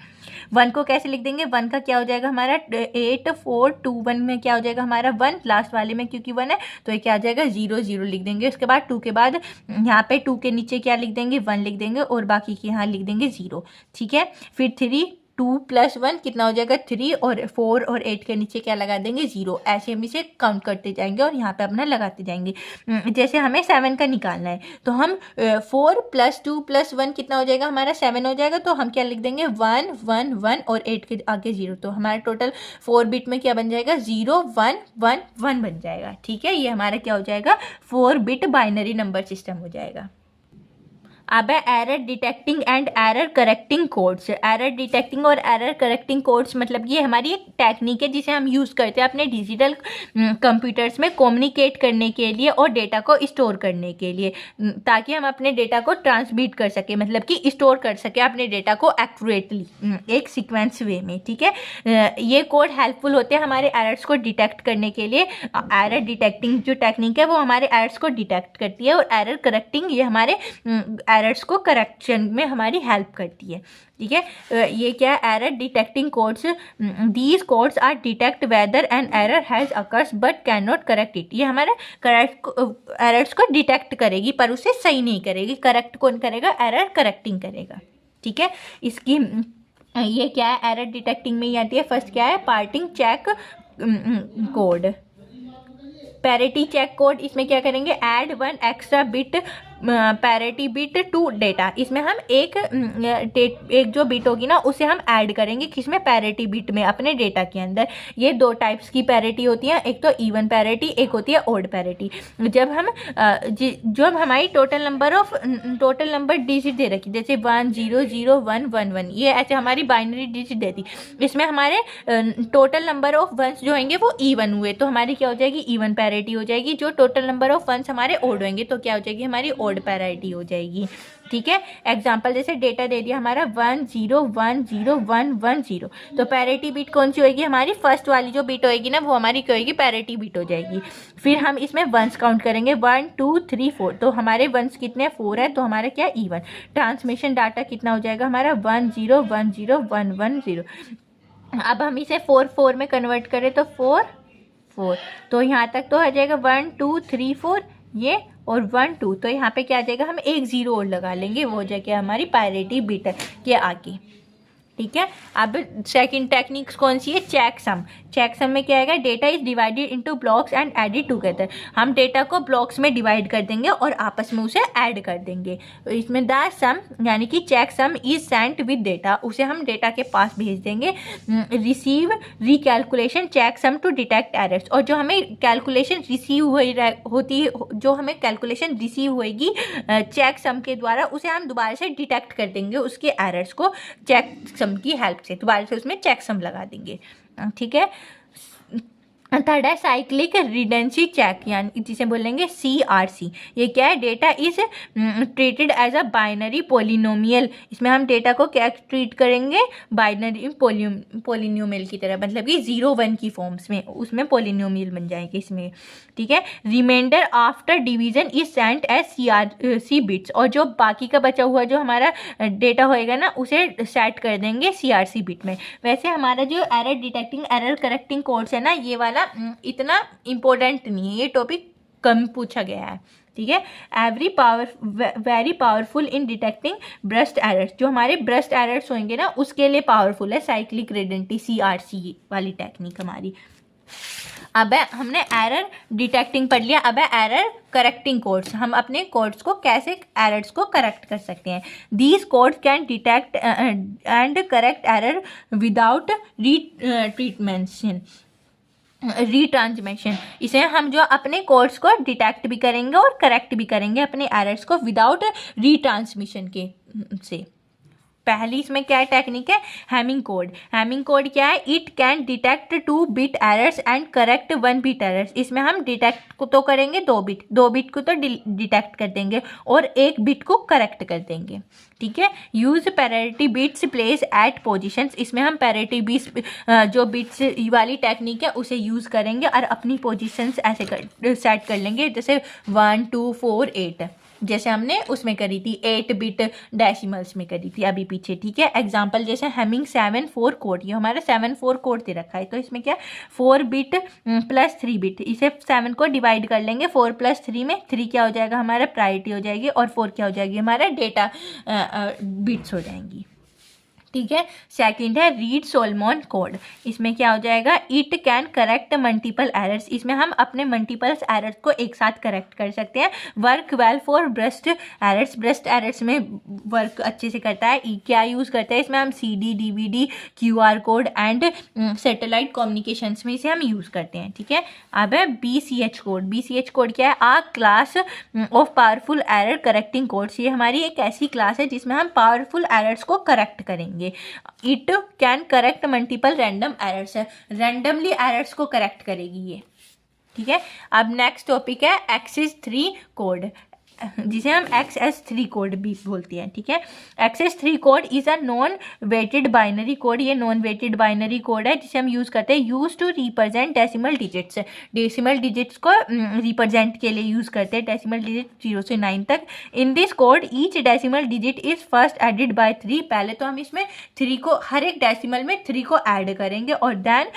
1 को कैसे लिख देंगे, 1 का क्या हो जाएगा हमारा 8 4 2 1 में क्या हो जाएगा हमारा 1, लास्ट वाले में क्योंकि 1 है तो ये क्या आ जाएगा 0 0 लिख देंगे। उसके बाद 2 के बाद यहाँ पे 2 के नीचे क्या लिख देंगे 1 लिख देंगे, और बाकी के यहाँ लिख देंगे 0, ठीक है। फिर 3 2 + 1 कितना हो जाएगा 3, और 4 और 8 के नीचे क्या लगा देंगे 0, ऐसे हम इसे काउंट करते जाएंगे और यहाँ पे अपना लगाते जाएंगे। जैसे हमें 7 का निकालना है, तो हम 4 + 2 + 1 कितना हो जाएगा हमारा 7 हो जाएगा, तो हम क्या लिख देंगे 1 1 1 और 8 के आगे 0, तो हमारा टोटल 4 बिट में क्या बन जाएगा 0 1 1 1 बन जाएगा, ठीक है। ये हमारा क्या हो जाएगा 4 बिट बाइनरी नंबर सिस्टम हो जाएगा। अब है error detecting and error correcting codes. Error detecting और एरर करेक्टिंग कोड्स मतलब ये हमारी एक टेक्निक है जिसे हम यूज़ करते हैं अपने डिजिटल कंप्यूटर्स में कम्युनिकेट करने के लिए और डेटा को स्टोर करने के लिए, ताकि हम अपने डेटा को ट्रांसमिट कर सके, मतलब कि स्टोर कर सके अपने डेटा को एक्यूरेटली एक सीक्वेंस वे में, ठीक है। ये कोड हेल्पफुल होते हैं हमारे एरर्स को डिटेक्ट करने के लिए। एरर डिटेक्टिंग जो टेक्निक है वो हमारे एरर्स को डिटेक्ट करती है, और एरर करेक्टिंग ये हमारे एरर्स को करेक्शन में हमारी हेल्प करती है, ठीक है। ये क्या है error detecting codes, these codes are detect whether an error has occurs but can not correct it. ये हमारे एरर्स को डिटेक्ट करेगी पर उसे सही नहीं करेगी। करेक्ट कौन करेगा, एरर करेक्टिंग करेगा, ठीक है। इसकी ये क्या है एरर डिटेक्टिंग में ही आती है। फर्स्ट क्या है parity check code, parity check code. इसमें क्या करेंगे add 1 extra bit parity bit to data. इसमें हम एक जो बिट होगी ना उसे हम ऐड करेंगे किसमें पैरिटी बिट में अपने डेटा के अंदर। ये 2 टाइप्स की पैरिटी होती है, एक तो इवन पैरिटी, एक होती है ओड पैरिटी। जब हमारी टोटल नंबर डिजिट दे रखी जैसे 1 0 0 1 1 1, ये ऐसे हमारी बाइनरी डिजिट देती, इसमें हमारे टोटल नंबर ऑफ वंस जो होंगे वो इवन हुए तो हमारी क्या हो जाएगी इवन पैरिटी हो जाएगी। जो टोटल नंबर ऑफ वंस हमारे ओड होंगे तो क्या हो जाएगी हमारी ओड पैरिटी हो जाएगी, ठीक है। एग्जाम्पल जैसे डेटा दे दिया हमारा 1 0 1 0 1 1 0, तो पैरिटी बिट कौन सी होगी हमारी फर्स्ट वाली जो बिट होगी ना वो हमारी क्या होगी पैरिटी बिट हो जाएगी। फिर हम इसमें वंस काउंट करेंगे 1 2 3 4, तो हमारे वंस कितने 4 है तो हमारा क्या इवन। ट्रांसमिशन डाटा कितना हो जाएगा हमारा 1 0 1 0 1 1 0। अब हम इसे 4 4 में कन्वर्ट करें तो 4 4, तो यहाँ तक तो आ जाएगा 1 2 3 4 ये और 1 2, तो यहाँ पे क्या आ जाएगा हम एक 0 और लगा लेंगे, वो हो जाएगा हमारी पैरिटी बिट के आगे, ठीक है। अब सेकंड टेक्निक्स कौन सी है चेक सम। चेक सम में क्या आएगा data is divided into blocks and added together. हम डेटा को ब्लॉक्स में डिवाइड कर देंगे और आपस में उसे ऐड कर देंगे। तो इसमें द सम यानी कि check sum is sent with data, उसे हम डेटा के पास भेज देंगे। Receive recalculation check sum to detect errors, और जो हमें कैलकुलेशन रिसीव होती है जो हमें कैलकुलेशन रिसीव होएगी चेक सम के द्वारा उसे हम दोबारा से डिटेक्ट कर देंगे उसके एरर्स को चेक सम की हेल्प से, दोबारा से उसमें चेक सम लगा देंगे, ठीक है। थर्ड है साइक्लिक रिडेंसी चेक, यानी जिसे बोलेंगे CRC। ये क्या है? Data is treated as a binary polynomial. इसमें हम डेटा को क्या ट्रीट करेंगे? बाइनरी पोलिनोमियल की तरह, मतलब कि 0 1 की फॉर्म्स में, उसमें पोलिनोमियल बन जाएंगे इसमें, ठीक है। Remainder after division is sent as CRC bits, और जो बाकी का बचा हुआ जो हमारा डेटा होएगा ना, उसे सेट कर देंगे CRC बिट में। वैसे हमारा जो error detecting error correcting codes है ना, ये वाला इतना इम्पोर्टेंट नहीं है, ये टॉपिक कम पूछा गया है, ठीक है। Very powerful in detecting burst errors, जो हमारे ब्रस्ट एरर्स होंगे ना, उसके लिए पावरफुल है साइक्लिक रिडेंसी CRC वाली टेक्निक हमारी। अब है हमने एरर डिटेक्टिंग पढ़ लिया, अब है एरर करेक्टिंग कोड्स। हम अपने कोड्स को कैसे एरर्स को करेक्ट कर सकते हैं। These codes can detect and correct error without retransmission. इसे हम जो अपने कोड्स को डिटेक्ट भी करेंगे और करेक्ट भी करेंगे अपने एरर्स को विदाउट रीट्रांसमिशन के से। पहली इसमें क्या टेक्निक है? Hamming code. हैमिंग कोड क्या है? It can detect 2 bit errors and correct 1 bit errors. इसमें हम डिटेक्ट को तो करेंगे 2 बिट को तो डिटेक्ट कर देंगे और 1 बिट को करेक्ट कर देंगे, ठीक है। Use parity bits place at positions. इसमें हम पैरिटी बिट्स जो बिट्स वाली टेक्निक है उसे यूज़ करेंगे और अपनी पोजिशंस ऐसे सेट कर लेंगे, जैसे 1 2 4 8, जैसे हमने उसमें करी थी 8 बिट डेसिमल्स में करी थी अभी पीछे, ठीक है। एग्जांपल जैसे हैमिंग 7 4 कोड, ये हमारा 7 4 कोड दे रखा है, तो इसमें क्या 4 बिट प्लस 3 बिट, इसे 7 को डिवाइड कर लेंगे 4 प्लस 3 में। 3 क्या हो जाएगा? हमारा प्रायोरिटी हो जाएगी, और 4 क्या हो जाएगी? हमारा डेटा बिट्स हो जाएंगी, ठीक है। सेकंड है रीड सोलमन कोड। इसमें क्या हो जाएगा? It can correct multiple errors. इसमें हम अपने मल्टीपल्स एरर्स को एक साथ करेक्ट कर सकते हैं। Work well for burst errors. Burst errors में वर्क अच्छे से करता है। क्या यूज़ करता है इसमें? हम CD DVD QR code and satellite communications में इसे हम यूज़ करते हैं, ठीक है। अब है BCH कोड। BCH कोड क्या है? A class of powerful error correcting codes. ये हमारी एक ऐसी क्लास है जिसमें हम पावरफुल एरर्स को करेक्ट करेंगे। It can correct multiple random errors है, रैंडमली एरर्स को करेक्ट करेगी ये, ठीक है। अब नेक्स्ट टॉपिक है XS3 कोड, जिसे हम XS3 कोड भी बोलते हैं, ठीक है। XS3 code is a non weighted binary code. ये नॉन वेटेड बाइनरी कोड है जिसे हम यूज़ करते हैं use to represent decimal digits. Decimal digits को रिप्रेजेंट के लिए यूज़ करते हैं, डेसिमल डिजिट 0 से 9 तक। In this code each decimal digit is first added by 3। पहले तो हम इसमें 3 को, हर एक डेसिमल में 3 को ऐड करेंगे, और then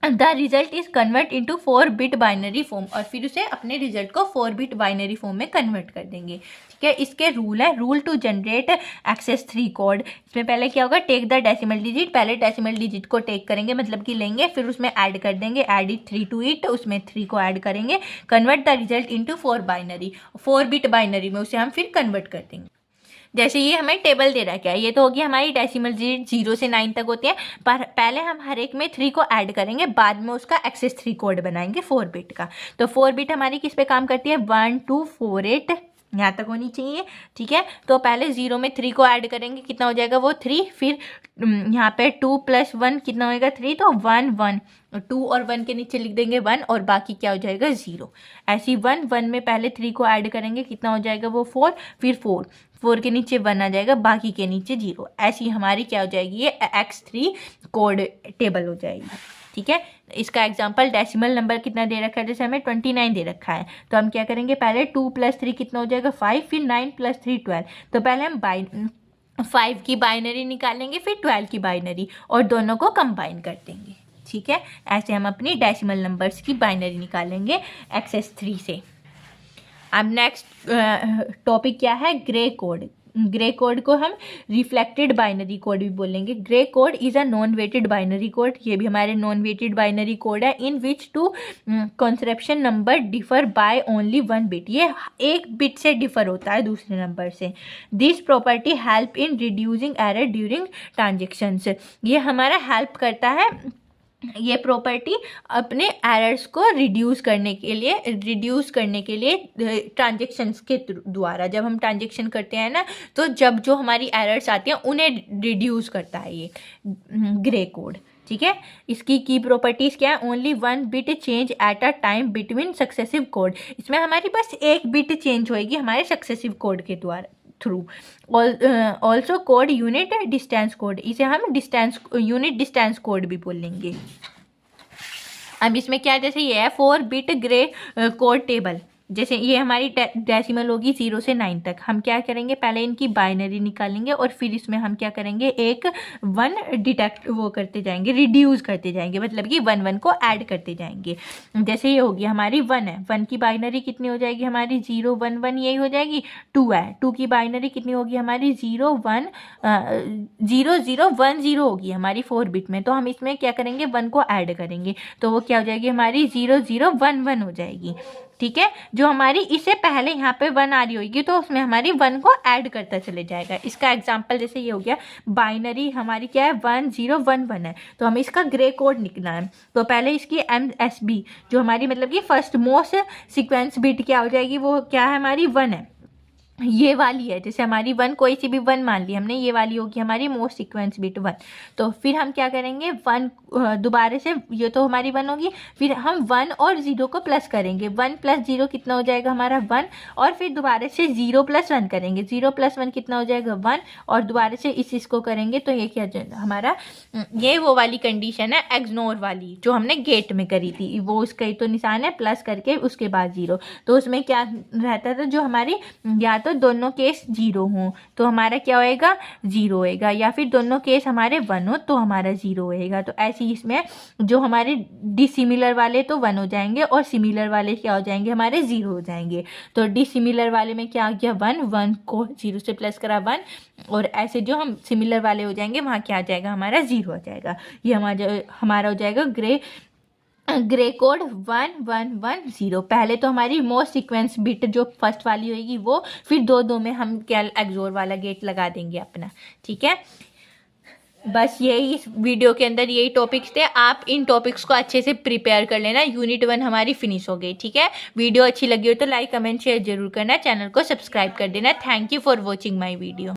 the result is convert into 4 bit binary form, और फिर उसे अपने रिजल्ट को 4 बिट बाइनरी फॉर्म में कन्वर्ट कर देंगे, ठीक है। इसके रूल है, rule to generate XS3 code. इसमें पहले क्या होगा? Take the decimal digit. पहले डेसिमल डिजिट को टेक करेंगे, मतलब कि लेंगे, फिर उसमें ऐड कर देंगे, एड इट 3 to it, उसमें 3 को ऐड करेंगे, convert the result into 4 binary, 4 bit binary में उसे हम फिर कन्वर्ट कर देंगे। जैसे ये हमें टेबल दे रखा है, ये तो होगी हमारी डेसिमल डिजिट 0 से 9 तक होती है, पर पहले हम हर एक में 3 को ऐड करेंगे, बाद में उसका XS3 कोड बनाएंगे 4 बिट का। तो 4 बिट हमारी किस पे काम करती है? 1 2 4 8 यहाँ तक होनी चाहिए, ठीक है। तो पहले 0 में 3 को ऐड करेंगे, कितना हो जाएगा? वो 3। फिर यहाँ पे 2 + 1 कितना होएगा? 3, तो 1 1, 2 और 1 के नीचे लिख देंगे 1, और बाकी क्या हो जाएगा? 0। ऐसी 1 1 में पहले 3 को ऐड करेंगे, कितना हो जाएगा? वो 4, फिर 4 के नीचे 1 आ जाएगा, बाकी के नीचे 0। ऐसी हमारी क्या हो जाएगी? ये X3 कोड टेबल हो जाएगी, ठीक है। इसका एग्जांपल डेसिमल नंबर कितना दे रखा है? जैसे हमें 29 दे रखा है, तो हम क्या करेंगे? पहले 2 + 3 कितना हो जाएगा? 5, फिर 9 + 3 12। तो पहले हम 5 की बाइनरी निकालेंगे, फिर 12 की बाइनरी, और दोनों को कंबाइन कर देंगे, ठीक है। ऐसे हम अपनी डेसिमल नंबर्स की बाइनरी निकालेंगे XS3 से। अब नेक्स्ट टॉपिक क्या है? Grey code. ग्रे कोड को हम रिफ्लेक्टेड बाइनरी कोड भी बोलेंगे। Gray code is a non weighted binary code. ये भी हमारे नॉन वेटेड बाइनरी कोड है। In which two conception number differ by only 1 bit. ये 1 बिट से डिफर होता है दूसरे नंबर से। This property help in reducing error during transactions. ये हमारा हेल्प करता है, ये प्रॉपर्टी अपने एरर्स को रिड्यूस करने के लिए ट्रांजेक्शन्स के द्वारा, जब हम ट्रांजेक्शन करते हैं ना, तो जब जो हमारी एरर्स आती हैं उन्हें रिड्यूस करता है ये ग्रे कोड, ठीक है। इसकी की प्रॉपर्टीज़ क्या है, only one bit change at a time between successive code. इसमें हमारी बस एक बिट चेंज होएगी हमारे सक्सेसिव कोड के द्वारा through. Also code unit distance code, इसे हम डिस्टेंस यूनिट डिस्टेंस कोड भी बोल लेंगे। अब इसमें क्या है, जैसे ये है 4 बिट ग्रे कोड टेबल, जैसे ये हमारी डेसिमल होगी 0 से 9 तक। हम क्या करेंगे, पहले इनकी बाइनरी निकालेंगे और फिर इसमें हम क्या करेंगे, एक 1 डिटेक्ट वो करते जाएंगे, रिड्यूस करते जाएंगे, मतलब कि 1 1 को ऐड करते जाएंगे। जैसे ये होगी हमारी 1 है, 1 की बाइनरी कितनी हो जाएगी हमारी 0 1 1 यही हो जाएगी। 2 है, 2 की बाइनरी कितनी होगी हमारी 0 1 0 0 1 0 होगी हमारी 4 बिट में। तो हम इसमें क्या करेंगे, 1 को ऐड करेंगे, तो वो क्या हो जाएगी हमारी 0 0 1 1 हो जाएगी। ठीक है, जो हमारी इससे पहले यहाँ पे 1 आ रही होगी तो उसमें हमारी 1 को ऐड करता चले जाएगा। इसका एग्जांपल जैसे ये हो गया, बाइनरी हमारी क्या है 1 0 1 1 है, तो हमें इसका ग्रे कोड निकलना है। तो पहले इसकी MSB जो हमारी मतलब कि फर्स्ट मोस्ट सीक्वेंस बिट क्या हो जाएगी, वो क्या है हमारी 1 है, ये वाली है। जैसे हमारी 1 कोई सी भी 1 मान ली हमने, ये वाली होगी हमारी मोस्ट सीक्वेंस बिट 1। तो फिर हम क्या करेंगे, 1 दोबारा से, ये तो हमारी 1 होगी, फिर हम 1 और 0 को प्लस करेंगे। 1 + 0 कितना हो जाएगा हमारा 1, और फिर दोबारा से 0 + 1 करेंगे। 0 + 1 कितना हो जाएगा 1, और दोबारा से इसको करेंगे तो ये क्या हमारा, ये वो वाली कंडीशन है एक्सनोर वाली जो हमने गेट में करी थी, वो उसका ही तो निशान है प्लस करके उसके बाद 0। तो उसमें क्या रहता था, जो हमारी या तो दोनों केस 0 हो तो हमारा क्या होएगा 0 होएगा, या फिर दोनों केस हमारे 1 हो तो हमारा 0 होएगा। तो ऐसे ही इसमें जो हमारे डिसिमिलर वाले तो 1 हो जाएंगे और सिमिलर वाले क्या हो जाएंगे हमारे 0 हो जाएंगे। तो डिसिमिलर वाले में क्या आ गया 1 1 को 0 से प्लस करा 1, और ऐसे जो हम सिमिलर वाले हो जाएंगे वहाँ क्या आ जाएगा हमारा 0 हो जाएगा। ये हमारा हो जाएगा ग्रे कोड 1 1 1 0। पहले तो हमारी मोस्ट सीक्वेंस बिट जो फर्स्ट वाली होगी वो, फिर 2 2 में हम क्या एक्सोर वाला गेट लगा देंगे अपना। ठीक है, बस यही इस वीडियो के अंदर यही टॉपिक्स थे। आप इन टॉपिक्स को अच्छे से प्रिपेयर कर लेना। यूनिट 1 हमारी फिनिश हो गई। ठीक है, वीडियो अच्छी लगी हो तो लाइक कमेंट शेयर जरूर करना, चैनल को सब्सक्राइब कर देना। Thank you for watching my video.